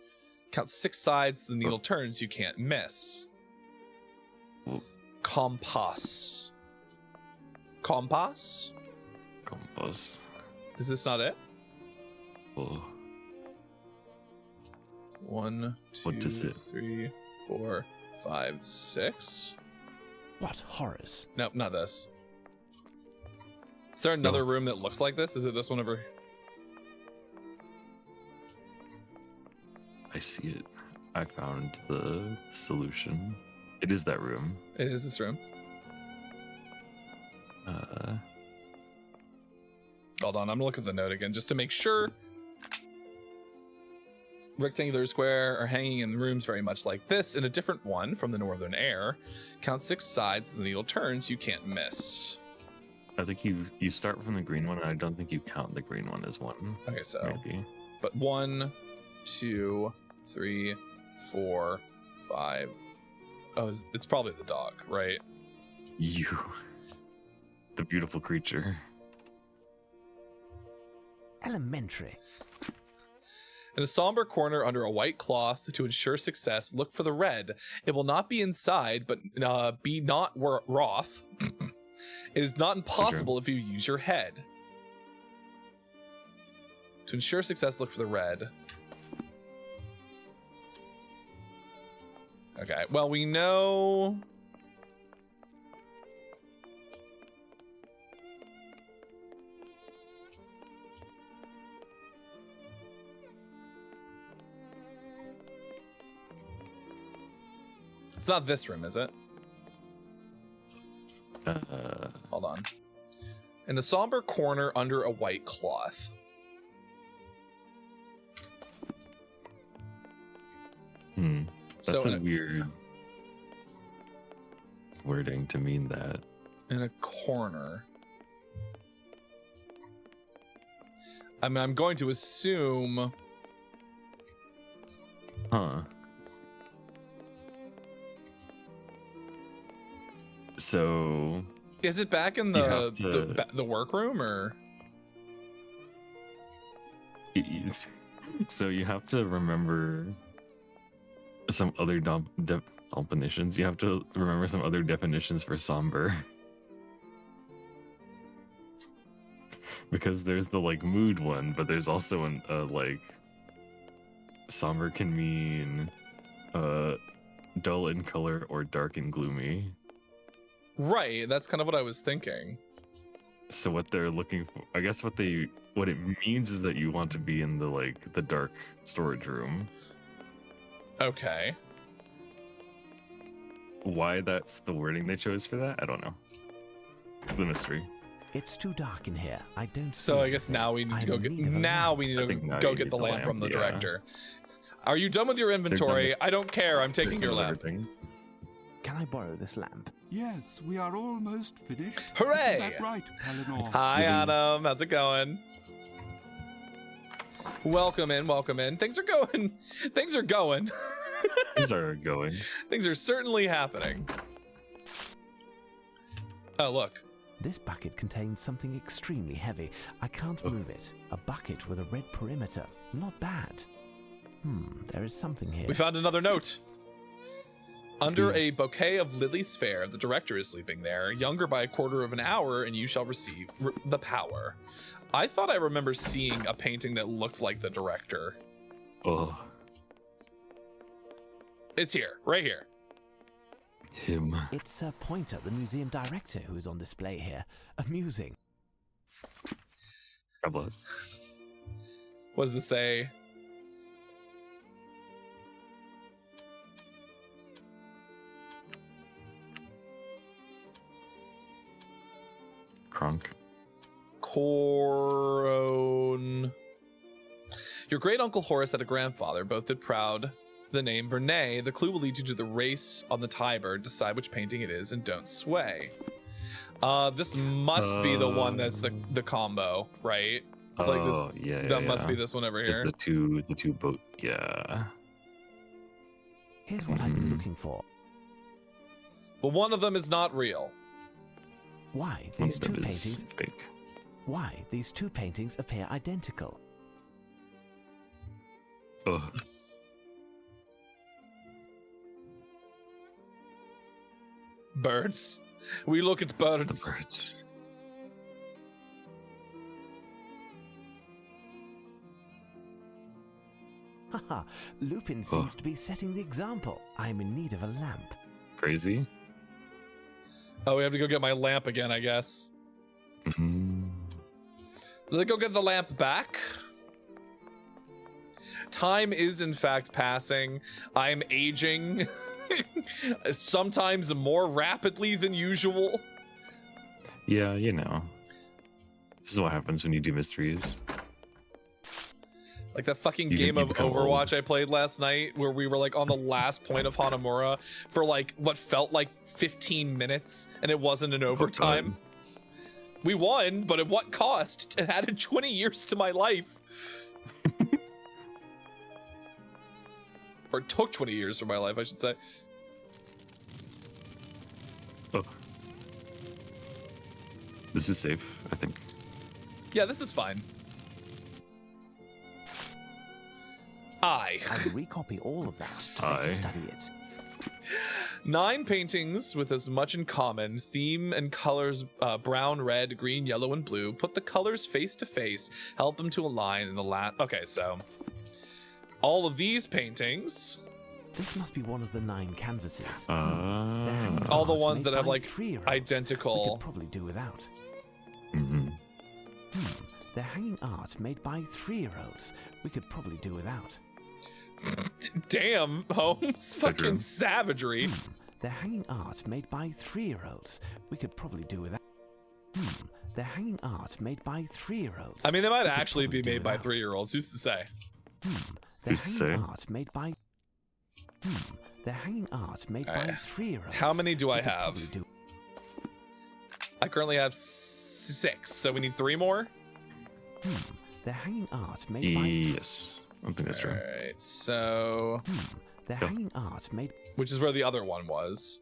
count 6 sides the needle turns you can't miss. Compass. Compass? Compass. Is this not it? Oh. 1, 2, What is it? 3, 4, 5, 6. What horrors? Nope, not this. Is there another room that looks like this? Is it this one over? I see it. I found the solution. It is that room. It is this room. Hold on, I'm gonna look at the note again just to make sure. Rectangular square are hanging in rooms very much like this. In a different one from the northern air, count 6 sides the needle turns you can't miss. I think you start from the green one, and I don't think you count the green one as one. Okay, so maybe. But 1, 2, 3, 4, 5. Oh, it's probably the dog, right? You, the beautiful creature. Elementary. In a somber corner under a white cloth to ensure success, look for the red. It will not be inside, but be not wroth. It is not impossible if you use your head. To ensure success, look for the red. Okay, well, we know... It's not this room, is it? Hold on. In a somber corner under a white cloth. That's a weird wording to mean that. In a corner. I mean, I'm going to assume... Huh. So... Is it back in the workroom, or...? So you have to remember some other definitions. You have to remember some other definitions for somber. Because there's the like mood one, but there's also an like somber can mean dull in color or dark and gloomy. Right, that's kind of what I was thinking. So what they're looking for, I guess what it means is that you want to be in the dark storage room. Okay. Why that's the wording they chose for that, I don't know. The mystery. It's too dark in here. I don't. So I guess now we need to go get. Now we need to go get the lamp from the director. Are you done with your inventory? I don't care. I'm taking your lamp. Can I borrow this lamp? Yes, we are almost finished. Hooray! Isn't that right, Palinor? Hi, Adam. How's it going? Welcome in. Welcome in. Things are going. Things are going. Things are going. Things are certainly happening. Oh, look. This bucket contains something extremely heavy. I can't move it. A bucket with a red perimeter. Not bad. There is something here. We found another note. Under a bouquet of lilies fair, the director is sleeping there. Younger by a quarter of an hour, and you shall receive the power. I thought I remember seeing a painting that looked like the director. Oh. It's here, right here. Him. It's Pointer, the museum director, who is on display here. Amusing. God bless. What does it say? Kronk. Coron. Your great uncle Horace had a grandfather. Both did proud the name Vernet. The clue will lead you to the race on the Tiber. Decide which painting it is and don't sway. This must be the one that's the combo, right? Like this. Yeah. That must be this one over It's here. the two boat. Yeah. Here's what I've been looking for. But one of them is not real. Why One these of two them is paintings? fake. Why these two paintings appear identical? Ugh. Birds. We look at birds. The birds. Haha, Lupin seems to be setting the example. I'm in need of a lamp. Crazy. Oh, we have to go get my lamp again, I guess. Mhm. Let's go get the lamp back. Time is in fact passing. I'm aging. Sometimes more rapidly than usual. Yeah, you know. This is what happens when you do mysteries. Like that fucking You game of become Overwatch old. I played last night where we were like on the last point of Hanamura for like what felt like 15 minutes and it wasn't an overtime. We won, but at what cost? It added 20 years to my life. Or it took 20 years for my life, I should say. Oh. This is safe, I think. Yeah, this is fine. I will recopy all of that to better study it. 9 paintings with as much in common. Theme and colors, brown, red, green, yellow, and blue. Put the colors face to face. Help them to align in the Okay, so all of these paintings. This must be one of the 9 canvases. All the ones that have like 3-year-olds. identical. We could probably do without. They're hanging art made by 3-year-olds. We could probably do without. Damn, Holmes. Fucking savagery. They're hanging art made by 3-year-olds. We could probably do without. They're hanging art made by 3-year-olds. I mean, they might actually be made by 3-year-olds. Who's to say? They're hanging art made by. They're hanging art made by 3-year-olds. How many do I have? I currently have 6, so we need 3 more. They're hanging art made by. Yes, I think that's true. Alright, so. They're hanging art made. Which is where the other one was.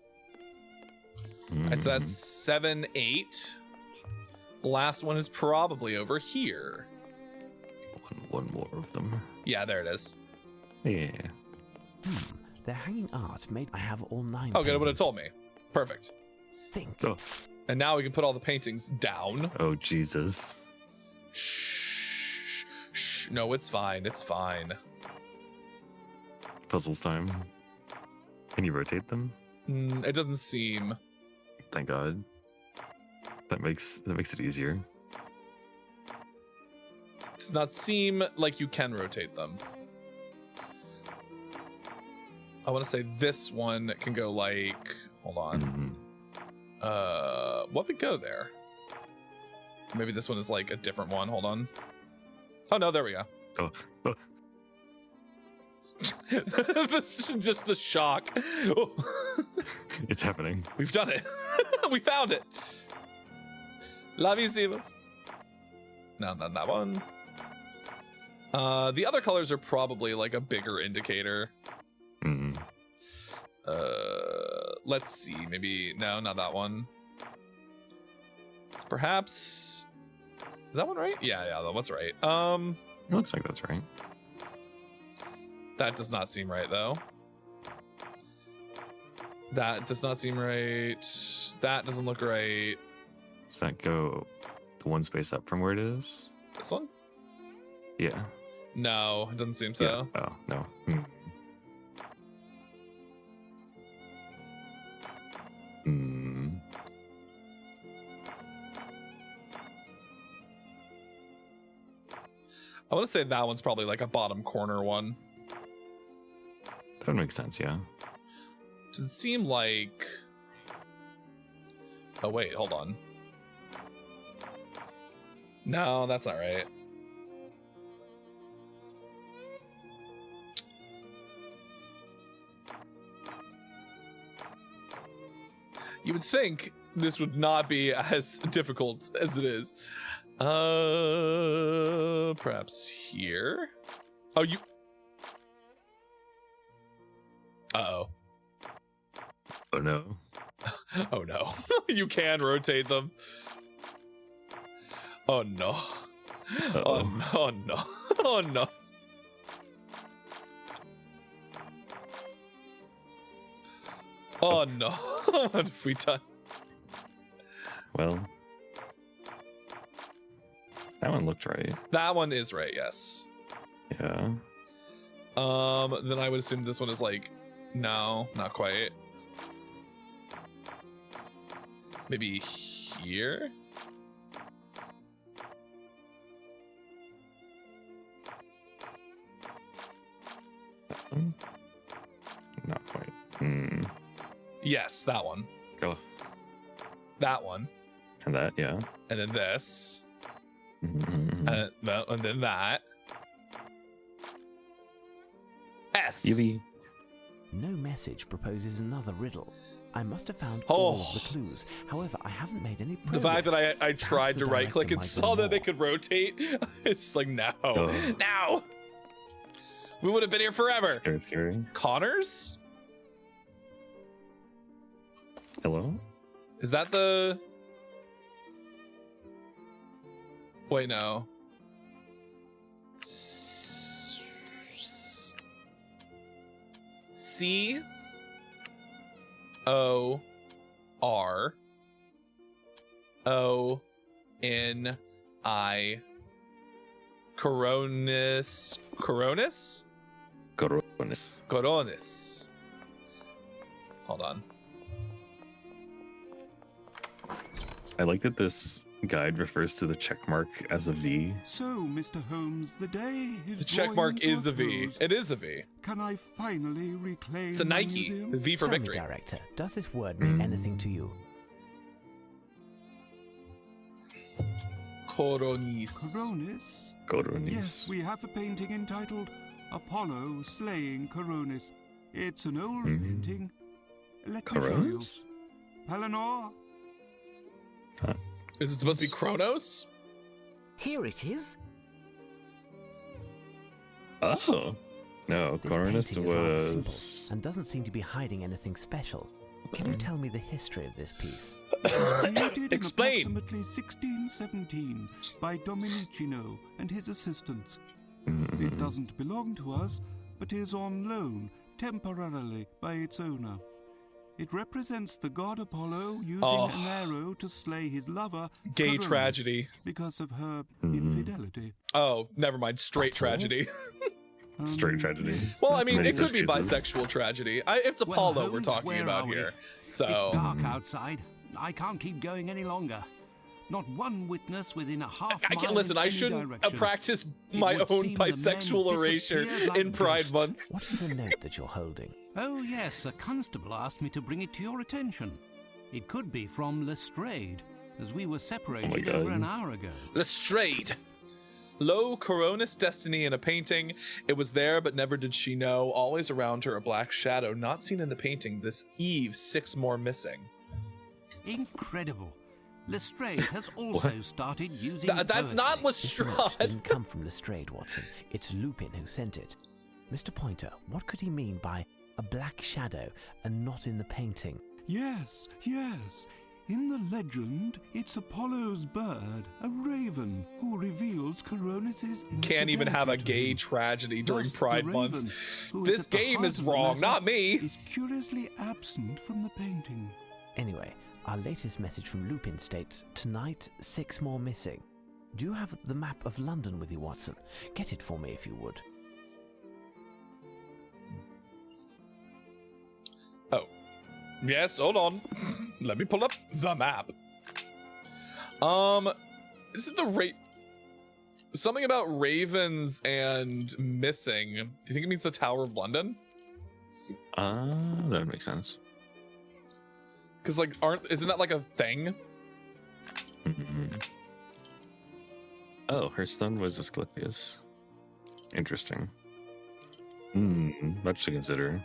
Alright, so that's 7, 8. The last one is probably over here. One more of them. Yeah, there it is. Yeah. They're hanging art made. I have all 9. Oh, good. It would have told me. Perfect. Think. Oh. And now we can put all the paintings down. Oh, Jesus. Shh. Shh. No, it's fine. It's fine. Puzzles time. Can you rotate them? It doesn't seem. Thank God. That makes it easier. It does not seem like you can rotate them. I want to say this one can go like. Hold on. What would go there? Maybe this one is like a different one. Hold on. Oh no, there we go. Oh. This is just the shock. Oh. It's happening. We've done it. We found it. La Visimas. No, not that one. The other colors are probably like a bigger indicator. Let's see. Maybe no, not that one. It's perhaps. Is that one right? Yeah, that one's right. It looks like that's right. That does not seem right though. That does not seem right. That doesn't look right. Does that go the one space up from where it is? This one? Yeah. No, it doesn't seem so. Yeah. Oh, no. I want to say that one's probably like a bottom corner one. That would make sense, yeah. Does it seem like... Oh, wait, hold on. No, that's not right. You would think this would not be as difficult as it is. Perhaps here? Oh, you... Uh-oh. Oh no. Oh no. You can rotate them. Oh no. Oh no. Oh no. Oh no. Oh no. What have we done? Well, that one looked right. That one is right, yes. Yeah. Then I would assume this one is like, no, not quite. Maybe here? Not quite. Hmm. Yes, that one. Oh, That one. and that, yeah. And then this. Mhm. And then that. S. Eevee. No message proposes another riddle. I must have found all of the clues. However, I haven't made any progress. The fact that I Perhaps tried the to right click and director saw might know that they more. could rotate. It's just like, no. Oh. Now. We would have been here forever. Scary, scary. Connors? Hello? Is that the... Wait, no. C O R O N I Coronis. Coronis. Coronis. Hold on. I like that this guide refers to the check mark as a V. So, Mr. Holmes, the day is The check mark drawing to is a a V. close. It is a V. Can I finally reclaim It's a my Nike. museum? The V for Tell victory. me, Director, does this word mean anything to you? Coronis. Coronis? Coronis. Yes, we have a painting entitled Apollo Slaying Coronis. It's an old painting. Let me show you. Coronis? Palinor? Is it supposed to be Kronos? Here it is. Oh. No, This Coronis painting is rather simple was... and doesn't seem to be hiding anything special. Can you tell me the history of this piece? Created Explain. in approximately 1617 by Domenichino and his assistants. Mm-hmm. It doesn't belong to us, but is on loan temporarily by its owner. It represents the god Apollo using an arrow to slay his lover, Gay Coronis, tragedy. because of her infidelity. Oh, never mind. Straight That's all? tragedy. Straight tragedy. yes, Well, I that's mean, Many it could be such cases. bisexual tragedy. It's Well, Apollo we're Holmes, talking where about are we? here. It's So, dark outside. I can't keep going any longer. Not one witness within a half I mile can't listen. in I any shouldn't direction. practice It my would own seem the men bisexual erasure disappeared like in Pride ghosts. Month. What is the note that you're holding? Oh, yes, a constable asked me to bring it to your attention. It could be from Lestrade, as we were separated God. over an hour ago. Lestrade. Lo Coronis destiny in a painting. It was there, but never did she know. Always around her a black shadow, not seen in the painting. This eve, 6 more missing. Incredible. Lestrade has also started using That's not poetry. This note Lestrade. didn't come from Lestrade, Watson. It's Lupin who sent it. Mr. Pointer, what could he mean by a black shadow and not in the painting? Yes, yes. In the legend, it's Apollo's bird, a raven, who reveals Coronis's Can't even have a infidelity to gay him. tragedy during Thus, the Pride raven, Month. who This at the game heart is of the wrong, matter, not me. is curiously absent from the painting. Anyway, our latest message from Lupin states, tonight, 6 more missing. Do you have the map of London with you, Watson? Get it for me if you would. Oh. Yes, hold on. Let me pull up the map. Is it the something about ravens and missing? Do you think it means the Tower of London? That would make sense. Because like isn't that like a thing? Mhm. Oh, her son was Asclepius. Interesting. Much to consider.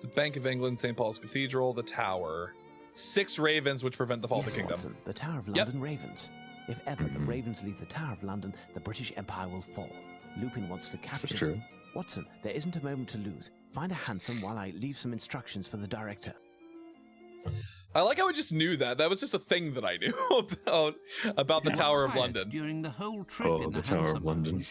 The Bank of England, St. Paul's Cathedral, the Tower. 6 ravens which prevent the fall of Yes, the kingdom. Watson, the Tower of London ravens. If ever the ravens leave the Tower of London, the British Empire will fall. Lupin wants to capture That's true. them. Watson, there isn't a moment to lose. Find a hansom while I leave some instructions for the director. I like how I just knew that. That was just a thing that I knew about the Tower of Quiet London. During the whole trip Oh, in the Tower of hansom. London.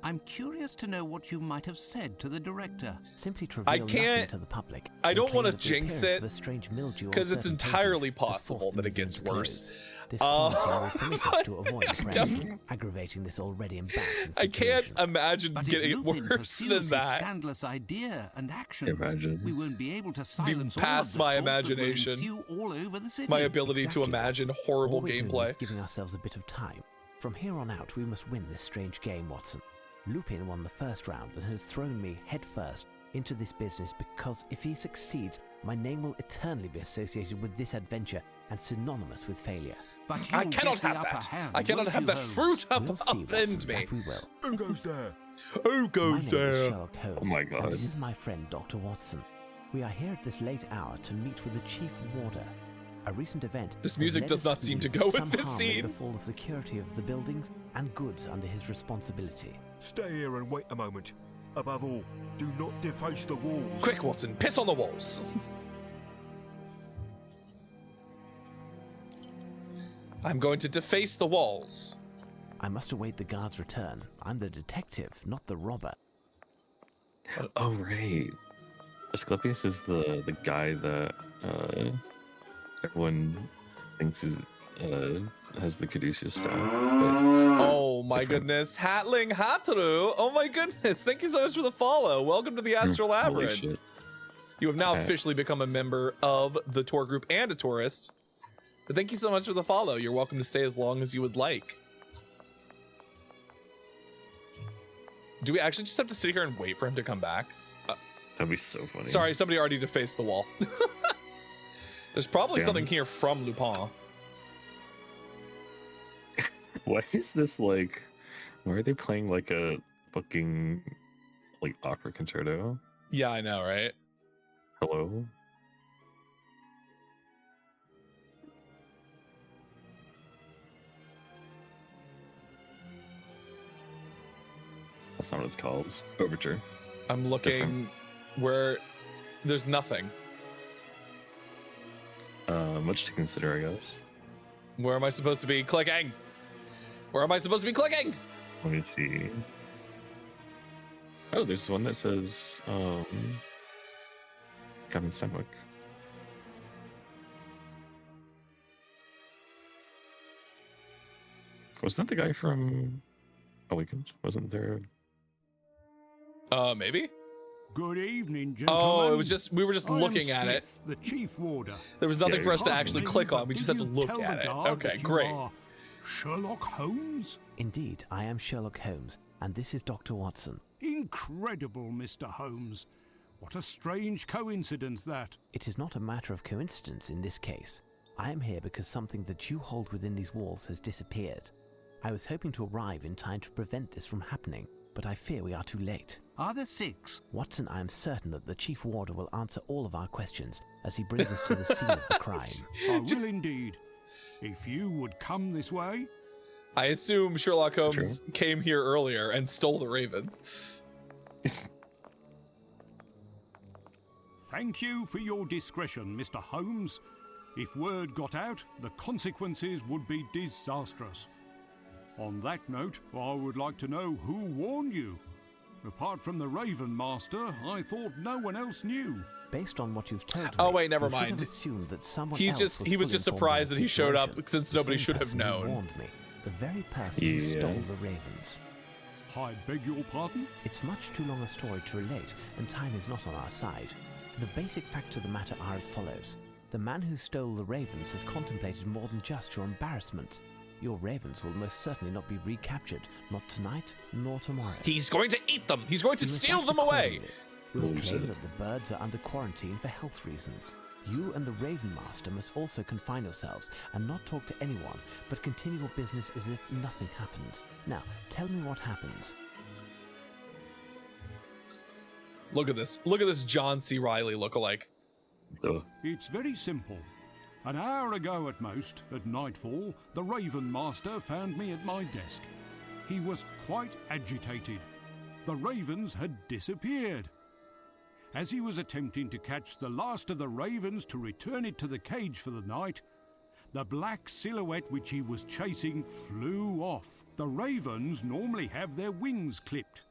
I'm curious to know what you might have said to the director. Simply to reveal I nothing can't- to the public. I and don't claim wanna that the jinx appearance it, of a strange mildew on 'cause it's certain entirely paintings has possible forced that the it gets museum to worse. close. This quarantine will permit us to avoid I pressure, don't- aggravating this already embarrassing I can't situation. imagine But getting if it Lupin worse pursues than his that. scandalous idea and actions, Imagine. we won't be able to silence all past of the my talk that will imagination. ensue all over the city. My ability Exactly, to imagine Watson. horrible All we're doing gameplay. is giving ourselves a bit of time. From here on out, we must win this strange game, Watson. Lupin won the first round and has thrown me headfirst into this business because if he succeeds, my name will eternally be associated with this adventure and synonymous with failure. But I you'll cannot get the have upper that. hand, I cannot won't have you, that Holmes? fruit We'll see, Watson, upend me. that we will. Who goes there? Who My name goes is there? Sherlock Holmes, Oh my and God. this is my friend Dr. Watson. We are here at this late hour to meet with the Chief Warder. A recent event. This has music led does us not to seem to believe go that with some this harm may scene. befall the security of the buildings and goods under his responsibility. Stay here and wait a moment. Above all, do not deface the walls. Quick, Watson, piss on the walls. I'm going to deface the walls. I must await the guard's return. I'm the detective, not the robber. Oh right. Asclepius is the guy that everyone thinks is has the caduceus staff. But Oh my different. goodness. Hatling Hatru. Oh my goodness. Thank you so much for the follow. Welcome to the Astral holy Labyrinth. shit. You have now Okay. officially become a member of the tour group and a tourist. But thank you so much for the follow. You're welcome to stay as long as you would like. Do we actually just have to sit here and wait for him to come back? That'd be so funny. Sorry, somebody already defaced the wall. There's probably Damn. something here from Lupin. Why is this like? Why are they playing like a fucking like opera concerto? Yeah, I know, right? Hello. That's not what it's called. Overture. I'm looking where there's nothing. Much to consider, I guess. Where am I supposed to be clicking? Where am I supposed to be clicking? Let me see. Oh, there's one that says Captain Stenwick. Wasn't that the guy from Awakened? Wasn't there? Maybe? Good evening, gentlemen. Oh, it was just, we were just I am looking at it. Smith, the chief warder. There was nothing Yeah, for us to Pardon actually me, click on. but We just did had to you look tell at the it. guard Okay, that you great. are Sherlock Holmes? Indeed, I am Sherlock Holmes, and this is Dr. Watson. Incredible, Mr. Holmes. What a strange coincidence that. It is not a matter of coincidence in this case. I am here because something that you hold within these walls has disappeared. I was hoping to arrive in time to prevent this from happening, but I fear we are too late. Are there 6? Watson, I am certain that the Chief Warder will answer all of our questions as he brings us to the scene of the crime. I will indeed. If you would come this way. I assume Sherlock Holmes came here earlier and stole the ravens. Thank you for your discretion, Mr. Holmes. If word got out, the consequences would be disastrous. On that note, I would like to know who warned you. Apart from the Raven Master, I thought no one else knew. Based on what you've told Oh, me, wait, never you should have mind. assumed that someone He else just- he fully was just informed surprised of that he the showed up situation. since The nobody same should have person who known. warned me, the very person who Yeah. stole the ravens. I beg your pardon? It's much too long a story to relate, and time is not on our side. The basic facts of the matter are as follows. The man who stole the ravens has contemplated more than just your embarrassment. Your ravens will most certainly not be recaptured, not tonight, nor tomorrow. He's going to eat them. He's going to You must steal act them away. accordingly. We'll Holy claim shit. that the birds are under quarantine for health reasons. You and the Raven Master must also confine yourselves and not talk to anyone, but continue your business as if nothing happened. Now, tell me what happened. Look at this. Look at this John C. Reilly lookalike. Duh. It's very simple. An hour ago at most, at nightfall, the Raven Master found me at my desk. He was quite agitated. The ravens had disappeared. As he was attempting to catch the last of the ravens to return it to the cage for the night, the black silhouette which he was chasing flew off. The ravens normally have their wings clipped.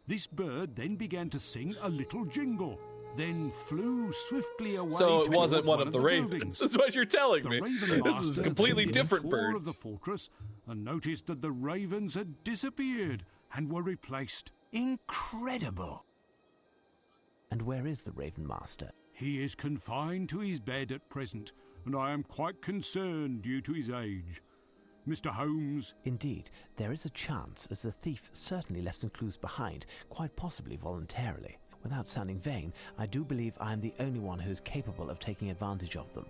This bird then began to sing a little jingle, then flew swiftly away. So it towards wasn't one of the ravens. buildings. That's what you're telling The me. Raven This is a Master completely took different a tour bird. of the fortress and noticed that the ravens had disappeared and were replaced. Incredible. And where is the Raven Master? He is confined to his bed at present, and I am quite concerned due to his age. Mr. Holmes, Indeed, there is a chance, as the thief certainly left some clues behind, quite possibly voluntarily. Without sounding vain, I do believe I am the only one who is capable of taking advantage of them.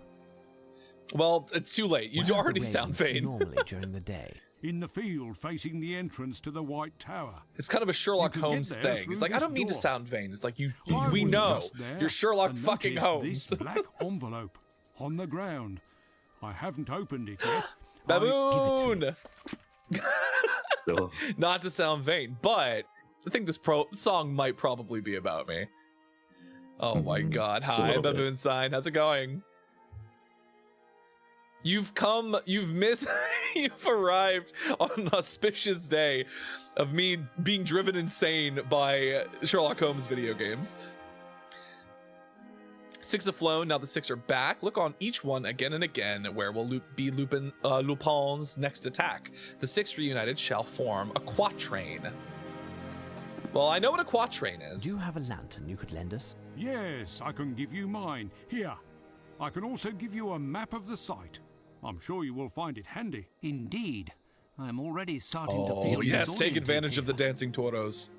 Well, it's too late. You Where are the already sound ravens vain. normally during the day. in the field facing the entrance to the White Tower. It's kind of a Sherlock You can get Holmes there thing. through It's like, I this don't mean to door. sound vain. It's like, I we was know. just there You're Sherlock and fucking noticed Holmes. This black envelope on the ground. I haven't opened it yet. Baboon! Duh. Not to sound vain, but I think this song might probably be about me. Oh my god. Just a Hi, little bit. Baboon Sign. How's it going? You've arrived on an auspicious day of me being driven insane by Sherlock Holmes video games. 6 have flown, now the 6 are back. Look on each one again and again, where will be Lupin's next attack. The 6 reunited shall form a quatrain. Well, I know what a quatrain is. Do you have a lantern you could lend us? Yes, I can give you mine. Here. I can also give you a map of the site. I'm sure you will find it handy. Indeed. I'm already starting to Oh, feel yes, take disoriented advantage of the here. dancing toros.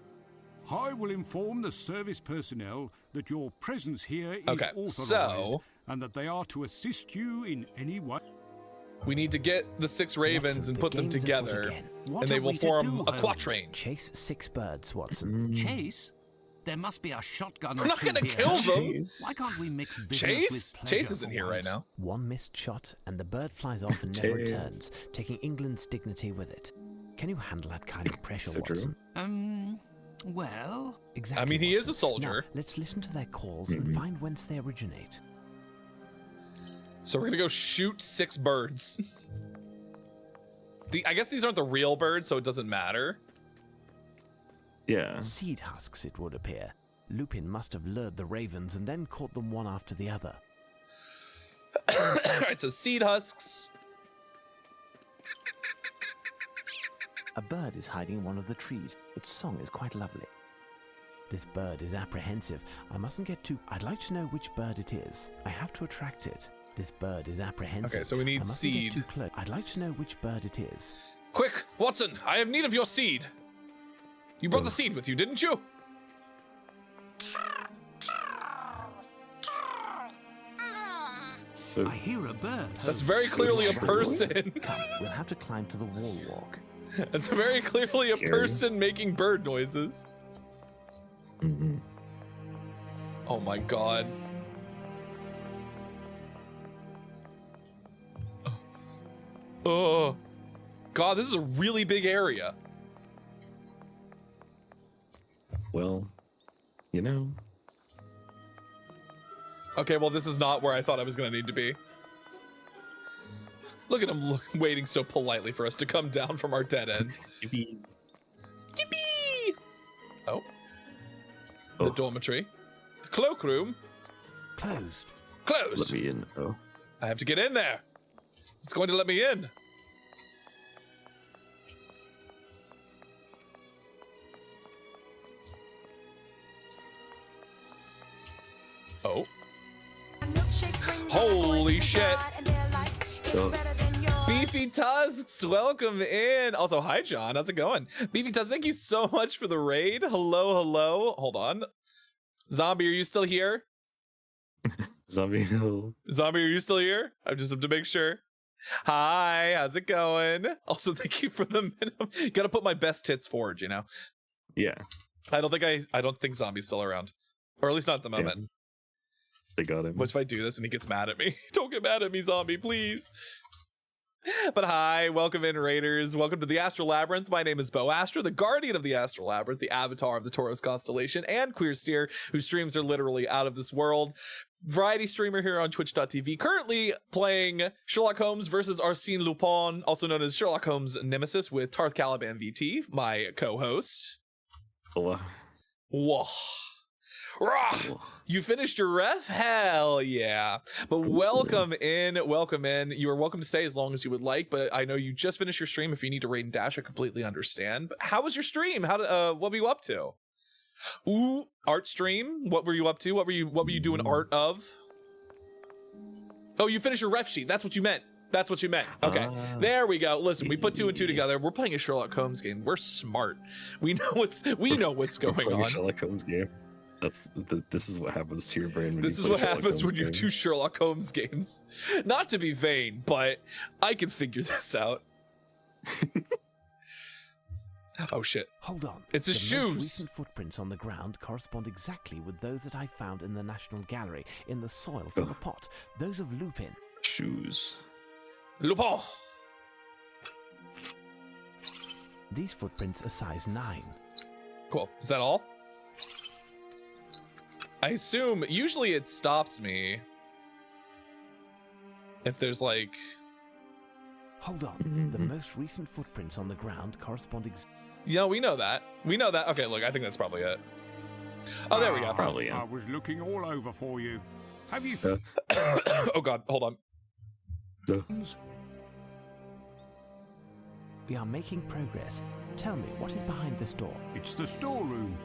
I will inform the service personnel that your presence here is Okay, authorized so- and that they are to assist you in any way. We need to get the 6 ravens Watson, and the put them game's afoot together, again. What and they are will we to form do, a Holmes? quatrain. Chase 6 birds, Watson. Chase? There must be a shotgun We're or not two gonna here. kill them. Jeez. Why can't we mix business Chase? with pleasure Chase isn't for here right once? now. One missed shot, and the bird flies off and never Chase. returns, taking England's dignity with it. Can you handle that kind of pressure, So true. Watson? Well, Exactly. I mean, he is Watson. a soldier. Now, let's listen to their calls and find whence they originate. So we're gonna go shoot 6 birds. I guess these aren't the real birds, so it doesn't matter. Yeah. Seed husks, it would appear. Lupin must have lured the ravens and then caught them one after the other. Alright, so seed husks. A bird is hiding in one of the trees. Its song is quite lovely. This bird is apprehensive. I mustn't get too... I'd like to know which bird it is. I have to attract it. This bird is apprehensive. Okay, so we need I mustn't seed. Get too close. I'd like to know which bird it is. Quick, Watson, I have need of your seed. You brought the seed with you, didn't you? So I hear a bird. That's very clearly a person. Come, we'll have to climb to the wall walk. That's very clearly a Scary. person making bird noises. Oh my god. Oh. God, this is a really big area. well, you know. Okay, well, this is not where I thought I was gonna need to be. Look at him waiting so politely for us to come down from our dead end. Yippee. Yippee! Oh. Oh. The dormitory. The cloakroom. Closed. Let Closed. me in. Oh. I have to get in there. It's going to let me in. Oh. Holy shit. Beefy Tusks, welcome in. Also, hi, John. How's it going? Beefy Tusks, thank you so much for the raid. Hello, hello. Hold on. Zombie, are you still here? Zombie Hill. Zombie, are you still here? I just have to make sure. Hi, how's it going? Also, thank you for the minimum. Gotta put my best tits forward, you know? Yeah. I don't think Zombie's still around. Or at least not at the moment. Damn. They got him. What if I do this and he gets mad at me? Don't get mad at me, Zombie, please. But hi, welcome in, Raiders. Welcome to the Astral Labyrinth. My name is Bo Astra, the guardian of the Astral Labyrinth, the avatar of the Taurus constellation, and Queer Steer, whose streams are literally out of this world. Variety streamer here on twitch.tv, currently playing Sherlock Holmes versus Arsène Lupin, also known as Sherlock Holmes Nemesis, with Tarth Caliban VT, my co-host. Hello. Whoa. Rah! You finished your ref? Hell yeah. But welcome in. You are welcome to stay as long as you would like, but I know you just finished your stream. If you need to raid and dash, I completely understand. But how was your stream? What were you up to? Ooh, art stream. What were you up to? What were you doing art of? Oh, you finished your ref sheet. That's what you meant. Okay, there we go. Listen, we put 2 and 2 together. We're playing a Sherlock Holmes game. We're smart. We know what's going on. Sherlock Holmes game. This is what happens to your brain. This is what happens when you do Sherlock Holmes games. Not to be vain, but I can figure this out. Oh shit. Hold on. It's his The most shoes. recent footprints on the ground correspond exactly with those that I found in the National Gallery in the soil from the pot. Those of Lupin. Shoes. Lupin. These footprints are size 9. Cool. Is that all? I assume usually it stops me if there's like... Hold on. The most recent footprints on the ground correspond Yeah, we know that. Okay, look, I think that's probably it. Oh, there we go. Probably, yeah. I was looking all over for you. Have you Oh god, hold on. We are making progress. Tell me, what is behind this door? It's the storeroom.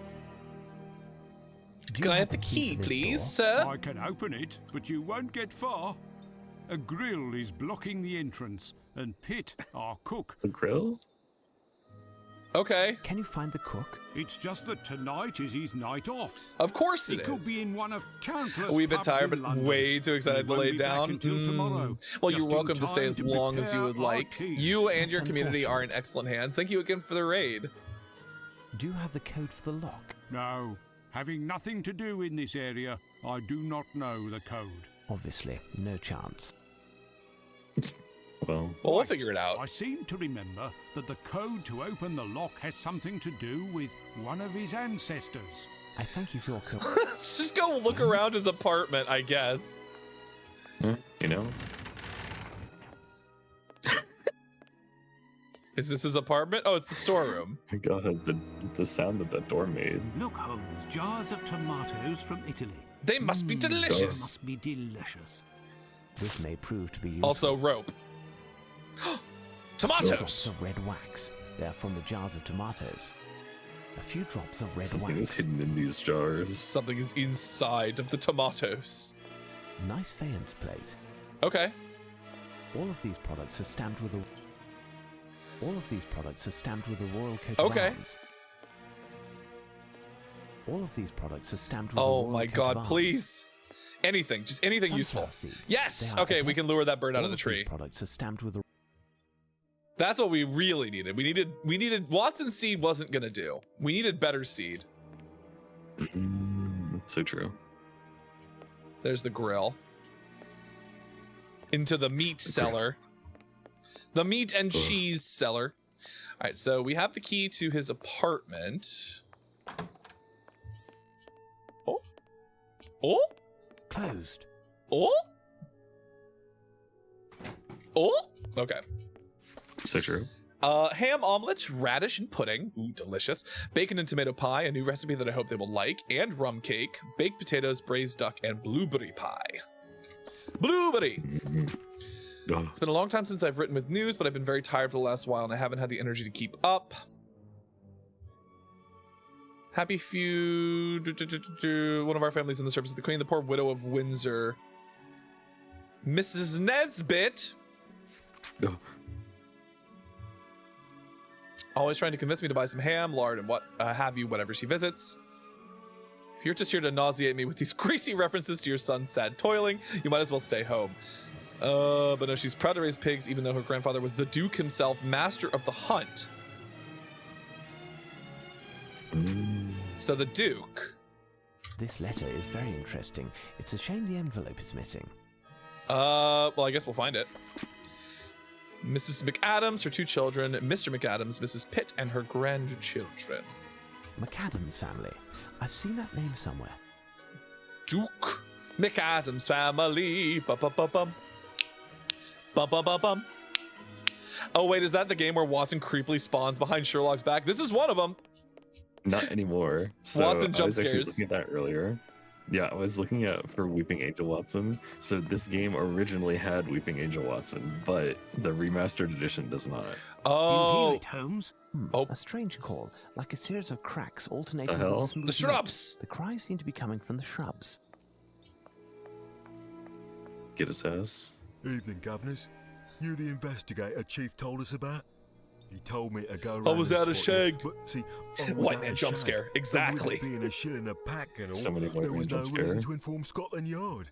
Do you Can I have have the a key, to this please, door? sir? I can open it, but you won't get far. A grill is blocking the entrance, and Pitt, our cook. A grill? Okay. Can you find the cook? It's just that tonight is his night off. Of course He it could is. be in one of countless A wee bit pubs tired, in but London. way too excited He to won't lay be back down. until tomorrow, Well, just you're in welcome to stay time as to long as you prepare would our like. tea. You and your That's community are in unfortunate. excellent hands. Thank you again for the raid. Do you have the code for the lock? No, having nothing to do in this area, I do not know the code. Obviously, no chance. Well, Well, we'll Right. figure it out. I seem to remember that the code to open the lock has something to do with one of his ancestors. I thank you for your code. Let's just go look around his apartment, I guess. you know, Is this his apartment? Oh, it's the storeroom. my God, the sound that door made. Look, Holmes, jars of tomatoes from Italy. They must be delicious. Must be delicious. This may prove to be useful. Also, rope. Drops Tomatoes. of red wax. They are from the jars of tomatoes. A few drops of red Something is wax. hidden in these jars. Something is inside of the tomatoes. Nice faience plate. Okay. All of these products are stamped with a royal coat Okay. of arms. All of these products are stamped with a Oh royal my coat god, of arms. please. Anything, just anything Sunflower useful. seeds. Yes! They are Okay, we can lure that bird out All of the these tree. products are stamped with a That's what we really needed. We needed Watson seed wasn't gonna do. We needed better seed. So true. There's the grill. Into the meat cellar. The meat and cheese cellar. All right, so we have the key to his apartment. Oh. Oh. closed. Oh. Oh. Okay. So true. Ham omelets, radish, and pudding. Ooh, delicious. Bacon and tomato pie, a new recipe that I hope they will like. And rum cake, baked potatoes, braised duck, and blueberry pie. Blueberry! Oh, It's been a long time since I've written with news, but I've been very tired for the last while, and I haven't had the energy to keep up. Happy few... One of our families in the service of the Queen, the poor widow of Windsor. Mrs. Nesbit! oh. Always trying to convince me to buy some ham, lard, and what have you, whenever she visits. If you're just here to nauseate me with these greasy references to your son's sad toiling, you might as well stay home. But no, she's proud to raise pigs, even though her grandfather was the Duke himself, master of the hunt. So the Duke. This letter is very interesting. It's a shame the envelope is missing. Well, I guess we'll find it. Mrs. McAdams, her 2 children, Mr. McAdams, Mrs. Pitt, and her grandchildren. McAdams family. I've seen that name somewhere. Duke McAdams family. Bum-bum-bum-bum. Bum-bum-bum-bum. Oh, wait, is that the game where Watson creepily spawns behind Sherlock's back? This is one of them. Not anymore. So Watson jump I was actually scares. looking at that earlier. Yeah, I was looking at for Weeping Angel Watson. So this game originally had Weeping Angel Watson, but the remastered edition does not. You hear Oh, it, Holmes? Oh. A strange call, like a series of cracks alternating The hell? with smooth the shrubs. note. The cries seem to be coming from the shrubs. Get his ass. Evening, governors. You the investigator Chief told us about? He told me to go I round was the out of spot here, shag. But see, I was White out man of jump shag. scare. And with Exactly. it being a shilling a pack and all, So many white there man was no jump reason scare. to inform Scotland Yard.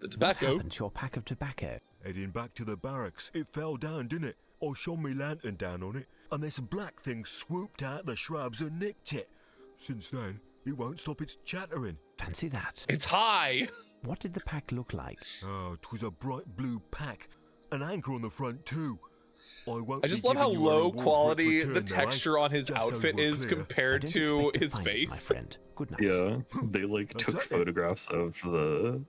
The What tobacco. happened to your pack of tobacco? Heading back to the barracks, it fell down, didn't it? I shone me lantern down on it, and this black thing swooped out the shrubs and nicked it. Since then, it won't stop its chattering. Fancy that. It's high. What did the pack look like? Oh, 'twas a bright blue pack. An anchor on the front, too. Won't I just be love how giving you any low more for its quality return, the though, texture on his Just so outfit we're is clear. I compared don't to expect his find it, my face. friend. Good night. Yeah, they like took Exactly. photographs of the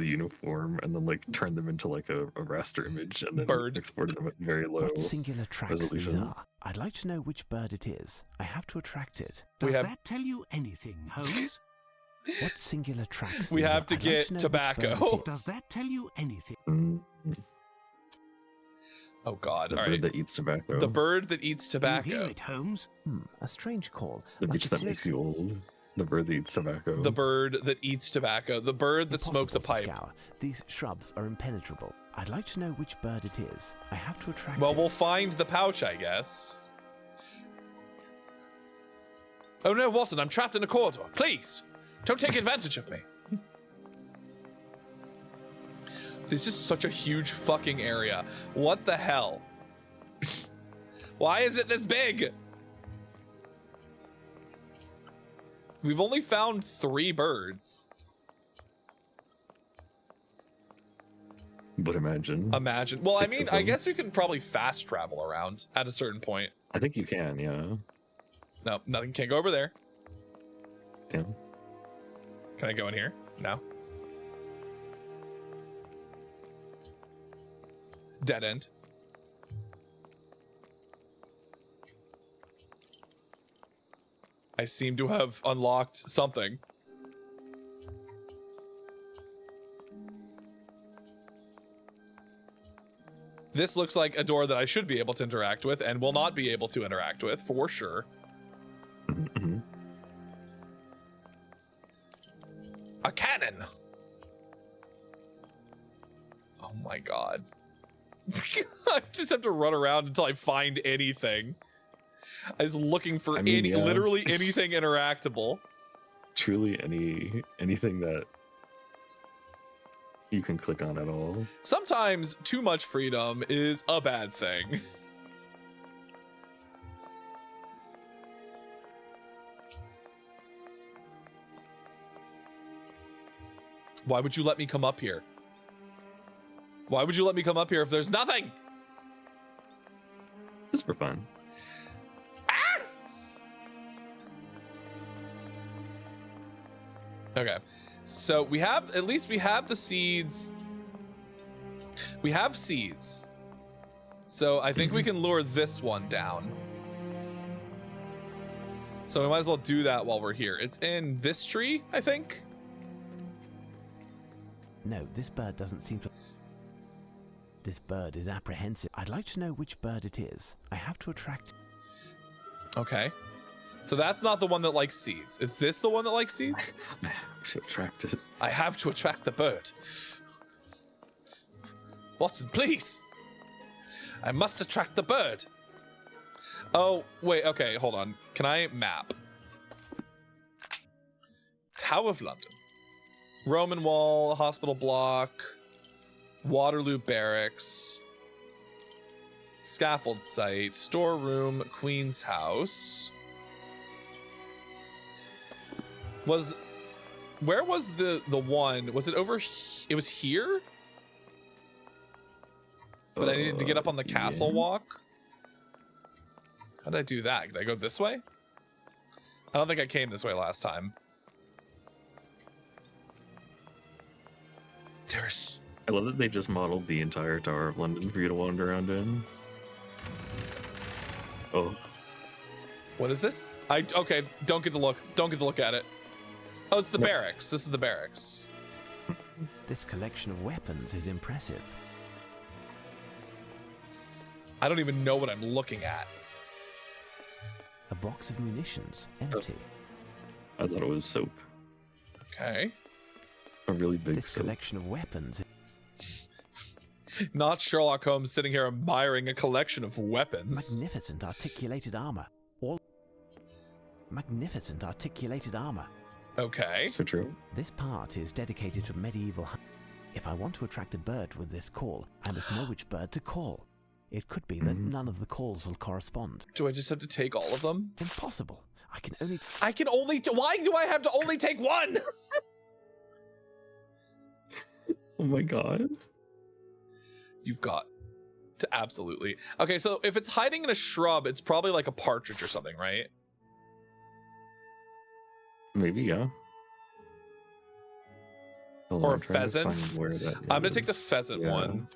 uniform and then like turned them into like a raster image and then Bird. exported them at very low. What singular tracks these resolution. are? I'd like to know which bird it is. I have to attract it. Does We have- that tell you anything, Holmes? What singular tracks We these have are? to I'd like get to know which tobacco. bird it is. Does that tell you anything? Mm, Oh God! the All bird right. that eats tobacco. The bird that eats You hear tobacco. it, Holmes? A strange call. The like bitch a that series makes you old. The bird that eats tobacco. The bird that eats tobacco. The bird that Impossible smokes a to pipe. scour. These shrubs are impenetrable. I'd like to know which bird it is. I have to attract Well, it. we'll find the pouch, I guess. Oh no, Watson! I'm trapped in a corridor. Please, don't take advantage of me. This is such a huge fucking area. What the hell? Why is it this big? We've only found 3 birds. But imagine. Imagine. Well, I 6 of mean, I them. guess we can probably fast travel around at a certain point. I think you can, yeah. No, nothing. Can't go over there. Damn. Can I go in here? No. Dead end. I seem to have unlocked something. This looks like a door that I should be able to interact with and will not be able to interact with, for sure. Mhm. A cannon! Oh my god. I just have to run around until I find anything. I was looking for I mean, yeah. literally anything interactable. Truly anything that you can click on at all. Sometimes too much freedom is a bad thing. Why would you let me come up here? Why would you let me come up here if there's nothing? Just for fun. Okay, so we have, at least we have the seeds. We have seeds. So I think we can lure this one down. So we might as well do that while we're here. It's in this tree, I think. No, this bird doesn't seem to... This bird is apprehensive. I'd like to know which bird it is. I have to attract... Okay. So that's not the one that likes seeds. Is this the one that likes seeds? I should attract it. I have to attract the bird. Watson, please. I must attract the bird. Oh, wait, okay, hold on. Can I map? Tower of London. Roman Wall, Hospital Block, Waterloo Barracks, Scaffold Site, Storeroom, Queen's House. Where was the one? Was it over? It was here? But I needed to get up on the castle walk. How did I do that? Did I go this way? I don't think I came this way last time. I love that they just modeled the entire Tower of London for you to wander around in. Oh. What is this? Okay, don't get to look. Don't get to look at it. Oh, it's the barracks. This is the barracks. This collection of weapons is impressive. I don't even know what I'm looking at. A box of munitions, empty. I thought it was soap. Okay. A really big This soap. collection of weapons. Not Sherlock Holmes sitting here admiring a collection of weapons. Magnificent articulated armor. All magnificent articulated armor. Okay. So true. This part is dedicated to medieval. If I want to attract a bird with this call, I must know which bird to call. It could be that none of the calls will correspond. Do I just have to take all of them? Impossible. I can only. Why do I have to only take one? Oh my god. You've got to absolutely. Okay, so if it's hiding in a shrub, it's probably like a partridge or something, right? Maybe, yeah. Hold Or on, a I'm trying to pheasant. find where that I'm gonna take the is. pheasant Yeah. one.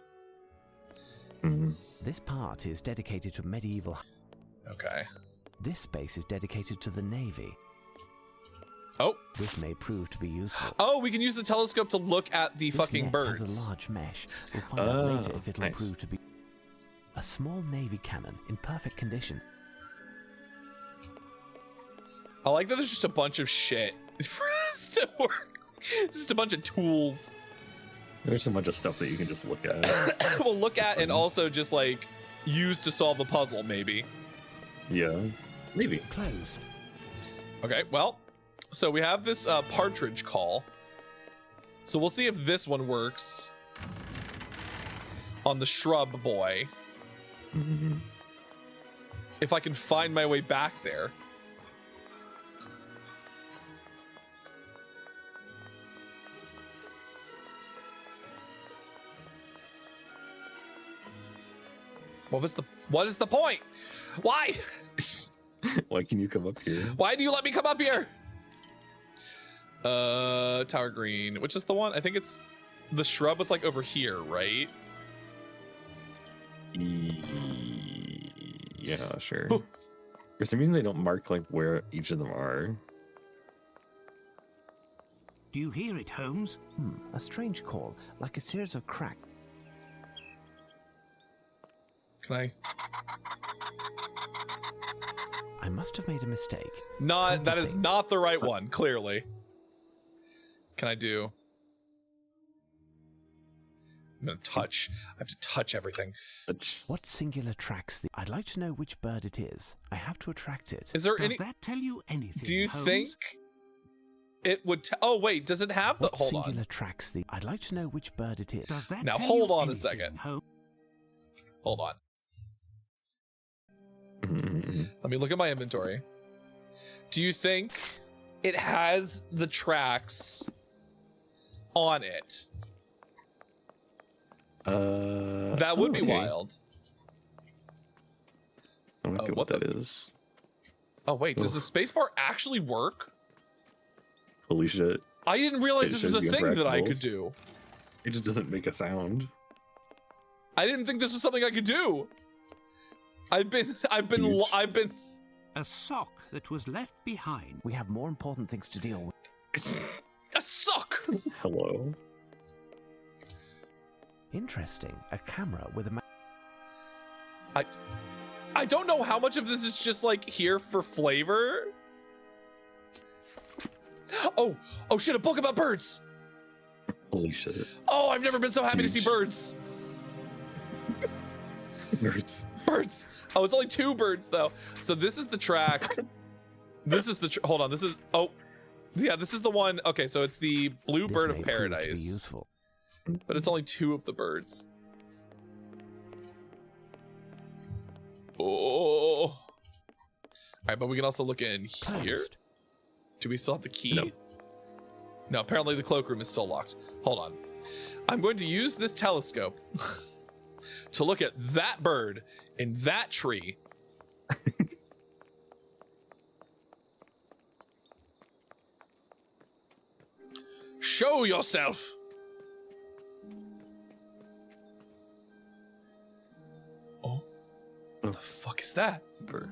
This part is dedicated to medieval. Okay. This space is dedicated to the Navy. Oh. This may prove to be useful. Oh, we can use the telescope to look at the This fucking net birds. has a large mesh. We'll find out later if it'll nice. prove to be a small Navy cannon in perfect condition. I like that there's just a bunch of shit for us to work. It's just a bunch of tools. There's so much of stuff that you can just look at. We'll look at and also just like use to solve a puzzle, maybe. Yeah. Maybe. Closed. Okay, well, so we have this partridge call. So we'll see if this one works on the shrub boy. If I can find my way back there. What is the point? Why? Why can you come up here? Why do you let me come up here? Tower Green, which is the one? I think it's the shrub was like over here, right? Yeah, sure. For some reason, they don't mark like where each of them are. Do you hear it, Holmes? A strange call, like a series of cracks. Can I? I must have made a mistake. That is not the right one, clearly. Can I do? I'm gonna touch. I have to touch everything. What singular tracks the... I'd like to know which bird it is. I have to attract it. Is there Does any? that tell you anything, Do you Holmes? think it would? Oh wait, does it have the? What Hold singular on. tracks the... I'd like to know which bird it is. Does that Now tell hold you on a anything, second. Holmes? Hold on. Let me look at my inventory. Do you think it has the tracks on it? That would be okay. wild. I don't know what what that is. Oh wait, does the spacebar actually work? Holy shit. I didn't realize It this was a shows you thing that I could impracticals. do. It just doesn't make a sound. I didn't think this was something I could do. I've been A sock that was left behind. We have more important things to deal with. a sock. Hello. Interesting. A camera with a... I don't know how much of this is just like here for flavor. Oh shit, a book about birds. Holy shit. Oh, I've never been so happy to see Huge. birds. Nerds. Birds. Oh, it's only 2 birds though. So this is the track. This is the hold on. This is Yeah, this is the one. Okay, so it's the blue This bird may of prove to be paradise, useful. but it's only 2 of the birds. Oh. All right, but we can also look in here. Closed. Do we still have the key? No. No, apparently the cloakroom is still locked. Hold on. I'm going to use this telescope to look at that bird in that tree. Show yourself. Oh, what the fuck is that? Bird.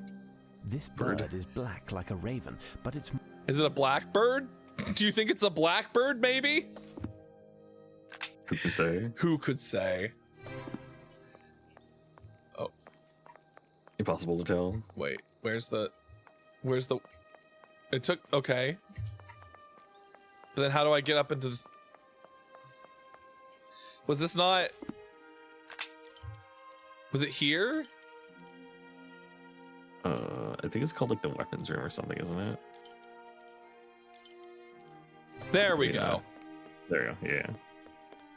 This Bird. bird is black like a raven, but it's Is it a blackbird? Do you think it's a blackbird, maybe? Who can say? Who could say? Oh, Impossible to tell. wait. Where's the... It took... Okay. But then how do I get up into the... Was this not... Was it here? I think it's called like the weapons room or something, isn't it? There we Yeah. go. There you go. Yeah.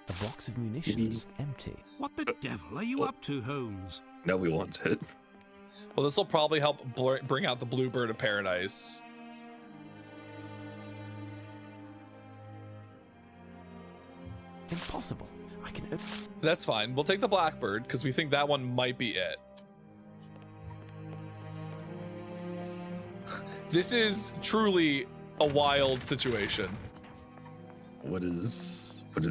a box of munitions, empty. What the devil are you up to, Holmes? No, we want it. Well, this will probably help bring out the blue bird of paradise. Impossible. I can. That's fine. We'll take the blackbird because we think that one might be it. This is truly a wild situation. What does it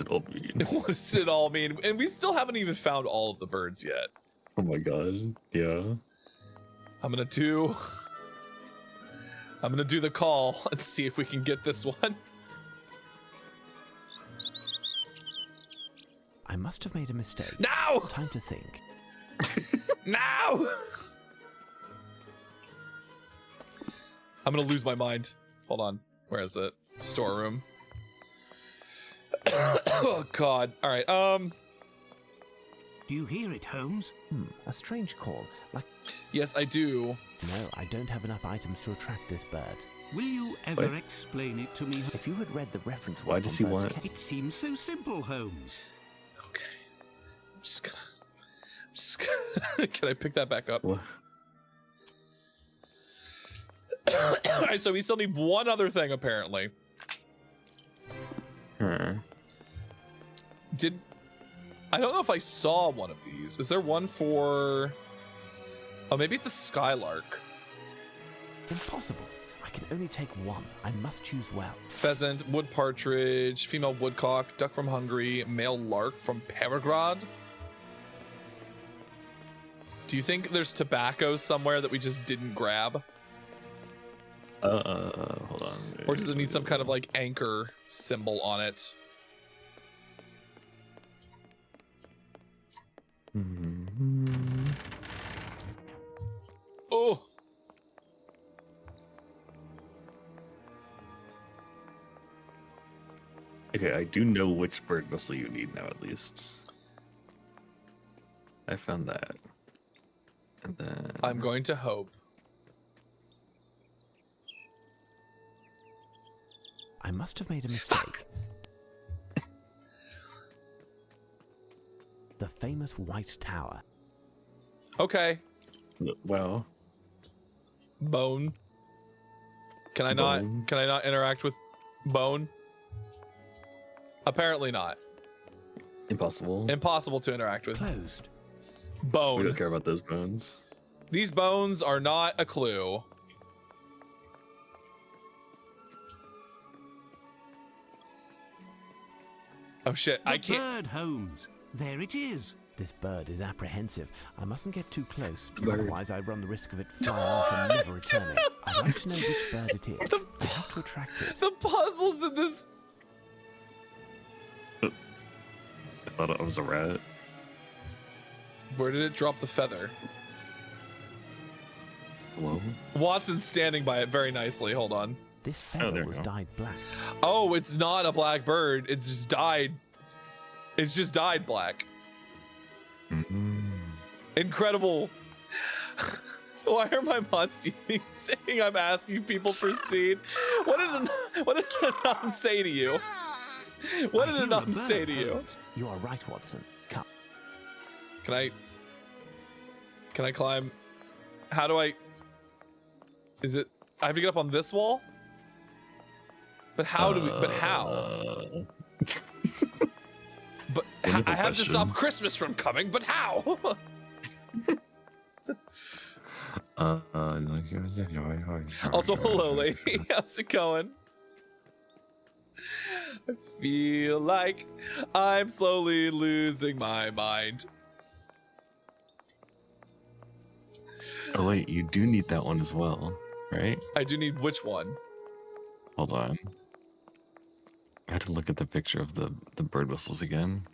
all mean? What does it all mean? And we still haven't even found all of the birds yet. Oh my god. Yeah. I'm gonna do the call and see if we can get this one. I must have made a mistake. Now! Time to think. Now! I'm gonna lose my mind. Hold on. Where is it? Storeroom. Oh god. All right. Do you hear it, Holmes? A strange call, like Yes, I do. No, I don't have enough items to attract this bird. Will you ever explain it to me? if you had read the reference. Why word does on he Bird's want- cage. It seems so simple, Holmes. Okay. I'm just gonna Can I pick that back up? What? All right, so we still need one other thing apparently. Huh. I don't know if I saw one of these. Is there one for... Oh, maybe it's a skylark. Impossible. I can only take one. I must choose well. Pheasant, wood partridge, female woodcock, duck from Hungary, male lark from Peregrad. Do you think there's tobacco somewhere that we just didn't grab? Hold on. Or does it need some kind of like anchor symbol on it? Oh! Okay, I do know which bird missile you need now, at least. I found that. And then... I'm going to hope. I must have made a mistake. The famous White Tower. Okay. Well... Bone. Can I Bone. not interact with Bone? Apparently not. Impossible. Impossible to interact with. Closed. We Bone. don't care about those bones. These bones are not a clue. Oh shit, I The can't. bird, Holmes. There it is. This bird is apprehensive. I mustn't get too close, Bird. otherwise I run the risk of it flying off and never returning. I'd like to know which bird it is. I have to attract it. The puzzles in this. I thought it was a rat. Where did it drop the feather? Hello? Watson's standing by it very nicely. Hold on. This there feather we was go. dyed black. Oh, it's not a black bird. It's just dyed. It's just dyed black. Mm-hmm. Incredible. Why are my mods saying I'm asking people for seed? What did an Anam say to you? What did an Anam say to you? You are right, Watson. Come. Can I climb? How do I? Is it? I have to get up on this wall? But how do we? But how? But I have to stop Christmas from coming. But how? Also, hello, lady. How's it going? I feel like I'm slowly losing my mind. Oh wait, you do need that one as well, right? I do need which one? Hold on. I had to look at the picture of the bird whistles again.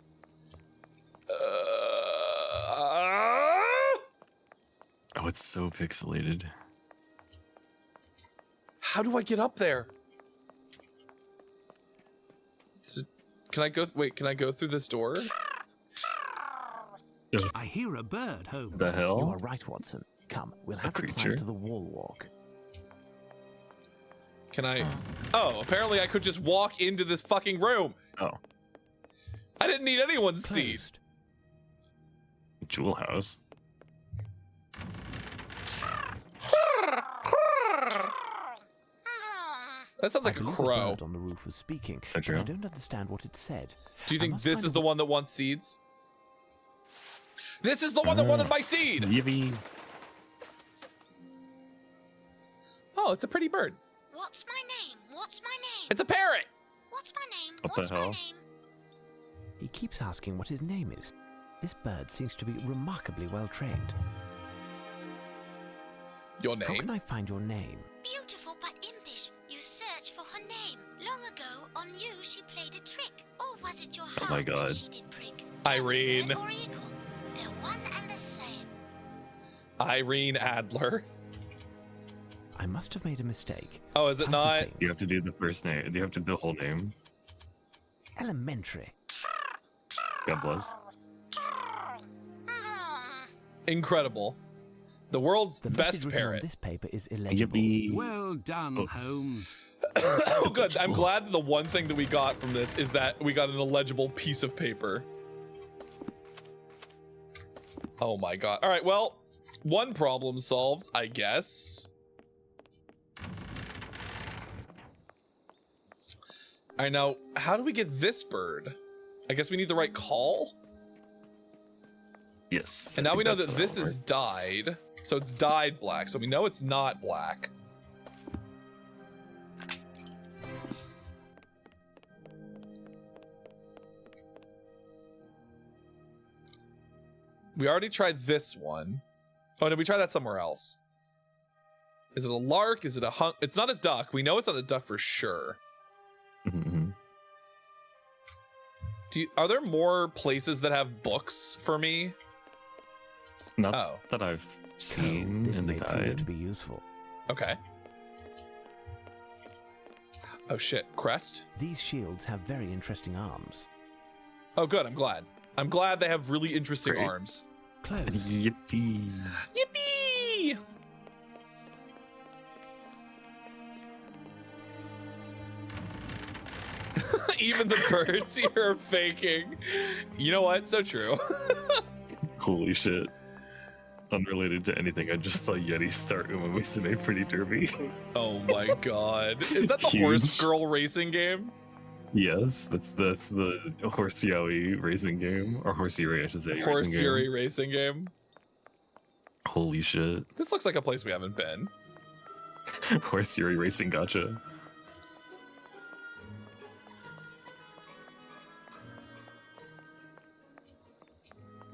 Oh, it's so pixelated. How do I get up there? Can I go? Wait, can I go through this door? I hear a bird, Holmes. The hell? You are right, Watson. Come, we'll have to climb to the wall walk. Can I? Oh, apparently I could just walk into this fucking room. Oh. I didn't need anyone's seed. Jewel house. That sounds like a crow. On the roof was speaking. Is that true? I don't understand what it said. Do you think this is the one that wants seeds? This is the one that wanted my seed. Yippee. Oh, it's a pretty bird. What's my name? What's my name? It's a parrot. What's my name? What What's the my hell? name? He keeps asking what his name is. This bird seems to be remarkably well trained. Your How name? can I find your name? Beautiful but impish. You search for her name. Long ago, on you she played a trick. Or was it your heart my God. that she did prick? Irene. Bird or eagle? They're one and the same. Irene Adler. I must have made a mistake. Oh, is it Time to not? think. You have to do the first name. Do you have to do the whole name? Elementary. God bless. Incredible. The world's The best message written on parrot. this paper is illegible. Yippee. Well done, Holmes. Oh, good. I'm glad that the one thing that we got from this is that we got an illegible piece of paper. Oh my god. All right, well, one problem solved, I guess. All right, now, how do we get this bird? I guess we need the right call? Yes. And I now we think know that's that what this it'll is work. dyed. So it's dyed black, so we know it's not black. We already tried this one. Oh, did we try that somewhere else? Is it a lark? Is it a hunt? It's not a duck. We know it's not a duck for sure. Mhm. Are there more places that have books for me? Not Oh, that I've seen This in the may prove to guide. be useful. okay. Oh shit, crest? These shields have very interesting arms. Oh good, I'm glad. I'm glad they have really interesting Great. arms. Close. Yippee. Yippee! Even the birds here are faking. You know what? So true. Holy shit. Unrelated to anything, I just saw Yeti start Uma Musume Pretty Derby. Oh my god. Is that the Huge. horse girl racing game? Yes, that's the Horse Yaoi racing game. Or Horse Yuri, I should say. Horse racing game. Yuri racing game. Holy shit. This looks like a place we haven't been. Horse Yuri racing gotcha.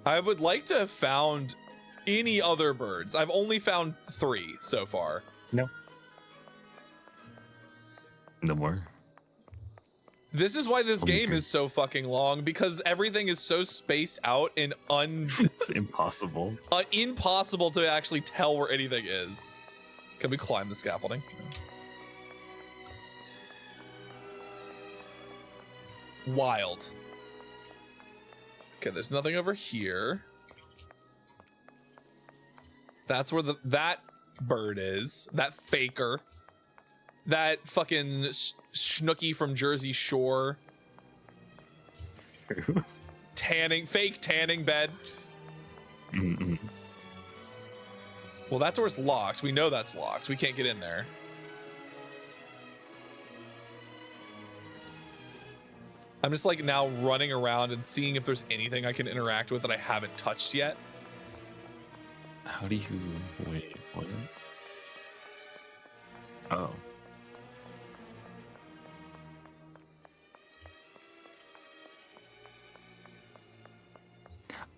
I would like to have found any other birds. I've only found 3 so far. No. No more. This is why this Only game 3. is so fucking long, because everything is so spaced out and It's impossible. impossible to actually tell where anything is. Can we climb the scaffolding? Wild. Okay, there's nothing over here. That's where that bird is. That faker. That fucking Schnooky from Jersey Shore. Fake tanning bed. Mm-mm. Well, that door's locked. We know that's locked. We can't get in there. I'm just like now running around and seeing if there's anything I can interact with that I haven't touched yet. How do you wait? What? Oh.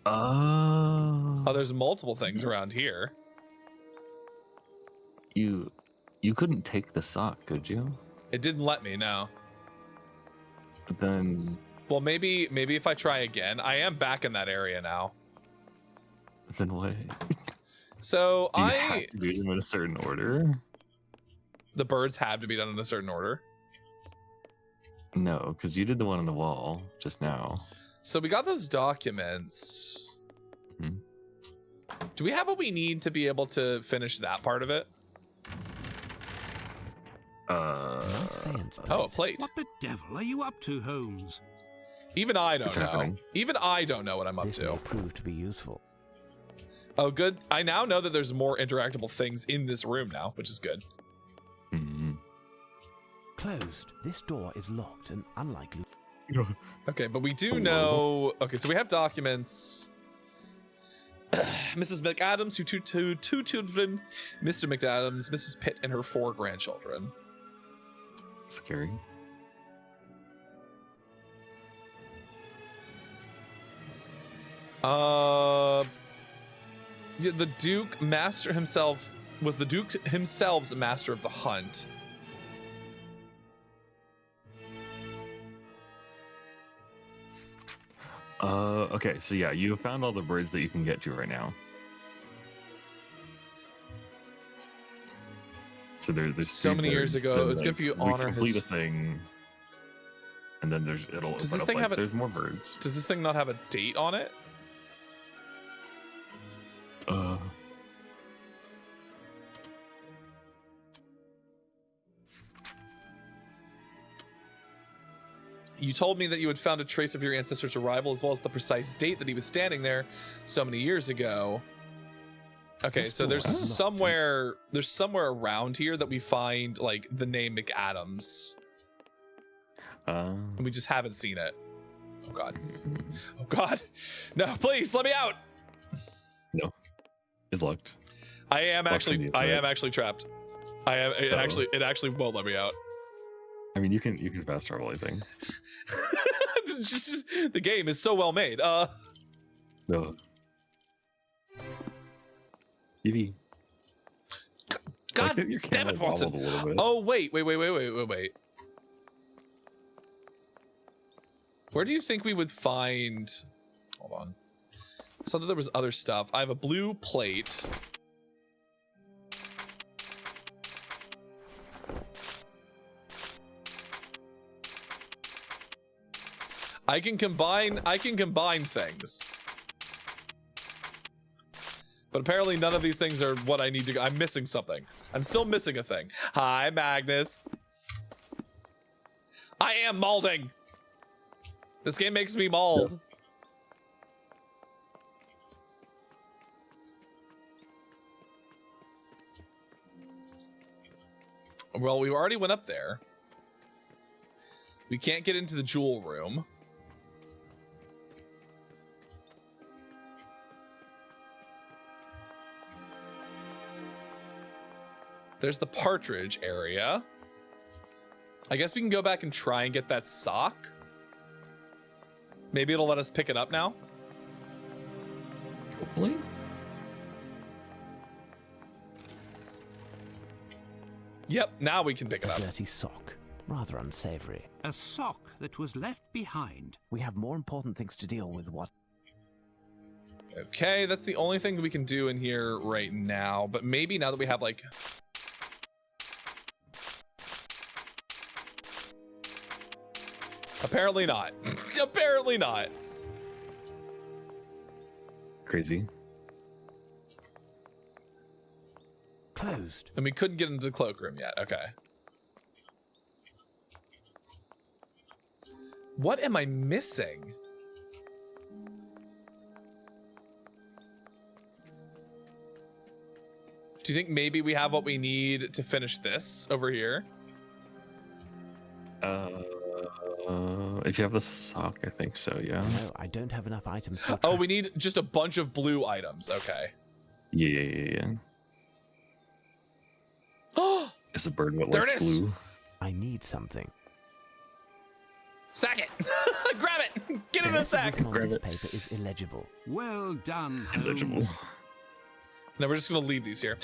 Oh, there's multiple things around here. You couldn't take the sock, could you? It didn't let me, no. But then. Well, maybe if I try again. I am back in that area now. Then what? So do you have to do them in a certain order? The birds have to be done in a certain order. No, because you did the one on the wall just now. So we got those documents. Mm-hmm. Do we have what we need to be able to finish that part of it? Oh, a plate. What the devil are you up to, Holmes? Even I don't What's know. happening? Even I don't know what I'm up This to. may prove to be useful. Oh, good. I now know that there's more interactable things in this room now, which is good. Mm-hmm. Closed. This door is locked and unlikely. Okay, but we do know. Okay, so we have documents. Mrs. McAdams, two children. Mr. McAdams, Mrs. Pitt, and her 4 grandchildren. Scary. Yeah, the Duke master himself was the Duke himself's master of the hunt. Okay, so yeah, you found all the birds that you can get to right now. So there's So 3 many years birds ago, that, it's good like, for you we honor complete his- a thing, and then it'll Does open this up, thing like, have a- there's more birds. Does this thing not have a date on it? You told me that you had found a trace of your ancestor's arrival as well as the precise date that he was standing there so many years ago. Okay, so there's somewhere around here that we find like the name McAdams. And we just haven't seen it. Oh god. Oh god. No, please let me out. No. It's locked. I am Locked from the inside. actually trapped. It actually won't let me out. I mean, you can fast travel, I think. It's just, the game is so well made. No. Evie. God your damn it, camera Watson. wobbled a little bit. Oh, wait. Where do you think we would find... Hold on. I saw that there was other stuff. I have a blue plate. I can combine things. But apparently none of these things are what I need to... I'm missing something. I'm still missing a thing. Hi, Magnus. I am maulding. This game makes me mauled. Well, we already went up there. We can't get into the jewel room. There's the partridge area. I guess we can go back and try and get that sock. Maybe it'll let us pick it up now. Hopefully. Yep, now we can pick it A up. dirty sock. Rather unsavory. A sock that was left behind. We have more important things to deal with. What? Okay, that's the only thing we can do in here right now. But maybe now that we have like... Apparently not. Apparently not. Crazy. closed. And we couldn't get into the cloakroom yet. Okay. What am I missing? Do you think maybe we have what we need to finish this over here? If you have the sock, I think so, yeah. No, I don't have enough items to Oh, we need just a bunch of blue items. Okay. Yeah. Oh, It's a bird what There likes it is. blue. I need something. sack it! Grab it! Get it in a Everything sack! written on Grab this it. paper is illegible. Well done, Illegible. Holmes. No, we're just gonna leave these here.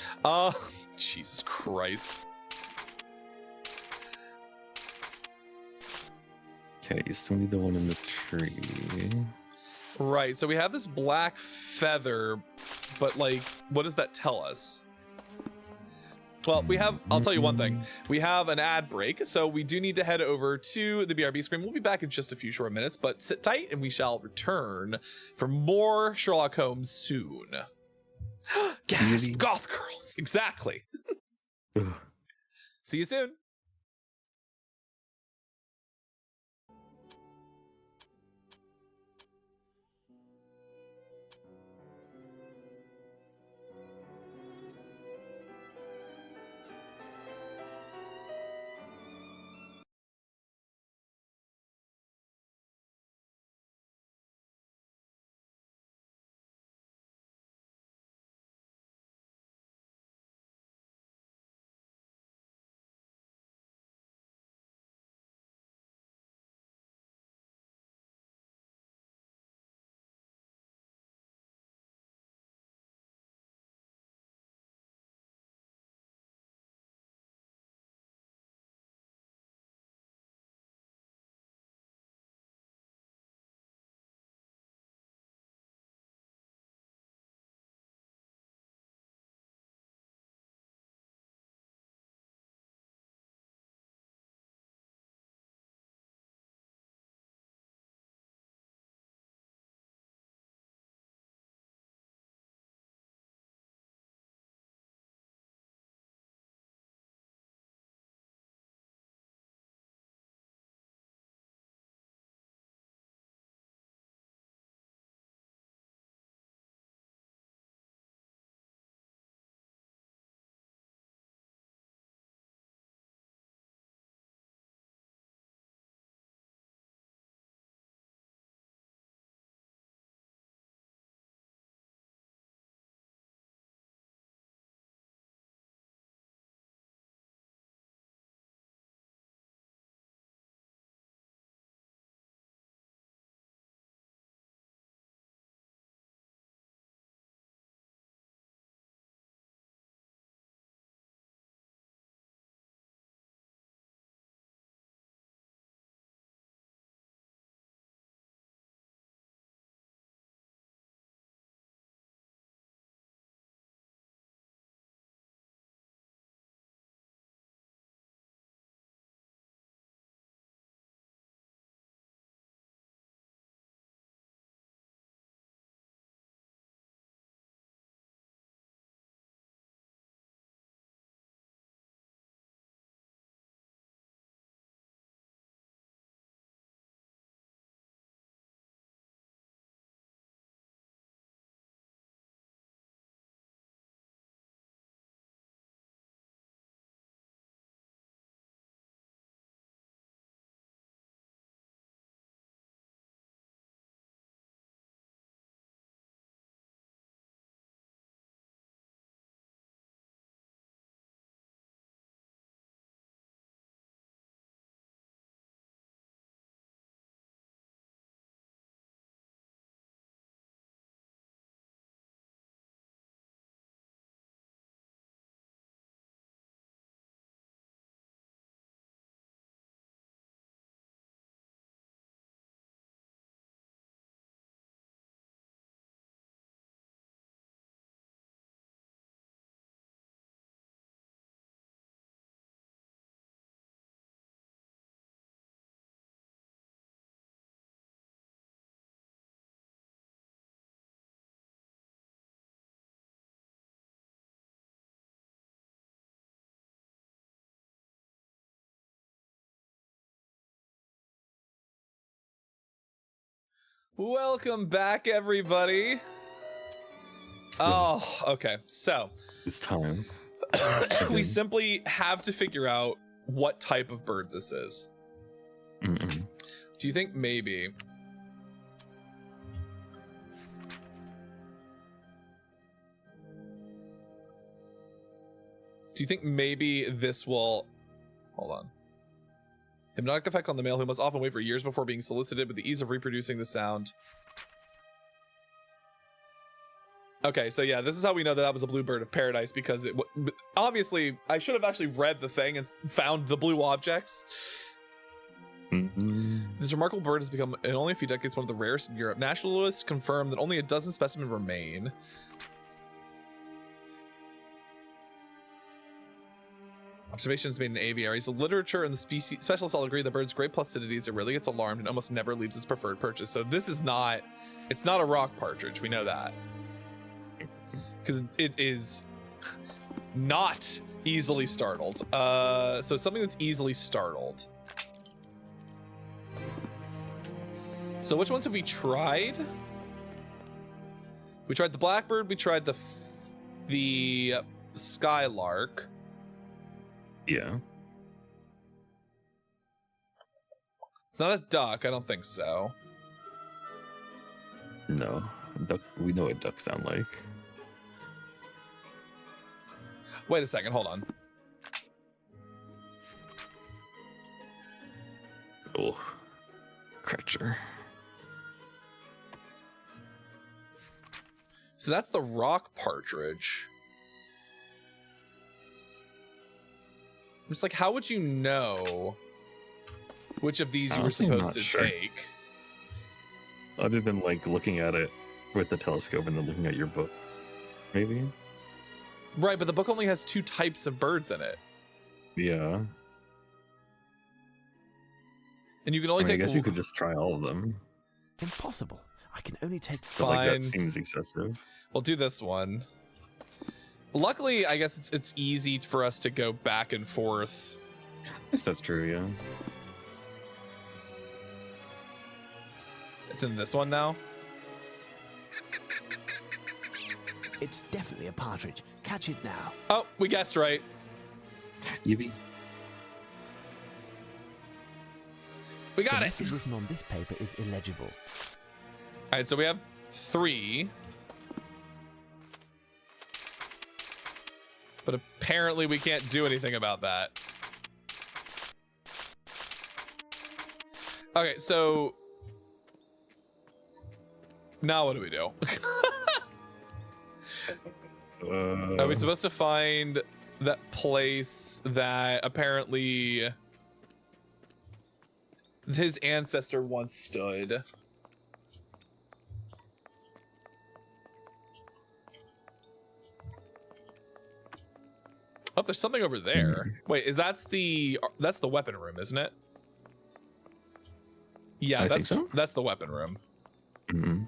Jesus Christ. Okay, you still need the one in the tree. Right, so we have this black feather, but like, what does that tell us? Well, we have, I'll tell you one thing. We have an ad break, so we do need to head over to the BRB screen. We'll be back in just a few short minutes, but sit tight and we shall return for more Sherlock Holmes soon. Gasp, Really? goth girls, exactly. See you soon. Welcome back, everybody. Oh, okay. So It's time. we simply have to figure out what type of bird this is. Mm-mm. Do you think maybe? Do you think maybe this will... Hold on. Hypnotic effect on the male who must often wait for years before being solicited with the ease of reproducing the sound. Okay, so yeah, this is how we know that that was a blue bird of paradise, because it obviously I should have actually read the thing and found the blue objects. Mm-hmm. This remarkable bird has become in only a few decades one of the rarest in Europe. Naturalists confirm that only a dozen specimens remain. Observations made in aviaries. The literature and the species specialists all agree the bird's great placidity is it really gets alarmed and almost never leaves its preferred perches. So this is not, it's not a rock partridge. We know that. Because it is not easily startled. So something that's easily startled. So which ones have we tried? We tried the blackbird. We tried the skylark. Yeah. It's not a duck. I don't think so. No. Duck. We know what ducks sound like. Wait a second. Hold on. Oh. Cretcher. So that's the rock partridge. I'm just like, how would you know which of these you were Honestly, I'm supposed not to sure. take? Other than like looking at it with the telescope and then looking at your book, maybe. Right, but the book only has 2 types of birds in it. Yeah. And you can only I take... guess you could just try all of them. Impossible. I can only take... But like Fine. that seems excessive. We'll do this one. Luckily, I guess it's easy for us to go back and forth. I guess that's true, yeah. It's in this one now. It's definitely a partridge. Catch it now. Oh, we guessed right. Yippee. We got the it. message written on this paper is illegible. All right, so we have 3. But apparently we can't do anything about that. Okay, so now what do we do? Are we supposed to find that place that apparently his ancestor once stood? Oh, there's something over there. Wait, that's the weapon room, isn't it? Yeah, I think so. That's the weapon room. Mm-hmm.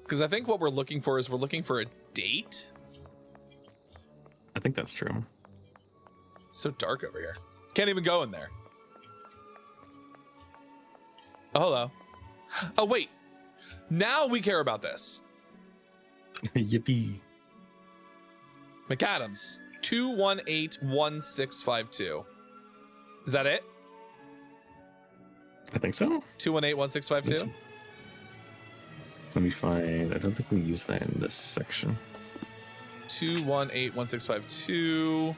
Because I think what we're looking for is a date. I think that's true. It's so dark over here. Can't even go in there. Oh, hello. Oh, wait. Now we care about this. Yippee. McAdams, 2181652. Is that it? I think so. 2181652? Let me find. I don't think we use that in this section. 2181652.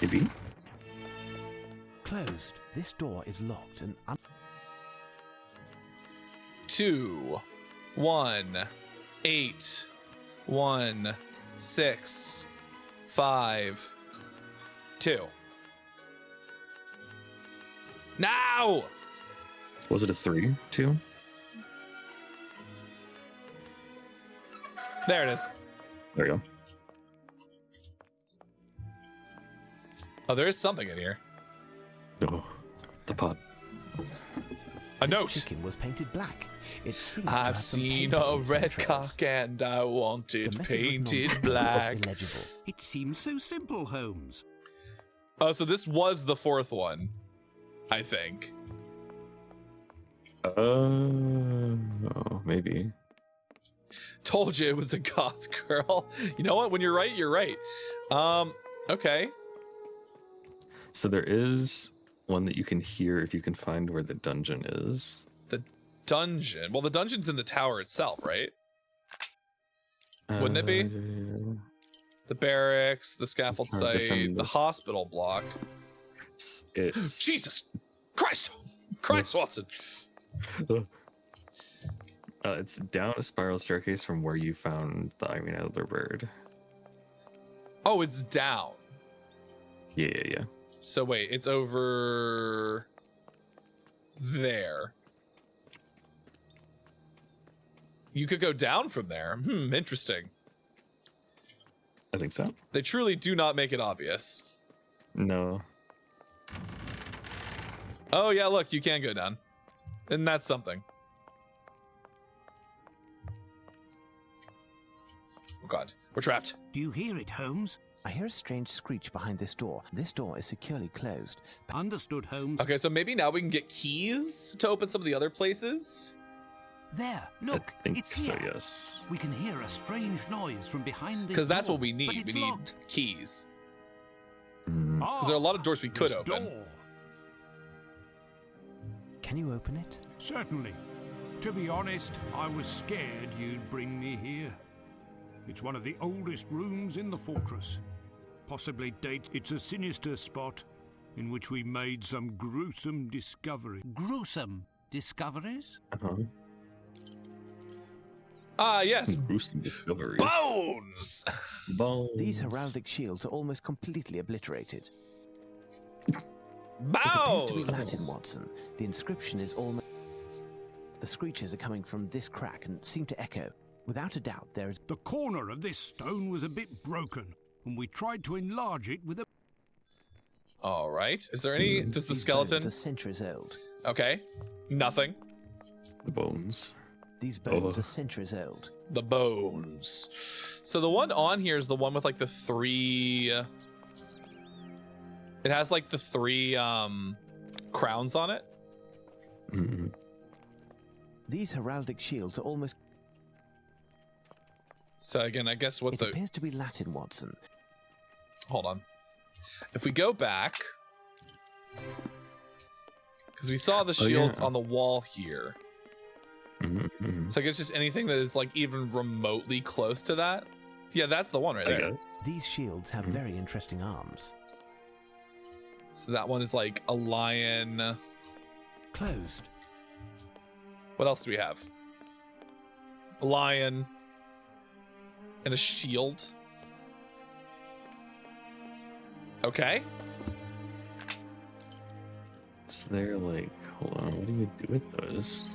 Maybe. Closed. This door is locked and 2 1 8 1 6 5 2. Now! Was it a 3, 2? There it is. There we go. Oh, there is something in here. Oh, the pot. A This note. chicken was painted black. It seemed to have I've some seen paint a on its red entrails. cock and I want The it message written on painted the paper black. was illegible. It seems so simple, Holmes. Oh, so this was the fourth one, I think. Maybe. Told you it was a goth girl. You know what? When you're right, you're right. Okay. So there is one that you can hear if you can find where the dungeon is. The dungeon. Well, the dungeon's in the tower itself, right? Wouldn't it be? The barracks, the scaffold Trying to site, send the this- hospital block. It's Jesus Christ! Christ, Watson! It's down a spiral staircase from where you found the Iron Elder bird. Oh, it's down. Yeah. So wait, it's over there. You could go down from there. Interesting. I think so. They truly do not make it obvious. No. Oh yeah, look, you can go down. And that's something. Oh god, we're trapped. Do you hear it, Holmes? I hear a strange screech behind this door. This door is securely closed. Understood, Holmes. Okay, so maybe now we can get keys to open some of the other places? There, look, I think it's so, here. yes. We can hear a strange noise from behind this Because that's door, what we but need. We it's need locked. keys. Mm. Because there are a lot of doors we could This open. door. Can you open it? Certainly. To be honest, I was scared you'd bring me here. It's one of the oldest rooms in the fortress. Possibly dates. It's a sinister spot in which we made some gruesome discovery. Gruesome discoveries? Uh-huh. Ah, yes. Gruesome discoveries. Bones! Bones. These heraldic shields are almost completely obliterated. It Bones! appears to be Latin, Watson. The inscription is almost... The screeches are coming from this crack and seem to echo. Without a doubt, there is... The corner of this stone was a bit broken, and we tried to enlarge it with a... All right. Is there any... Does the These skeleton... bones are centuries old. Okay. Nothing. The bones. These bones are centuries old. The bones. So the one on here is the one with like the three... It has like the three crowns on it. Mm-hmm. These heraldic shields are almost... So again, I guess what It the... appears to be Latin, Watson. Hold on. If we go back... Because we saw the shields on the wall here. Mm-hmm. So I guess just anything that is like even remotely close to that. Yeah, that's the one right I there. guess. These shields have very interesting arms. So that one is like a lion. Closed. What else do we have? A lion. And a shield. Okay. So they're like, hold on, what do you do with those?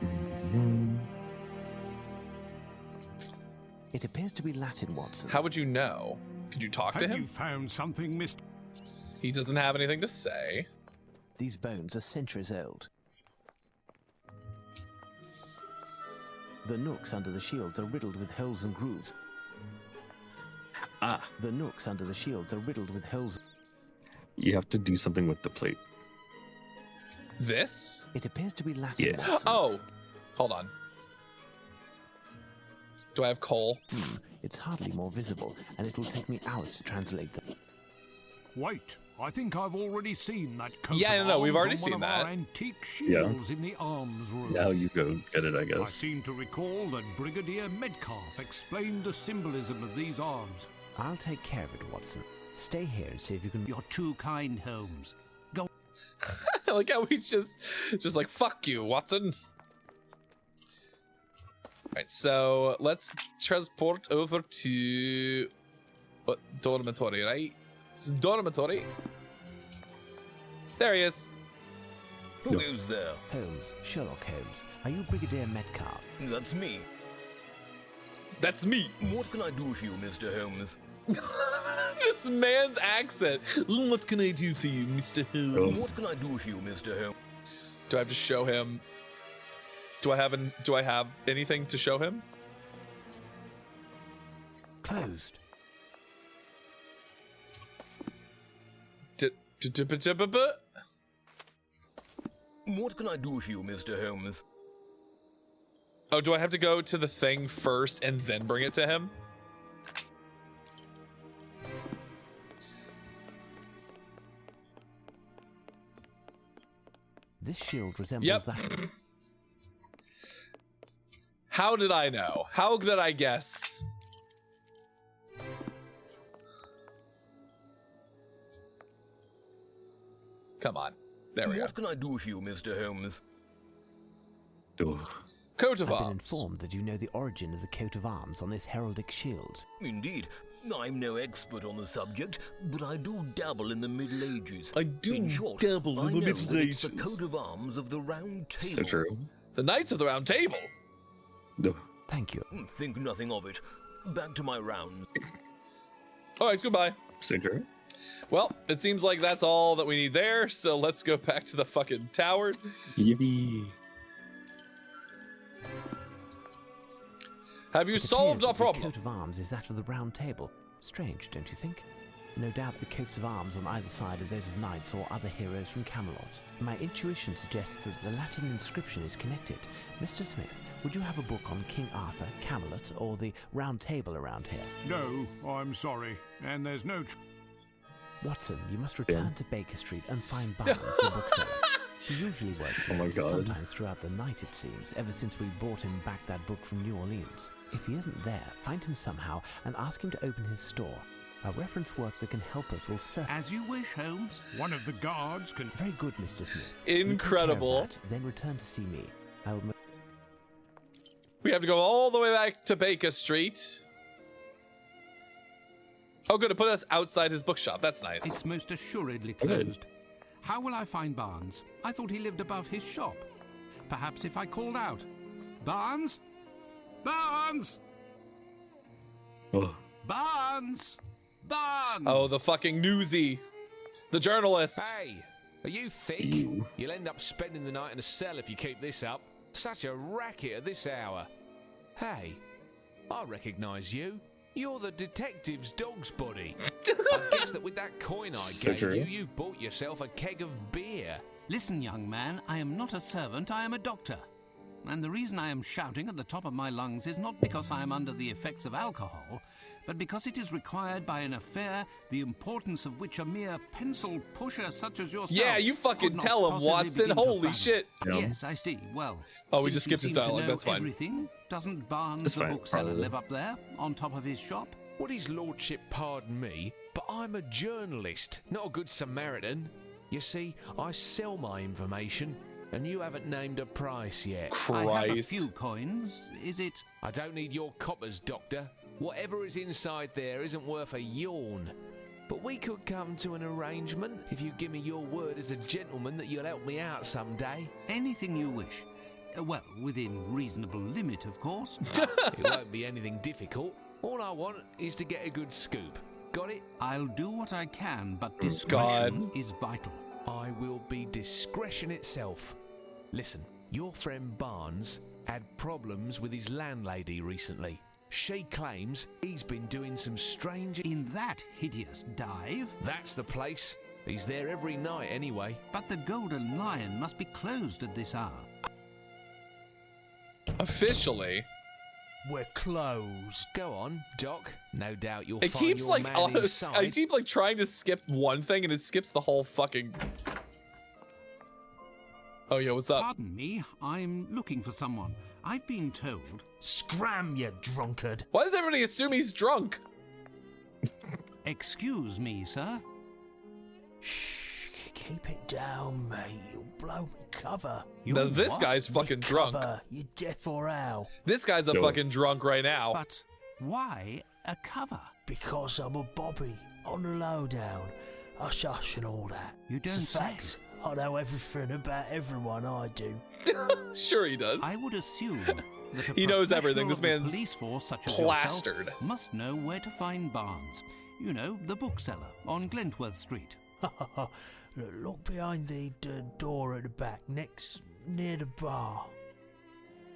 Mm-hmm. It appears to be Latin, Watson. How would you know? Could you talk to Have him? you found something, Mr. He doesn't have anything to say. These bones are centuries old. The nooks under the shields are riddled with holes and grooves. Ah, The nooks under the shields are riddled with holes. you have to do something with the plate. This? It appears to be Latin, Yeah. Watson. Oh, hold on. Do I have coal? It's hardly more visible, and it will take me hours to translate them. Wait, I think I've already seen that coat Yeah, of no, we've arms already on seen one of our that. antique shields in the arms room. Now you go get it, I I guess. seem to recall that Brigadier Metcalf explained the symbolism of these arms. I'll take care of it, Watson. Stay here and see if you can... You're too kind, Holmes. Go. Like how we just like, fuck you, Watson. Alright, so let's transport over to what, dormitory, right? It's dormitory. There he is. Who goes there? Holmes, Sherlock Holmes, are you Brigadier Metcalf? That's me. That's me. What can I do for you, Mr. Holmes? This man's accent. What can I do for you, Mr. Holmes? What can I do for you, Mr. Holmes? Do I have to show him? Do I have anything to show him? Closed. What can I do for you, Mr. Holmes? Oh, do I have to go to the thing first and then bring it to him? This shield resembles that. How did I know? How did I guess? Come on. There we go. What can I do for you, Mr. Holmes? Coat of I've been arms. informed that you know the origin of the coat of arms on this heraldic shield. Indeed. I'm no expert on the subject, but I do dabble in the Middle Ages. I do in short, dabble in I the know Middle that it's the Ages. coat of arms of the Round Table. So true. The Knights of the Round Table. Thank you. Think nothing of it. Back to my round. All right, goodbye. So true. Well, it seems like that's all that we need there, so let's go back to the fucking tower. Yippee. Have you It solved appears our that problem? The coat of arms is that of the Round Table. Strange, don't you think? No doubt the coats of arms on either side are those of knights or other heroes from Camelot. My intuition suggests that the Latin inscription is connected. Mr. Smith, would you have a book on King Arthur, Camelot, or the Round Table around here? No, I'm sorry. And there's no... Watson, you must return to Baker Street and find Barnes, the bookseller. He usually works Oh my late, God. sometimes throughout the night it seems, ever since we brought him back that book from New Orleans. If he isn't there, find him somehow and ask him to open his store. A reference work that can help us will certainly... As you wish, Holmes. One of the guards can... Very good, Mr. Smith. You take care of Incredible. that, then return to see me. I will... We have to go all the way back to Baker Street. Oh, good, to put us outside his bookshop. That's nice. It's most assuredly Good. closed. How will I find Barnes? I thought he lived above his shop. Perhaps if I called out. Barnes? Barnes! Oh, Barnes! Barnes! Oh, the fucking newsie. The journalist. Hey, are you thick? Ew. You'll end up spending the night in a cell if you keep this up. Such a racket at this hour. Hey, I recognise you. You're the detective's dog's body. I guess that with that coin I So gave true. you bought yourself a keg of beer. Listen, young man, I am not a servant, I am a doctor. And the reason I am shouting at the top of my lungs is not because I am under the effects of alcohol, but because it is required by an affair the importance of which a mere pencil pusher such as yourself... Yeah, you fucking could not tell him, possibly Watson. begin to Holy fathom. shit. Yeah. Yes, I see. Well, Oh, we since just you skipped his seem to dialogue, know that's fine. Everything, doesn't Barnes, It's the fine, bookseller, probably. live up there, on top of his shop? Would his lordship pardon me, but I'm a journalist, not a good Samaritan. You see, I sell my information, and you haven't named a price yet. I have a Christ. few coins. Is it... I don't need your coppers, Doctor. Whatever is inside there isn't worth a yawn. But we could come to an arrangement if you give me your word as a gentleman that you'll help me out someday. Anything you wish. Well, within reasonable limit, of course. It won't be anything difficult. All I want is to get a good scoop. Got it? I'll do what I can, but God. discretion is vital. I will be discretion itself. Listen, your friend Barnes had problems with his landlady recently. She claims he's been doing some strange... In that hideous dive? That's the place. He's there every night anyway. But the Golden Lion must be closed at this hour. Officially. We're closed. Go on, Doc. No doubt you'll It find keeps your like man I inside. keep like trying to skip one thing and it skips the whole fucking. Oh yeah, what's up? Pardon me, I'm looking for someone. I've been told... Scram, you drunkard. Why does everybody assume he's drunk? Excuse me, sir. Shh, keep it down, mate. You'll blow me cover. Now, this what? guy's fucking drunk. Cover. You deaf or how? This guy's a No. fucking drunk right now. But why a cover? Because I'm a bobby on the lowdown. Hush, hush, and all that. You It's a don't say. fact. I know everything about everyone. I do. Sure he does. I would assume that a He knows everything. professional This of the man's police force such as plastered. yourself must know where to find Barnes. You know, the bookseller on Glentworth Street. Look behind the door at the back, near the bar.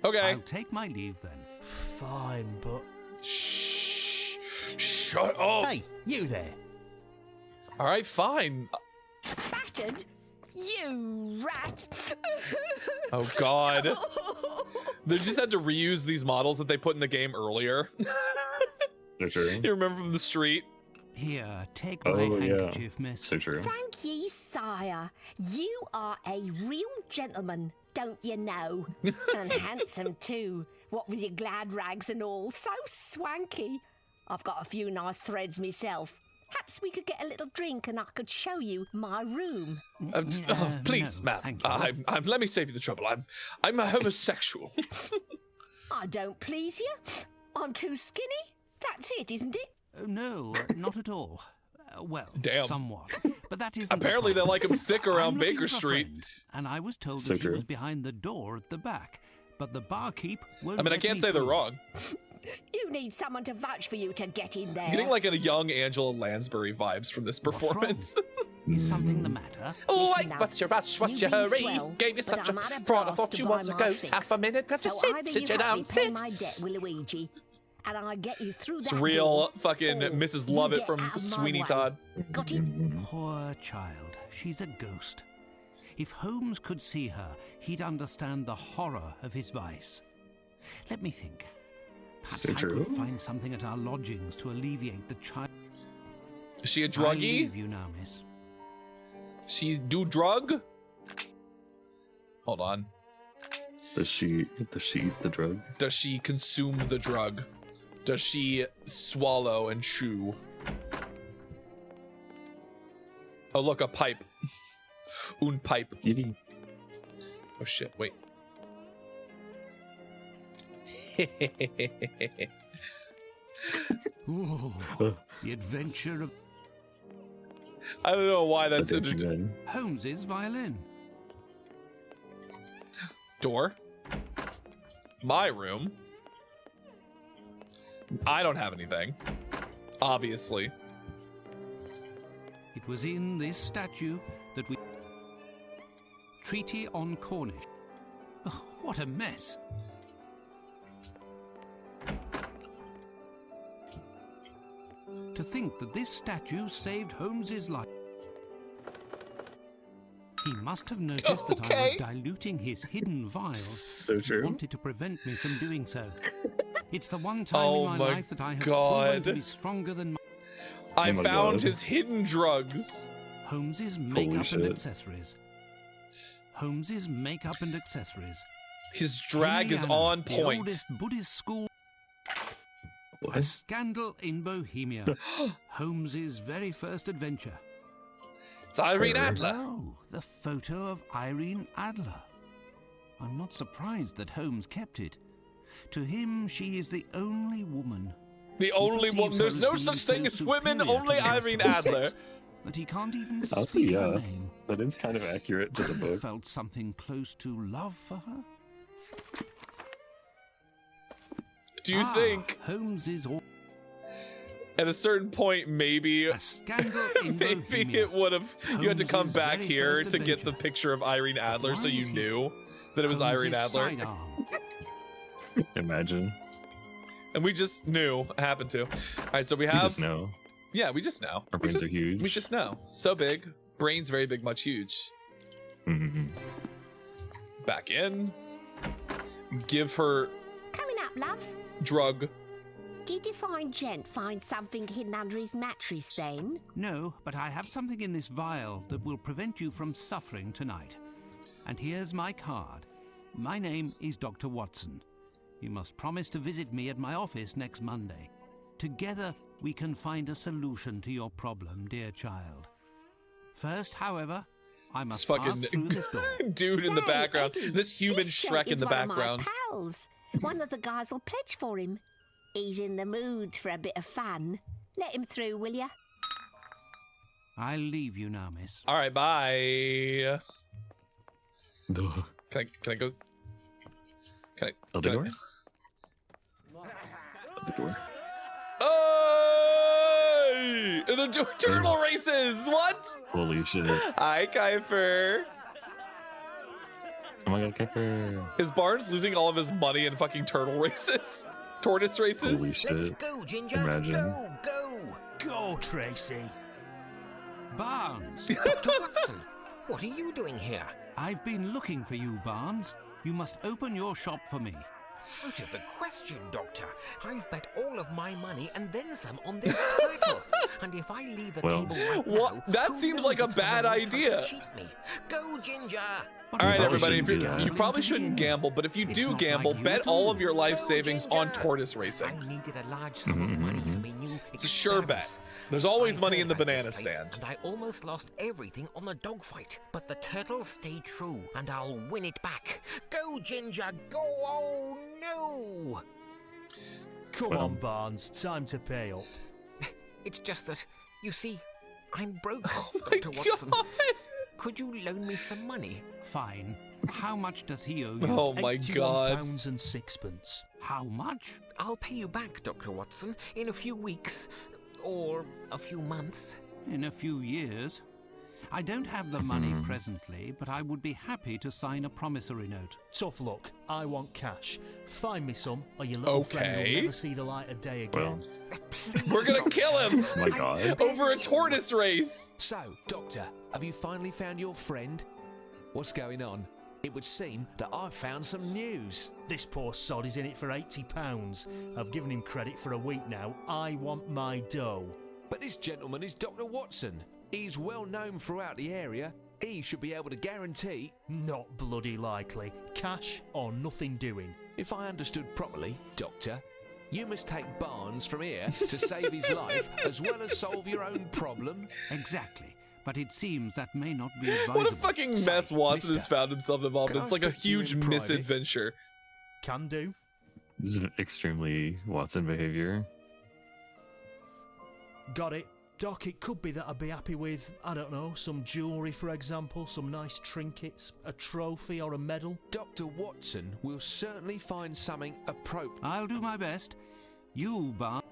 Okay. I'll take my leave then. Fine, but... Shh. Shut up. Hey, you there. All right, fine. Battered? You rat! Oh, God. They just had to reuse these models that they put in the game earlier. So true. You remember from the street? Here, take my handkerchief, miss. So true. Thank ye, sire. You are a real gentleman, don't you know? And handsome, too. What with your glad rags and all. So swanky. I've got a few nice threads myself. Perhaps we could get a little drink and I could show you my room. Please, no, ma'am. thank you. Let me save you the trouble. I'm a homosexual. I don't please you. I'm too skinny. That's it, isn't it? No, not at all. Well, Damn. somewhat. But that isn't Apparently the they like him thick around I'm looking Baker for a Street. friend, and I was told So that true. he was behind the door at the back. But the barkeep won't I mean, I let can't me say they're through. wrong. You need someone to vouch for you to get in there. I'm getting like a young Angela Lansbury vibes from this performance. Is something the matter? Oh, Listen, wait, love, what's your rush? What's you your be hurry? swell, Gave you but such I'm a at a fraud. I pass thought to you buy was a my ghost. fix. Half a minute. Got to So sit. either Sit you you help down. me pay Sit. my debt with Luigi, and I get you through It's that real door, fucking or Mrs. you Lovett get from out of my Sweeney way. Todd. Got it? Poor child. She's a ghost. If Holmes could see her, he'd understand the horror of his vice. Let me think. Perhaps So I true. could find something at our lodgings to alleviate the child. Is she a I druggie? leave you now, miss. She do drug? Hold on. Does she eat the drug? Does she consume the drug? Does she swallow and chew? Oh, look, a pipe. Un pipe. Eating. Oh, shit, wait. Ooh, the adventure of I don't know why The that's such dancing a man. Holmes's violin. door. My room. I don't have anything. Obviously. It was in this statue that we... Treaty on Cornish. Oh, what a mess. To think that this statue saved Holmes's life. He must have noticed that I Okay. was diluting his hidden vials. So He true. wanted to prevent me from doing so. It's the one time Oh in my my life that I have God. proven to be stronger than my... I Oh my found God. his hidden drugs. Holmes's makeup and shit. accessories. Holmes's makeup and accessories. His drag is Indiana, on the point. oldest Buddhist school. A What? scandal in Bohemia. Holmes's very first adventure. It's Irene Her. Adler. Oh, the photo of Irene Adler. I'm not surprised that Holmes kept it. To him, she is the only woman. The He only perceives woman. her There's as no being such so thing as women, superior to only the rest Irene of her Adler. sex That he can't even I'll speak say, her yeah. name. That is kind of accurate to the book. Felt something close to love for her. Do you think Holmes is all at a certain point maybe a scandal in maybe Bohemia. it would have you had to come Holmes's back very here first to get the adventure. picture of Irene Adler so Why you is he- knew that it was Irene Holmes's Adler? sidearm. Imagine. And we just knew it happened to. All right, so we We have just know. yeah, we just know. Our We brains just- are huge. We just know. So big. Brains very big, much huge. Mhm. Back in. Give her Coming up, love. drug. Did your fine gent find something hidden under his mattress then? No, but I have something in this vial that will prevent you from suffering tonight. And here's my card. My name is Dr. Watson. You must promise to visit me at my office next Monday. Together, we can find a solution to your problem, dear child. First, however, I This must fucking pass through this door. dude in the Say, background. Eddie, This human this Shrek gent in is the one of my background. pals. One of the guys will pledge for him. He's in the mood for a bit of fun. Let him through, will ya? I'll leave you now, miss. All right, bye. Duh. Can I go? Can I? Other can door? Other door. Hey! Hey! And they're doing turtle races! What? Holy shit. Hi, Kiefer. Oh my god, Kiefer. Is Barnes losing all of his money in fucking turtle races? Tortoise races? Holy shit. Let's go, Ginger. Imagine. Go. Go, Tracy. Barnes, Dr. Watson, what are you doing here? I've been looking for you, Barnes. You must open your shop for me. Out of the question, Doctor. I've bet all of my money and then some on this title. And if I leave the table right now, That who seems knows like a if bad someone will try to idea. cheat me. Go, Ginger. All right, probably everybody, if shouldn't do that. you probably shouldn't gamble, but if you It's do not gamble, like you bet at all all. of your life Go, savings Ginger. on tortoise racing. I needed a large sum of money for my new It's a sure bet. experiments. There's always I money heard in the about banana this place, stand. And I almost lost everything on the dogfight. But the turtles stayed true, and I'll win it back. Go, Ginger, go! Oh, no! Come on, Barnes. Time to pay up. It's just that, you see, I'm broke, Oh Dr. Watson. Could you loan me some money? Fine. How much does he owe you? Oh my god. £81 and sixpence. How much? I'll pay you back, Dr. Watson, in a few weeks. Or a few months. In a few years. I don't have the money presently, but I would be happy to sign a promissory note. Tough luck. I want cash. Find me some, or your little friend Okay. will never see the light of day again. Please, We're gonna Doctor. kill him Oh my god. over a tortoise race. So, Doctor, have you finally found your friend? What's going on? It would seem that I've found some news. This poor sod is in it for £80. I've given him credit for a week now. I want my dough. But this gentleman is Dr. Watson. He's well known throughout the area. He should be able to guarantee. Not bloody likely. Cash or nothing doing. If I understood properly, Doctor, you must take Barnes from here to save his life as well as solve your own problem. Exactly. But it seems that may not be advisable. What a fucking mess Watson has mister, found himself involved in. can It's I like a speak to you huge in private? misadventure. Can do. This is extremely Watson behavior. Got it. Doc, it could be that I'd be happy with, I don't know, some jewellery, for example, some nice trinkets, a trophy or a medal. Dr. Watson will certainly find something appropriate. I'll do my best. You, Barnes.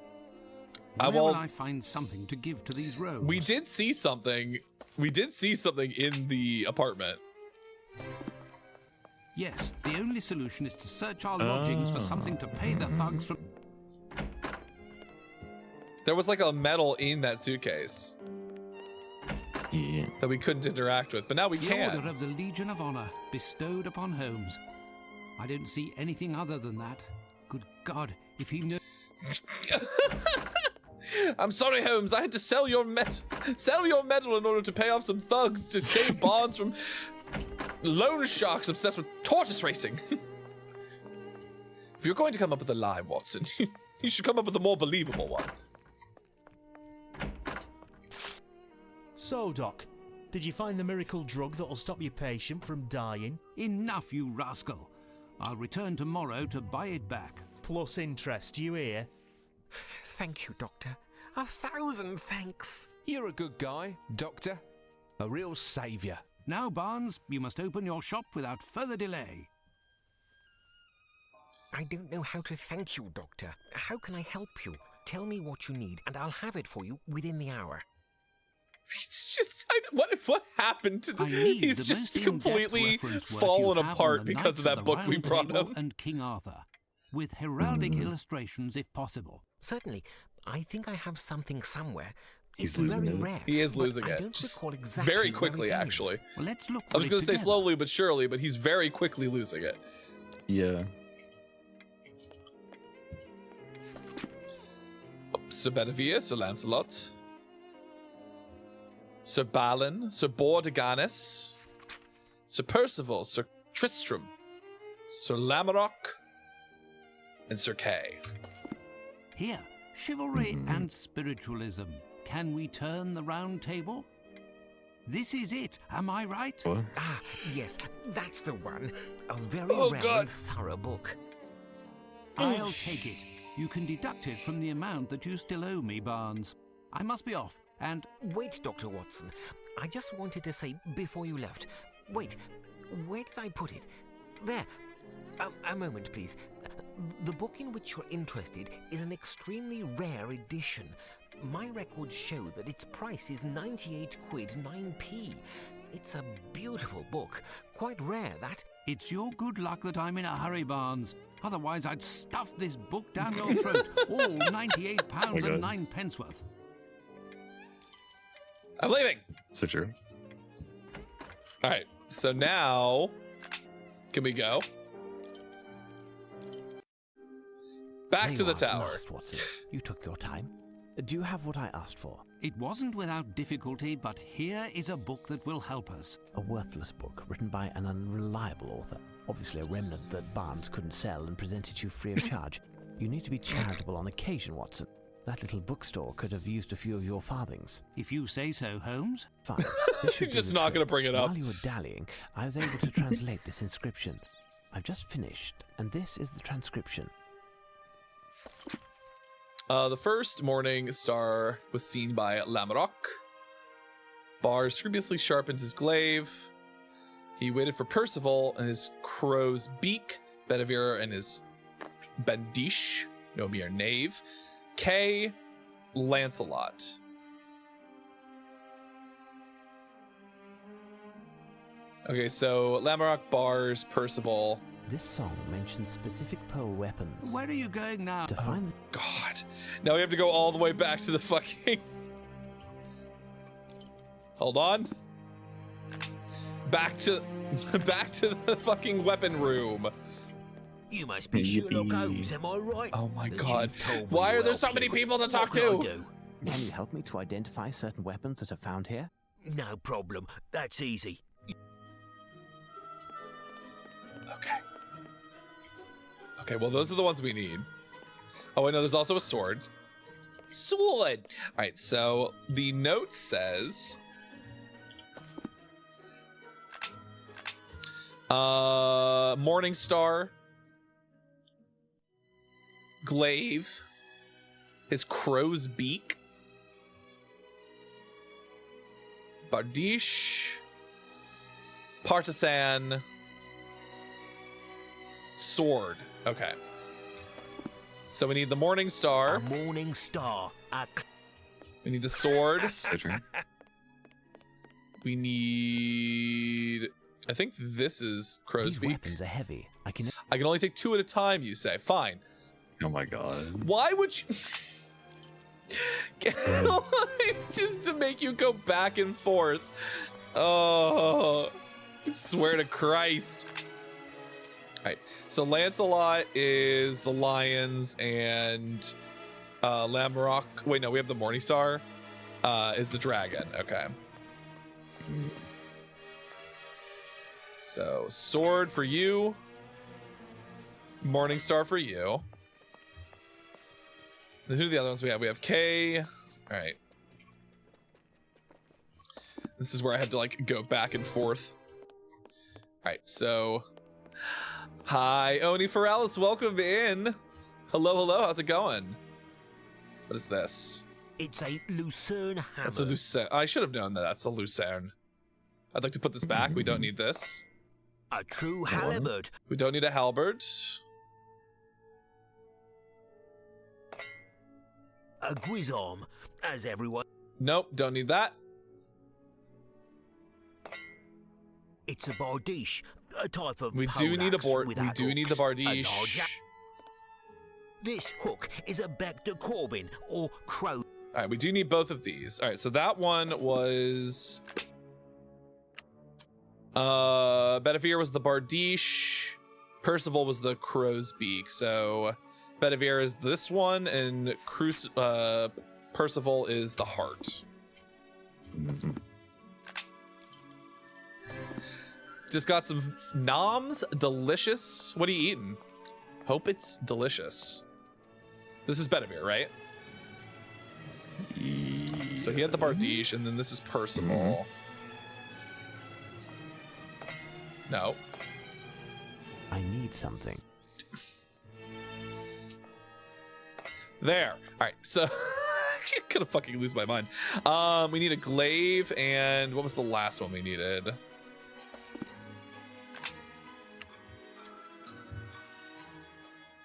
I Where will will- I find something to give to these rogues? We did see something. We did see something in the apartment. Yes, the only solution is to search our lodgings for something to pay the thugs from. There was like a medal in that suitcase Yeah. that we couldn't interact with, but now we The can. Order of the Legion of Honor bestowed upon Holmes. I don't see anything other than that. Good God, if he knew. I'm sorry, Holmes. I had to sell your medal in order to pay off some thugs to save Barnes from loan sharks obsessed with tortoise racing. If you're going to come up with a lie, Watson, you should come up with a more believable one. So, Doc, did you find the miracle drug that'll stop your patient from dying? Enough, you rascal. I'll return tomorrow to buy it back. Plus interest, you hear? Thank you, Doctor. 1,000 thanks. You're a good guy, Doctor. A real saviour. Now, Barnes, you must open your shop without further delay. I don't know how to thank you, Doctor. How can I help you? Tell me what you need, and I'll have it for you within the hour. It's just what happened to I need he's the just most in-depth completely reference work fallen you have on apart the because of Knights that the book we Round brought Table him. and King Arthur, with heraldic illustrations if possible. Certainly. I think I have something somewhere. He's It's losing very it. rare. He is but losing I it. don't Just recall exactly very where quickly, it is. actually. Well, let's look I for was it going to say together. slowly but surely, but he's very quickly losing it. Yeah. Sir Bedivere, Sir Lancelot, Sir Balin, Sir Bordeganis, Sir Percival, Sir Tristram, Sir Lamorak, and Sir Kay. Here, chivalry and spiritualism. Can we turn the round table? This is it, am I right? What? Ah, yes, that's the one. A very Oh, rare God. and thorough book. I'll take it. You can deduct it from the amount that you still owe me, Barnes. I must be off, and Wait, Dr. Watson. I just wanted to say before you left. Wait, where did I put it? There. A moment, please. The book in which you're interested is an extremely rare edition. My records show that its price is 98 quid 9p. It's a beautiful book. Quite rare, that. It's your good luck that I'm in a hurry, Barnes. Otherwise, I'd stuff this book down your throat. All £98 and 9 pence worth. I'm leaving. So true. All right. So now, can we go? Back There to you the are at tower. last, Watson. You took your time. Do you have what I asked for? It wasn't without difficulty, but here is a book that will help us. A worthless book written by an unreliable author. Obviously a remnant that Barnes couldn't sell and presented you free of charge. You need to be charitable on occasion, Watson. That little bookstore could have used a few of your farthings. If you say so, Holmes. Fine. This should He's do just the not trick. going to bring it up. While you were dallying, I was able to translate this inscription. I've just finished, and this is the transcription. The first morning star was seen by Lamarck. Bars scrupulously sharpened his glaive. He waited for Percival and his crow's beak. Bedivere and his bandiche. No mere knave. K. Lancelot. Okay, so Lamarck, Bars, Percival. This song mentions specific pole weapons. Where are you going now? To find the God. Now we have to go all the way back to the fucking... Hold on. Back to the fucking weapon room. You must be Sherlock Holmes, am I right? Oh my That God. you've told me Why are there well, so many Pete. people to talk What can I to? do? Can you help me to identify certain weapons that are found here? No problem. That's easy. Okay. Okay, well, those are the ones we need. Oh, wait, no, there's also a sword. Sword! All right, so the note says... Morning Star. Glaive. His crow's beak. Bardiche. Partisan. Sword. Okay. So we need the Morning Star. A morning star. We need the sword. So true. We need... I think this is crow's These beak. weapons are heavy. I can only take 2 at a time, you say. Fine. Oh my god. Why would you... Just to make you go back and forth. Oh, I swear to Christ. All right, so Lancelot is the lions and Lamarck. Wait, no, we have the Morningstar. Is the dragon. Okay. So sword for you. Morningstar for you. Then who are the other ones we have? We have K. All right. This is where I had to like go back and forth. All right, so hi, Oni Ferralis, welcome in. Hello, hello, how's it going? What is this? It's a Lucerne hammer. That's a Lucerne. I should have known that that's a Lucerne. I'd like to put this back. We don't need this. A true halberd. We don't need a halberd. A guisarme, as everyone. Nope, don't need that. It's a bardiche, a type of We do need a poleaxe board. We without do need the hooks, a bardiche. large This hook is a bec de Corbin, or crow. All right, we do need both of these. All right, so that one was... Bedivere was the bardiche. Percival was the crow's beak. So Bedivere is this one, and Percival is the heart. Just got some noms. Delicious. What are you eating? Hope it's delicious. This is Bedivere, right? So he had the bardiche, and then this is Percival. No. I need something. There. All right. So I'm gonna fucking lose my mind. We need a glaive, and what was the last one we needed?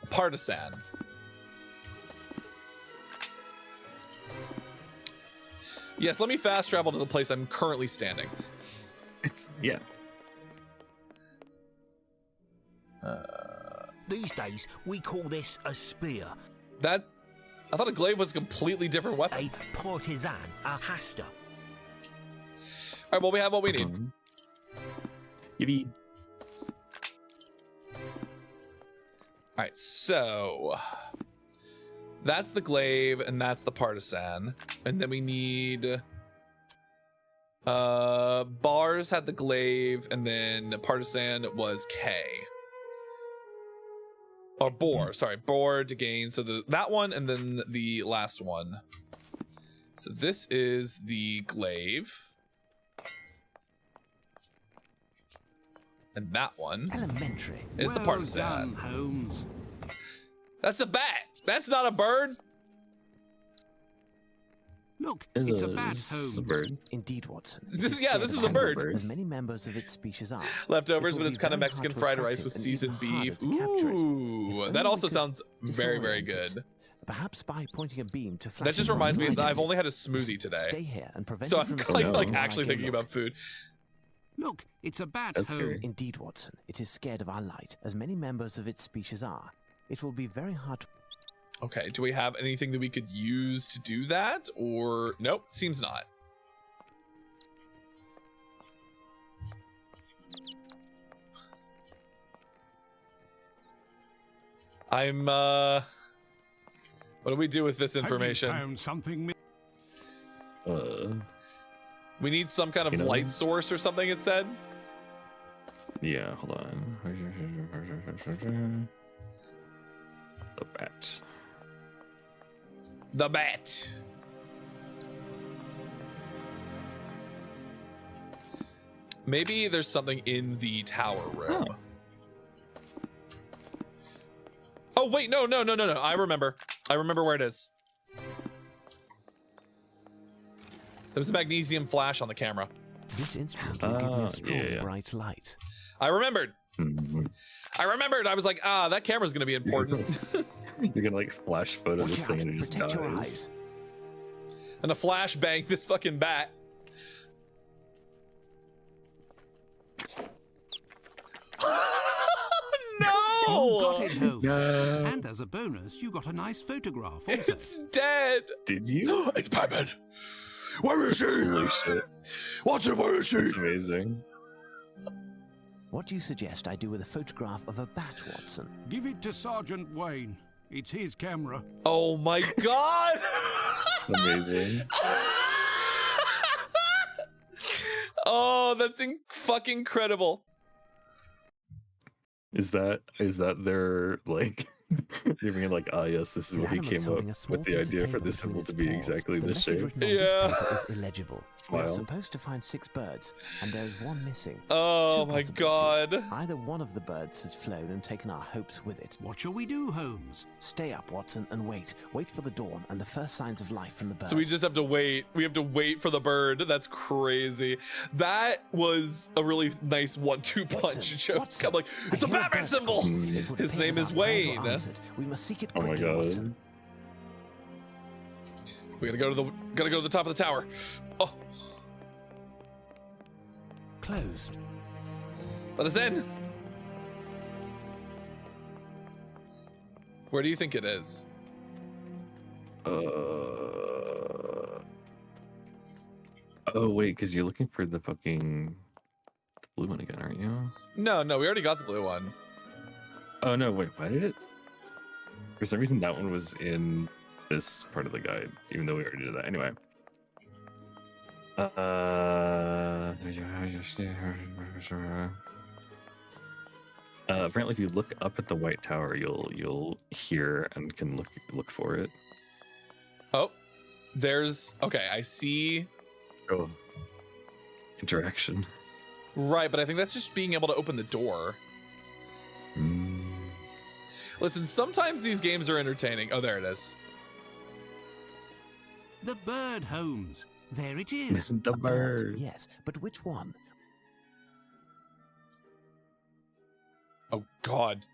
A partisan. Yes, let me fast travel to the place I'm currently standing. Yeah. These days, we call this a spear. I thought a glaive was a completely different weapon. A partisan, a hasta. All right, well, we have what we need. Yippee. All right, so that's the glaive and that's the partisan. And then we need Bars had the glaive and then partisan was K. Or Boar, sorry, Boar to gain. So that one and then the last one. So this is the glaive. And that one is the partisan. Done, Holmes. That's a bat. That's not a bird. Look, It's a bat, Holmes. a bird. Indeed, Watson. This is a bird. As many members of its species are. Leftovers, It will but it's be kind of very Mexican hard to fried attract rice it with and seasoned even harder beef. to capture it. Ooh, If that only also we could sounds very, very disorient it. good. Perhaps by pointing a beam to That just reminds me that I've only had a Stay smoothie today. here and prevent So it I'm from like, escaping while I actually go thinking look. about food. Look, it's a bat, That's Holmes. scary. Indeed, Watson. It is scared of our light, as many members of its species are. It will be very hard to... Okay, do we have anything that we could use to do that? Or, nope, seems not. What do we do with this information? Found something. We need some kind of You know- light source or something, it said? Yeah, hold on. The bat. The bat. Maybe there's something in the tower room. Oh, wait, no. I remember where it is. There's a magnesium flash on the camera. This instrument will give me a strong, bright light. I remembered. I was like, that camera's gonna be important. You're gonna like flash photo this thing and it just Protect your dies. eyes. And a flashbang this fucking bat. You No! got it, Holmes. No. And as a bonus, you got a nice photograph also. It's dead. Did you? It's Batman. Where is he? Holy shit. Watson, where is he? That's amazing. What do you suggest I do with a photograph of a bat, Watson? Give it to Sergeant Wayne. It's his camera. Oh my god! Amazing. Oh, that's fucking incredible. Is that their like you're being like, yes, this is The where he animal came is holding a up small with the piece of idea for paper this between symbol its to be paws. exactly The this message shape. written on Yeah. this paper is illegible. We're Smile. supposed to find 6 birds, and there's one missing. Oh Two my possibilities. god. Either one of the birds has flown and taken our hopes with it. What shall we do, Holmes? Stay up, Watson, and wait. Wait for the dawn and the first signs of life from the bird. So we just have to wait. We have to wait for the bird. That's crazy. That was a really nice 1-2 punch. Watson, It showed Watson, I'm like, I it's a hear Batman bird symbol. call. It would His appear name that is our prayers were Wayne. answered. We must seek it Oh my quickly, god. Watson. We gotta go to the top of the tower. Oh, Closed. let us in. Where do you think it is? Oh wait, because you're looking for the fucking blue one again, aren't you? No, we already got the blue one. Oh no, wait, why did it? For some reason that one was in this part of the guide, even though we already did that. Anyway. Apparently if you look up at the White Tower, you'll hear and can look for it. Oh, okay, I see. Oh. Interaction. Right, but I think that's just being able to open the door. Listen, sometimes these games are entertaining. Oh, there it is. The bird, Holmes. There it is. The bird. Yes, but which one? Oh god.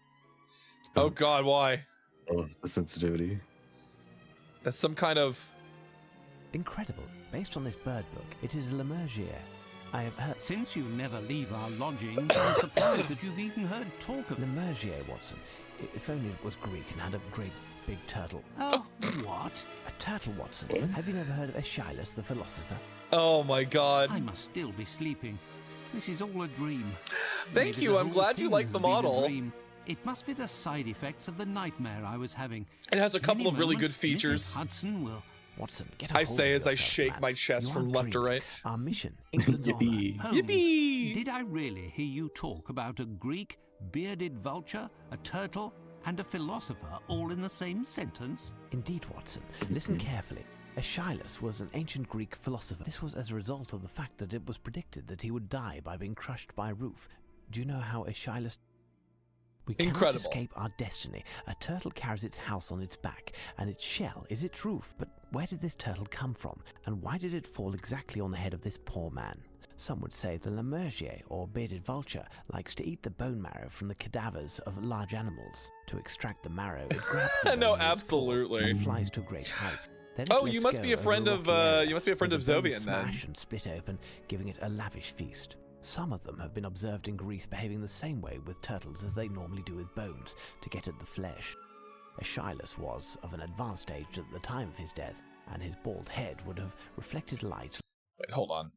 Oh god, why? Oh, the sensitivity. That's some kind of Incredible. Based on this bird book, it is a Lemergier. I have heard... Since you never leave our lodgings, I'm surprised that you've even heard talk of... Lemergier, Watson. If only it was Greek and had a great big turtle. Oh, what? A turtle, Watson. Have you never heard of Aeschylus the philosopher? Oh my god. I must still be sleeping. This is all a dream. Thank you, I'm glad you like the model. It must be the side effects of the nightmare I was having. It has a couple of really good Mrs. features. Hudson will... Watson, get a I hold say of as I yourself, shake man. my chest You from are left to dreaming. right. Our mission, England's honor. Holmes, Yippee! did I really hear you talk about a Greek, bearded vulture, a turtle, and a philosopher all in the same sentence? Indeed, Watson. Listen carefully. Aeschylus was an ancient Greek philosopher. This was as a result of the fact that it was predicted that he would die by being crushed by a roof. Do you know how Aeschylus... We cannot escape our destiny. A turtle carries its house on its back, and its shell is its roof. But where did this turtle come from, and why did it fall exactly on the head of this poor man? Some would say the Lemergier, or bearded vulture, likes to eat the bone marrow from the cadavers of large animals. To extract the marrow, it grabs the bone No, with its paws absolutely. and flies to a great height. Then it Oh, lets you must go be a over friend of rocky area, you must be a friend where of the bones Zovian then. smash and split open, giving it a lavish feast. Some of them have been observed in Greece behaving the same way with turtles as they normally do with bones, to get at the flesh. Aeschylus was of an advanced age at the time of his death, and his bald head would have reflected light. Wait, hold on.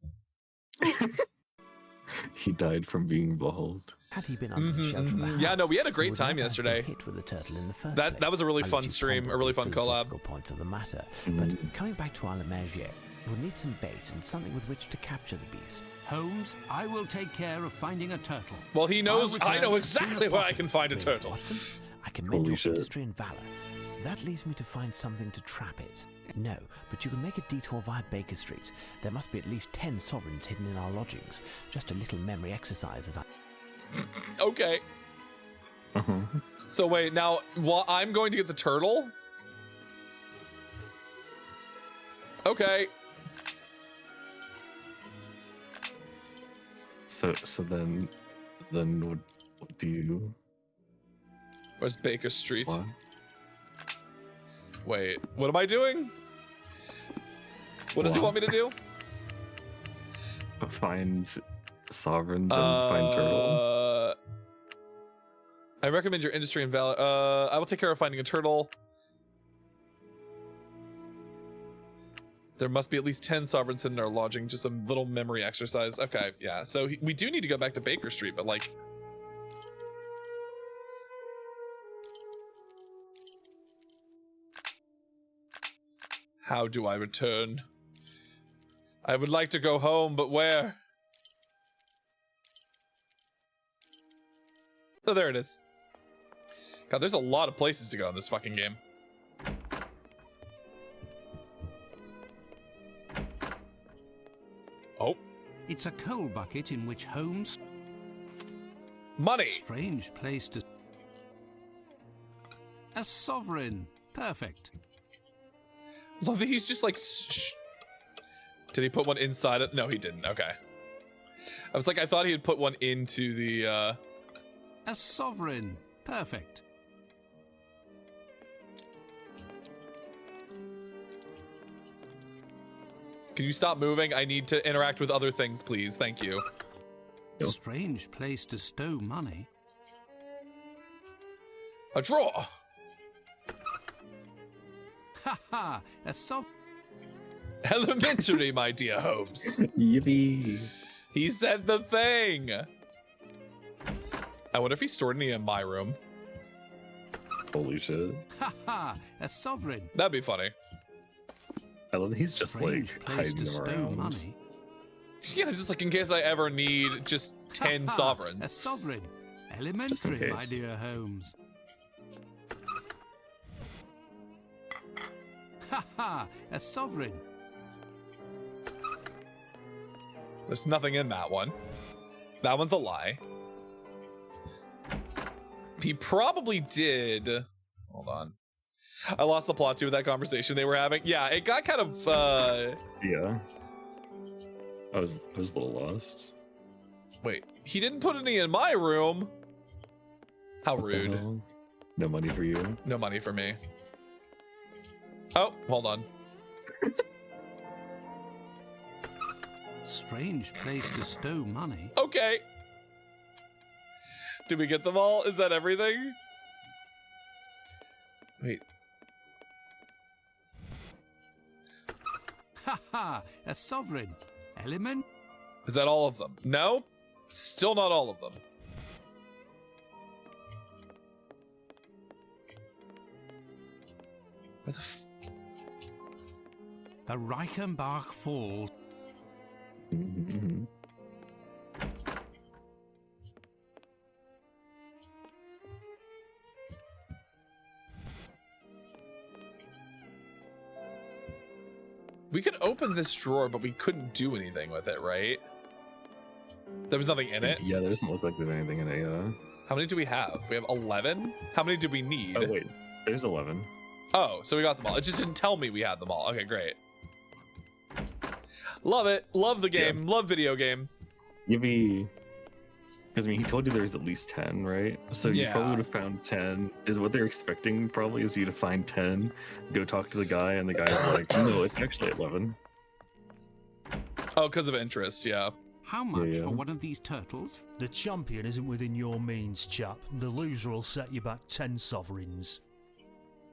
He died from being bald. Had he been under the shelter of a house, Yeah, no, we had a he great would time never have been yesterday. hit with the turtle in the first That place. was a really I fun legit stream, pondered a really the fun collab. philosophical points of the matter. But coming back to our Lemergier, we'll need some bait and something with which to capture the beast. Holmes, I will take care of finding a turtle. Well, he knows. I'll I know return as soon exactly as where I possible. can find a Really, turtle. Watson? I commend Holy your shit. industry and valor. That leaves me to find something to trap it. No, but you can make a detour via Baker Street. There must be at least 10 sovereigns hidden in our lodgings. Just a little memory exercise that I... Okay. So wait, now while I'm going to get the turtle. Okay. So then what do you? Where's Baker Street? What? Wait, what am I doing? What does he want me to do? Find sovereigns and find turtle. I recommend your industry and valor. I will take care of finding a turtle. There must be at least 10 sovereigns in our lodging. Just a little memory exercise. Okay, yeah. So we do need to go back to Baker Street, but like... How do I return? I would like to go home, but where? Oh, there it is. God, there's a lot of places to go in this fucking game. Oh. It's a coal bucket in which Holmes... Money! Strange place to... A sovereign. Perfect. Love that he's just like... Shh. Did he put one inside it? No, he didn't. Okay. I was like, I thought he had put one into the... A sovereign. Perfect. Can you stop moving? I need to interact with other things, please. Thank you. Strange place to stow money. A drawer. Ha ha! A sovereign. Elementary, my dear Holmes. Yippee! He said the thing. I wonder if he stored any in my room. Holy shit! Ha ha! A sovereign. That'd be funny. I love that he's just Strange like place hiding to them stow around. money. Yeah, just like in case I ever need just 10 Ha ha! A sovereigns. sovereign. Elementary, my case. dear Holmes. Ha ha! A sovereign. There's nothing in that one. That one's a lie. He probably did. Hold on. I lost the plot too with that conversation they were having. Yeah, it got kind of Yeah. I was a little lost. Wait, he didn't put any in my room. How What the rude. hell? No money for you. No money for me. Oh, hold on. Strange place to stow money. Okay. Did we get them all? Is that everything? Wait. Haha, a sovereign. Element? Is that all of them? No? Still not all of them. Where the The Reichenbach Falls. We could open this drawer, but we couldn't do anything with it, right? There was nothing in it? Yeah, there doesn't look like there's anything in it. How many do we have? We have 11? How many do we need? Oh, wait. There's 11. Oh, so we got them all. It just didn't tell me we had them all. Okay, great. Love it. Love the game. Yeah. Love video game. Yippee. Because, I mean, he told you there's at least 10, right? So you probably would have found 10. Is what they're expecting probably is you to find 10, go talk to the guy, and the guy's like, no, it's actually 11. Oh, because of interest, yeah. How much for one of these turtles? The champion isn't within your means, chap. The loser will set you back 10 sovereigns.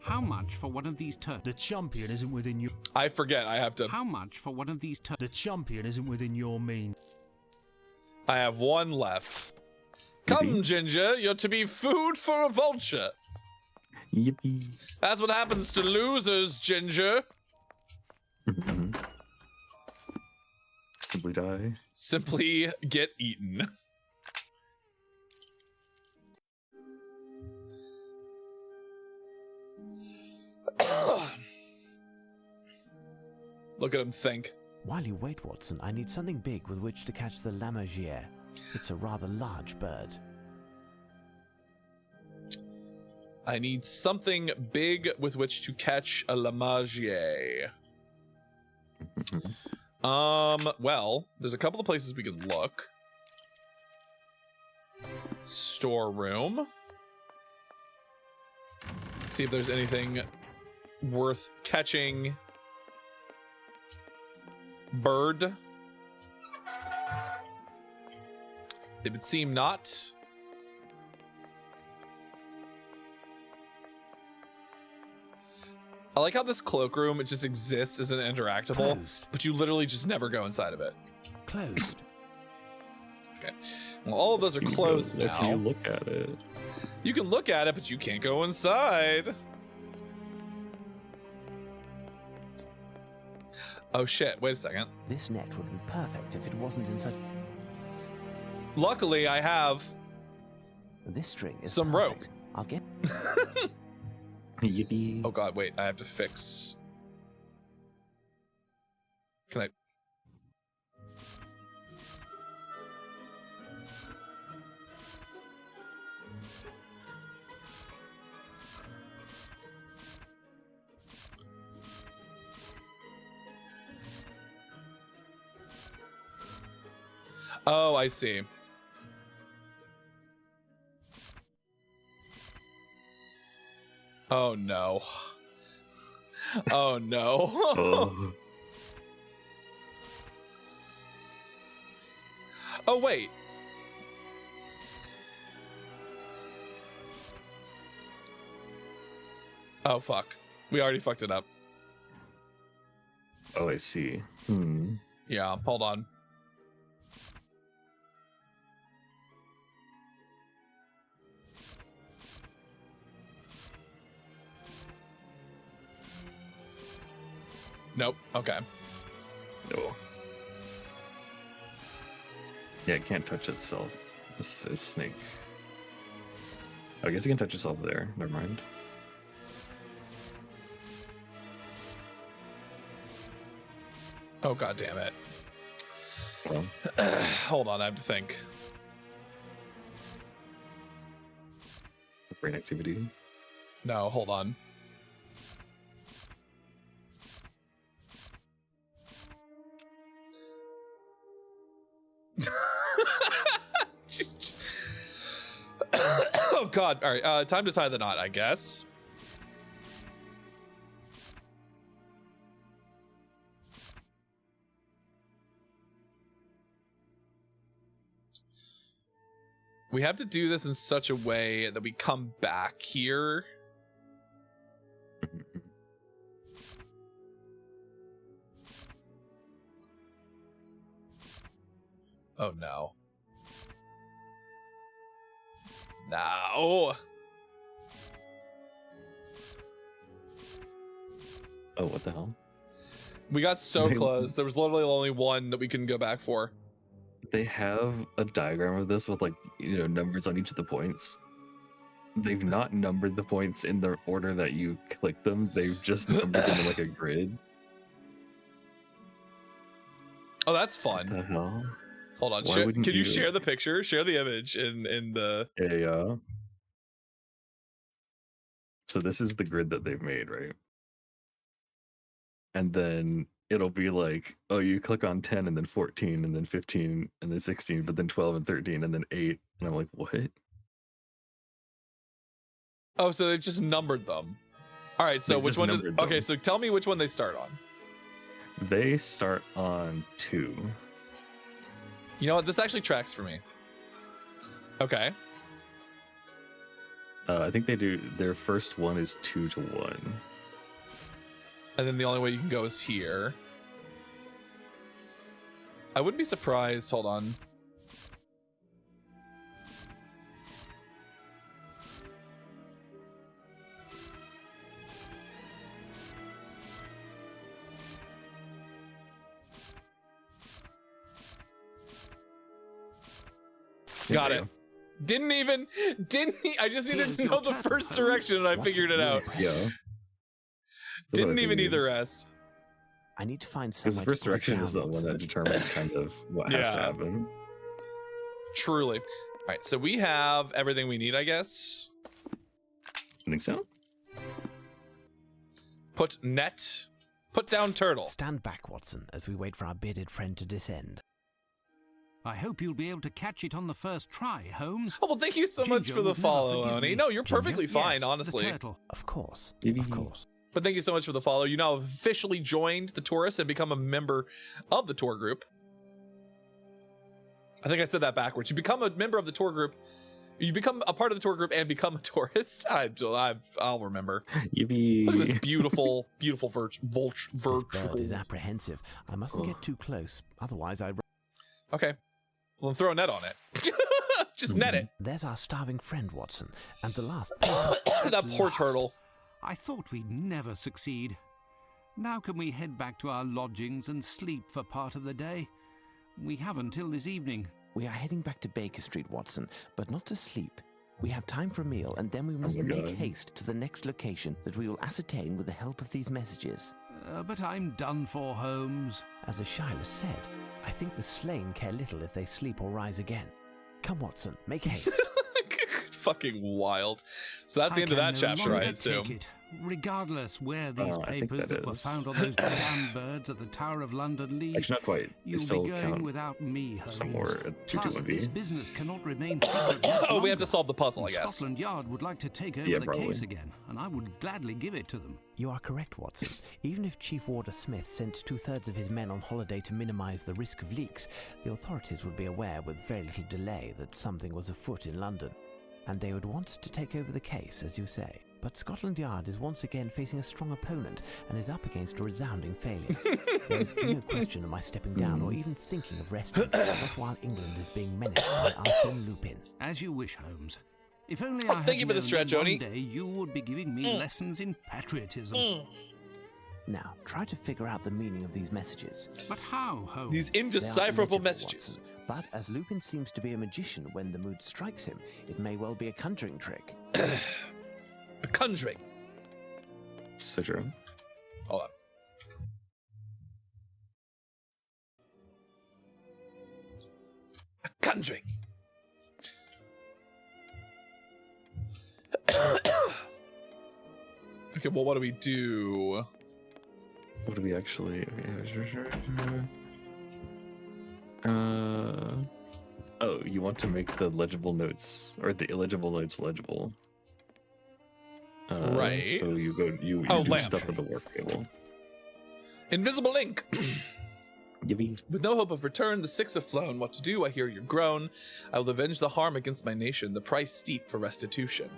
How much for one of these turtles? The champion isn't within your... I forget, I have to... How much for one of these turtles? The champion isn't within your means. I have one left. Come, Ginger, you're to be food for a vulture. Yippee. That's what happens to losers, Ginger. Simply die. Simply get eaten. Look at him think. While you wait, Watson, I need something big with which to catch the lammergeier. It's a rather large bird. I need something big with which to catch a lammergeier. Well, there's a couple of places we can look. Storeroom. See if there's anything worth catching. Bird. It would seem not. I like how this cloakroom, it just exists as an interactable, but you literally just never go inside of it. Closed. Okay. Well, all of those are closed now. Can you look at it? You can look at it, but you can't go inside. Oh shit, wait a second. This net would be perfect if it wasn't in such... Luckily, I have... This string is some perfect. rope. I'll get... Yippee. Oh god, wait, I have to fix... Can I... Oh, I see. Oh no. Oh no. Oh. Oh wait. Oh fuck. We already fucked it up. Oh, I see. Yeah, hold on. Nope. Okay. No. Yeah, it can't touch itself. This is snake. I guess it can touch itself there. Never mind. Oh god damn it. Well. Hold on, I have to think. Brain activity. No, hold on. just... Oh god. All right, time to tie the knot, I guess. We have to do this in such a way that we come back here. Oh no. No. Oh, what the hell? We got so close. There was literally only one that we couldn't go back for. They have a diagram of this with, like, you know, numbers on each of the points. They've not numbered the points in the order that you click them. They've just numbered them in like a grid. Oh, that's fun. What the hell? Hold on. Why wouldn't Can you share the picture? Share the image in the. Yeah. So this is the grid that they've made, right? And then it'll be like, oh, you click on 10 and then 14 and then 15 and then 16, but then 12 and 13 and then 8. And I'm like, what? Oh, so they've just numbered them. All right. So which one? Okay. So tell me which one they start on. They start on 2. You know what? This actually tracks for me. Okay. I think they do. Their first one is 2 to 1. And then the only way you can go is here. I wouldn't be surprised. Hold on. Got it. I just needed to know the first direction and I figured it out. Yeah. Didn't even need the rest. I need to find some. Because the first direction is the one that determines kind of what has to happen. Truly. All right, so we have everything we need, I guess. I think so. Put net. Put down turtle. Stand back, Watson, as we wait for our bearded friend to descend. I hope you'll be able to catch it on the first try, Holmes. Oh, well, thank you so much for the follow, Oni. No, you're perfectly fine, Yes, honestly. the turtle. Of course. Of course. But thank you so much for the follow. You now have officially joined the tourists and become a member of the tour group. I think I said that backwards. You become a member of the tour group. You become a part of the tour group and become a tourist. I'll remember. Yippee. Look at this beautiful, beautiful virtual. This bird is apprehensive. I mustn't get too close, otherwise I. Okay. Well, then throw a net on it. Just net it. There's our starving friend, Watson, and the last. That poor turtle. I thought we'd never succeed. Now can we head back to our lodgings and sleep for part of the day? We have until this evening. We are heading back to Baker Street, Watson, but not to sleep. We have time for a meal, and then we must make haste to the next location that we will ascertain with the help of these messages. But I'm done for, Holmes. As Ashyla said, I think the slain care little if they sleep or rise again. Come, Watson, make haste. Fucking wild. So that's the end of that chapter, I assume. It, regardless where these papers that were found on those damn birds at the Tower of London lead. Actually, not quite. You'll be going without me, Holmes. Somewhere at Plus, this business cannot remain secret. Oh, we have to solve the puzzle, I guess. Scotland Yard would like to take over the case again, and I would gladly give it to them. You are correct, Watson. Even if Chief Warder Smith sent 2/3 of his men on holiday to minimize the risk of leaks, the authorities would be aware with very little delay that something was afoot in London. And they would want to take over the case, as you say. But Scotland Yard is once again facing a strong opponent and is up against a resounding failure. There is no question of my stepping down or even thinking of resting, not while England is being menaced by Arsène Lupin. As you wish, Holmes. If only I had thank you for the stretch, known Oni. One day you would be giving me lessons in patriotism. Now, try to figure out the meaning of these messages. But how, Holmes? These indecipherable messages. Watson. But as Lupin seems to be a magician when the mood strikes him, it may well be a conjuring trick. A conjuring. So true. Hold on. A conjuring. Okay, well, what do we do? What do we actually? Oh, you want to make the legible notes or the illegible notes legible? Right. So you go. You do lamp. stuff with the work table. Invisible ink. Yippee. With no hope of return, the six have flown. What to do? I hear your groan. I will avenge the harm against my nation, the price steep for restitution.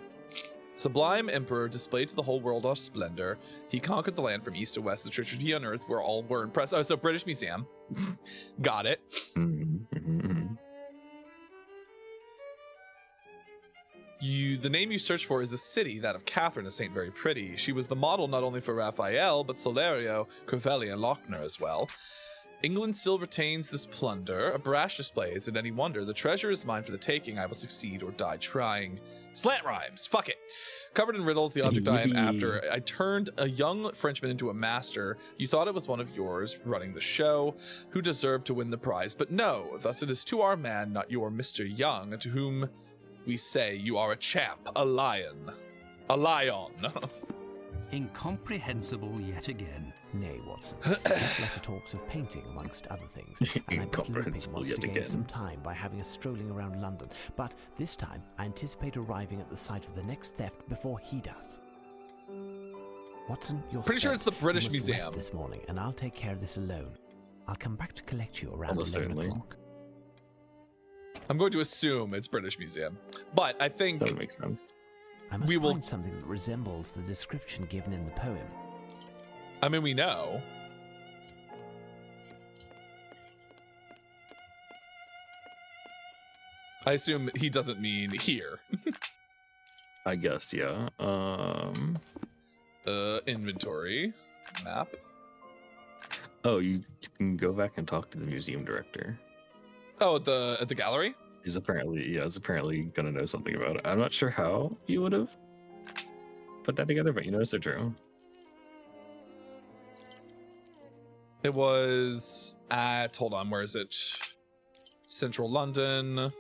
Sublime Emperor displayed to the whole world our splendor. He conquered the land from east to west. The treasures he unearthed were all were impressed. Oh, so British Museum. Got it. The name you search for is a city, that of Catherine, a saint very pretty. She was the model not only for Raphael, but Solario, Crivelli, and Lochner as well. England still retains this plunder. A brash display, is it any wonder? The treasure is mine for the taking. I will succeed or die trying. Slant rhymes, fuck it. Covered in riddles, the object I am after. I turned a young Frenchman into a master. You thought it was one of yours running the show, who deserved to win the prize, but no. Thus it is to our man, not your Mr. Young, to whom we say you are a champ, a lion. A lion. Incomprehensible yet again. Nay, Watson. This letter talks of painting, amongst other things. And I bet Lupin wants to gain some time by having us strolling around London. But this time, I anticipate arriving at the site of the next theft before he does. Watson, you're pretty sure it's the British you must Museum rest this morning, and I'll take care of this alone. I'll come back to collect you around 11 o'clock. I'm going to assume it's British Museum, but I think that makes sense. I must find something that resembles the description given in the poem. I mean, we know. I assume he doesn't mean here. I guess, yeah. Inventory. Map. Oh, you can go back and talk to the museum director. Oh, at the gallery? He's apparently gonna know something about it. I'm not sure how you would have put that together, but you know it's true. It was at, hold on, where is it? Central London,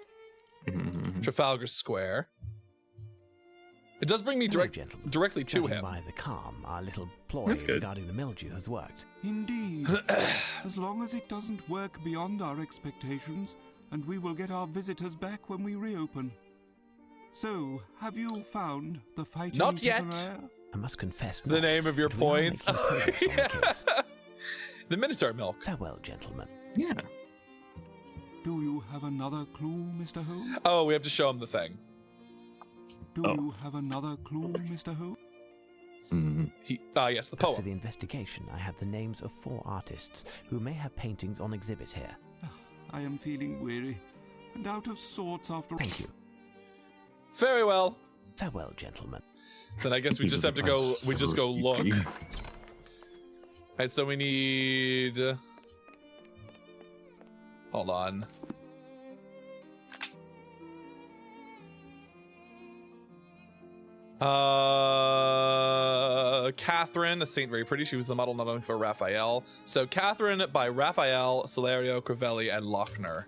Trafalgar Square. It does bring me directly to him. By the calm, our little ploy regarding the mildew has worked. Indeed. As long as it doesn't work beyond our expectations, and we will get our visitors back when we reopen. So, have you found the fighting Not yet. Temeraire? I must confess. The name of your points. The Minotaur milk. Farewell, gentlemen. Yeah. Do you have another clue, Mr. Holmes? Oh, we have to show him the thing. Do you have another clue, Mr. Holmes? Yes, the poem. For the investigation, I have the names of 4 artists who may have paintings on exhibit here. I am feeling weary and out of sorts after all. Thank you. Very well. Farewell, gentlemen. Then I guess we just have to go. We just go look. Alright, so we need. Hold on. Catherine, a saint very pretty. She was the model not only for Raphael. So Catherine by Raphael, Solario, Crivelli, and Lochner.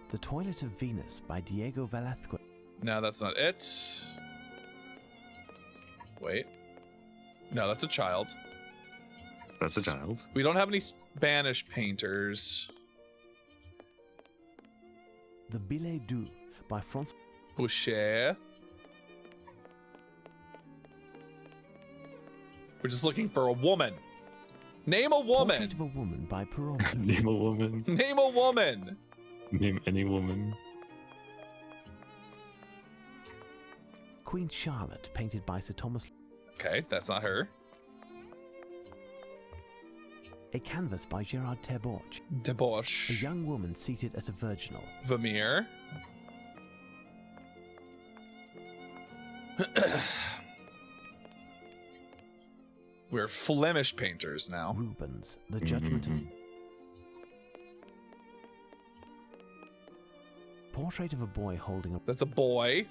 The Toilet of Venus by Diego Velázquez. No, that's not it. Wait. No, that's a child. That's a child. We don't have any Spanish painters. The Billet Doux by Franz Boucher. We're just looking for a woman. Name a woman. Portrait of a Woman by Perrault. Name a woman. Name a woman. Name any woman. Queen Charlotte, painted by Sir Thomas. Okay, that's not her. A canvas by Gerard Terborch. Terborch. A young woman seated at a virginal. Vermeer. We're Flemish painters now. Rubens, The Judgment of... Portrait of a boy holding a... That's a boy.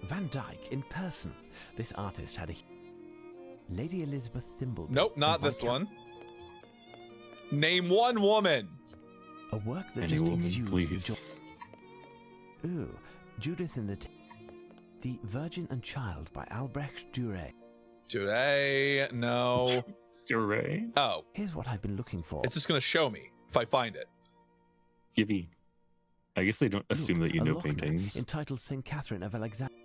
Van Dyck in person. This artist had a... Lady Elizabeth Thimble. Nope, not this one. Name one woman. A work that Any just woman, exudes please. the joy. Ooh, Judith in the Virgin and Child by Albrecht Dürer. Dürer, no. Dürer? Oh. Here's what I've been looking for. It's just going to show me if I find it. Gibby. I guess they don't assume that you know paintings. Entitled St. Catherine of Alexandria.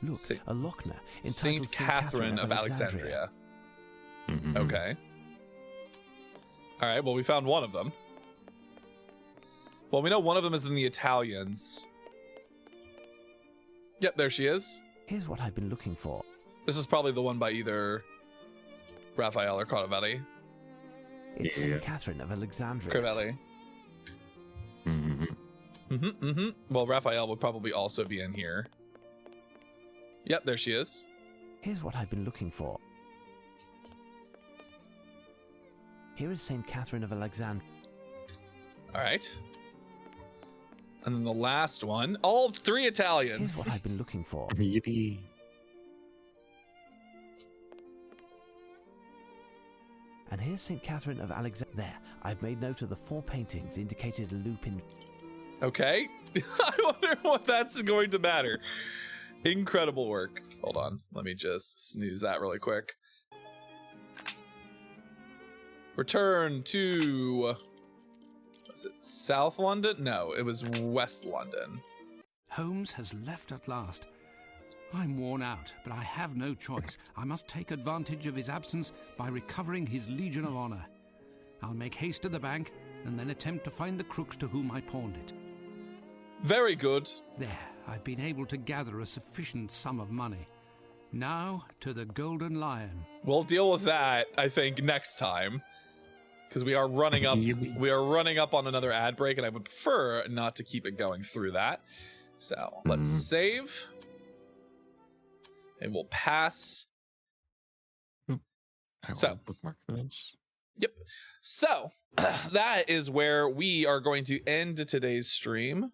Look, a Lochner entitled Saint Catherine of Alexandria. Okay. All right, well, we found one of them. Well, we know one of them is in the Italians. Yep, there she is. Here's what I've been looking for. This is probably the one by either Raphael or Crivelli. It's Saint Catherine of Alexandria. Crivelli. Well, Raphael would probably also be in here. Yep, there she is. Here's what I've been looking for. Here is Saint Catherine of Alexandria. All right. And then the last one, all three Italians. Here's what I've been looking for. Yippee. And here's St. Catherine of Alexandria. There, I've made note of the 4 paintings indicated a Lupin. Okay. I wonder what that's going to matter. Incredible work. Hold on. Let me just snooze that really quick. Return to... Was it South London? No, it was West London. Holmes has left at last. I'm worn out, but I have no choice. I must take advantage of his absence by recovering his Legion of Honor. I'll make haste to the bank and then attempt to find the crooks to whom I pawned it. Very good. There, I've been able to gather a sufficient sum of money. Now to the Golden Lion. We'll deal with that, I think, next time. Because we are running up on another ad break, and I would prefer not to keep it going through that. So let's save. And we'll pass. So bookmark this. Yep. So that is where we are going to end today's stream. Let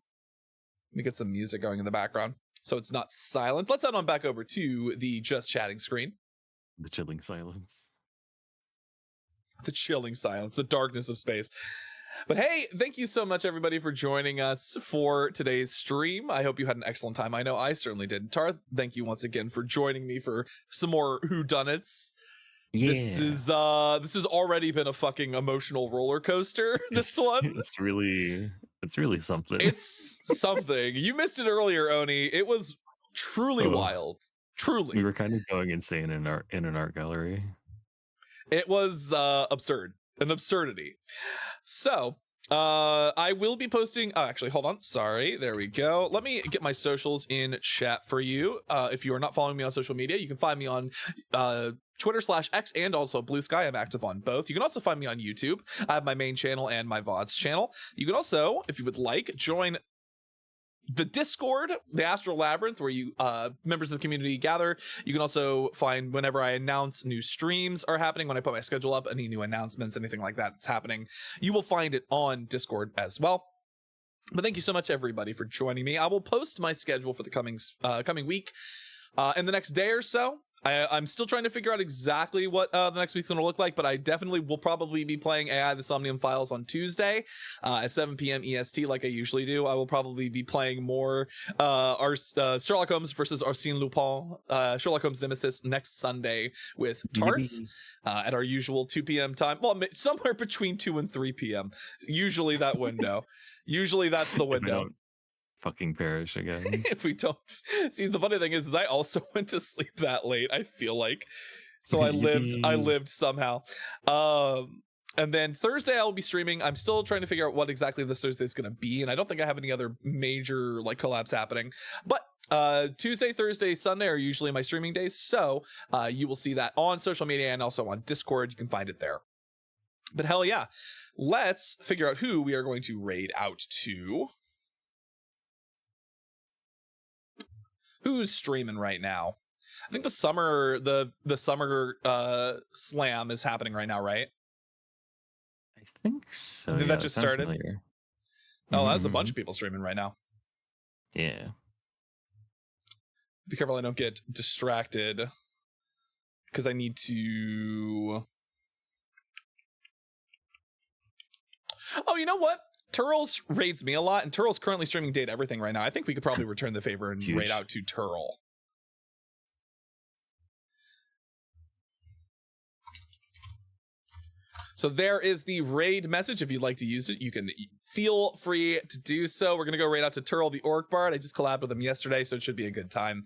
me get some music going in the background so it's not silent. Let's head on back over to the just chatting screen. The chilling silence. The chilling silence, the darkness of space. But hey, thank you so much, everybody, for joining us for today's stream. I hope you had an excellent time. I know I certainly did. Tarth, thank you once again for joining me for some more Whodunits. Yeah. This has already been a fucking emotional roller coaster. This one. It's really something. It's something. You missed it earlier, Oni. It was truly wild. Truly. We were kind of going insane in an art gallery. It was absurd. An absurdity. So, I will be posting... Oh, actually, hold on. Sorry. There we go. Let me get my socials in chat for you. If you are not following me on social media, you can find me on Twitter/X and also Blue Sky. I'm active on both. You can also find me on YouTube. I have my main channel and my VODs channel. You can also, if you would like, join the Discord, the Astral Labyrinth, where you members of the community gather. You can also find whenever I announce new streams are happening, when I put my schedule up, any new announcements, anything like that that's happening, you will find it on Discord as well. But thank you so much, everybody, for joining me. I will post my schedule for the coming week in the next day or so. I'm still trying to figure out exactly what the next week's going to look like, but I definitely will probably be playing AI the Somnium Files on Tuesday at 7 p.m. EST like I usually do. I will probably be playing more our Sherlock Holmes versus Arsène Lupin, Sherlock Holmes Nemesis next Sunday with Tarth at our usual 2 p.m. time. Well, somewhere between 2 and 3 p.m. Usually that window. Usually that's the window. Fucking perish again. If we don't see, the funny thing is I also went to sleep that late, I feel like, so I lived somehow. And then Thursday I'll be streaming. I'm still trying to figure out what exactly this Thursday is going to be, and I don't think I have any other major like collabs happening, but Tuesday, Thursday, Sunday are usually my streaming days, so you will see that on social media and also on Discord. You can find it there. But hell yeah, let's figure out who we are going to raid out to. Who's streaming right now? I think the summer slam is happening right now, right? I think so. I think that just started. Familiar. Oh, that's a bunch of people streaming right now. Yeah. Be careful I don't get distracted, because I need to... Oh, you know what? Turles raids me a lot, and Turles currently streaming Date Everything right now. I think we could probably return the favor and raid out to Turl. So there is the raid message. If you'd like to use it, you can feel free to do so. We're going to go raid out to Turl the Orc Bard. I just collabed with him yesterday, so it should be a good time.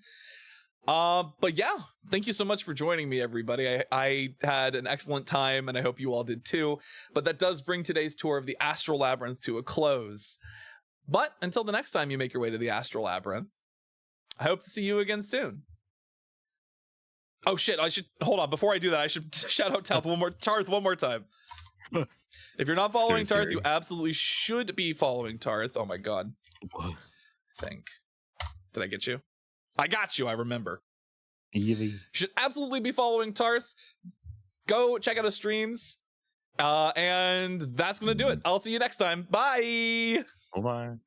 But yeah, thank you so much for joining me, everybody. I had an excellent time, and I hope you all did too. But that does bring today's tour of the Astral Labyrinth to a close. But until the next time you make your way to the Astral Labyrinth, I hope to see you again soon. Oh shit, I should hold on. Before I do that, I should shout out Tarth one more time. If you're not following Tarth, you absolutely should be following Tarth. Oh my god. What? I think. Did I get you? I got you, I remember. You should absolutely be following Tarth. Go check out his streams. And that's gonna do it. I'll see you next time. Bye. Bye.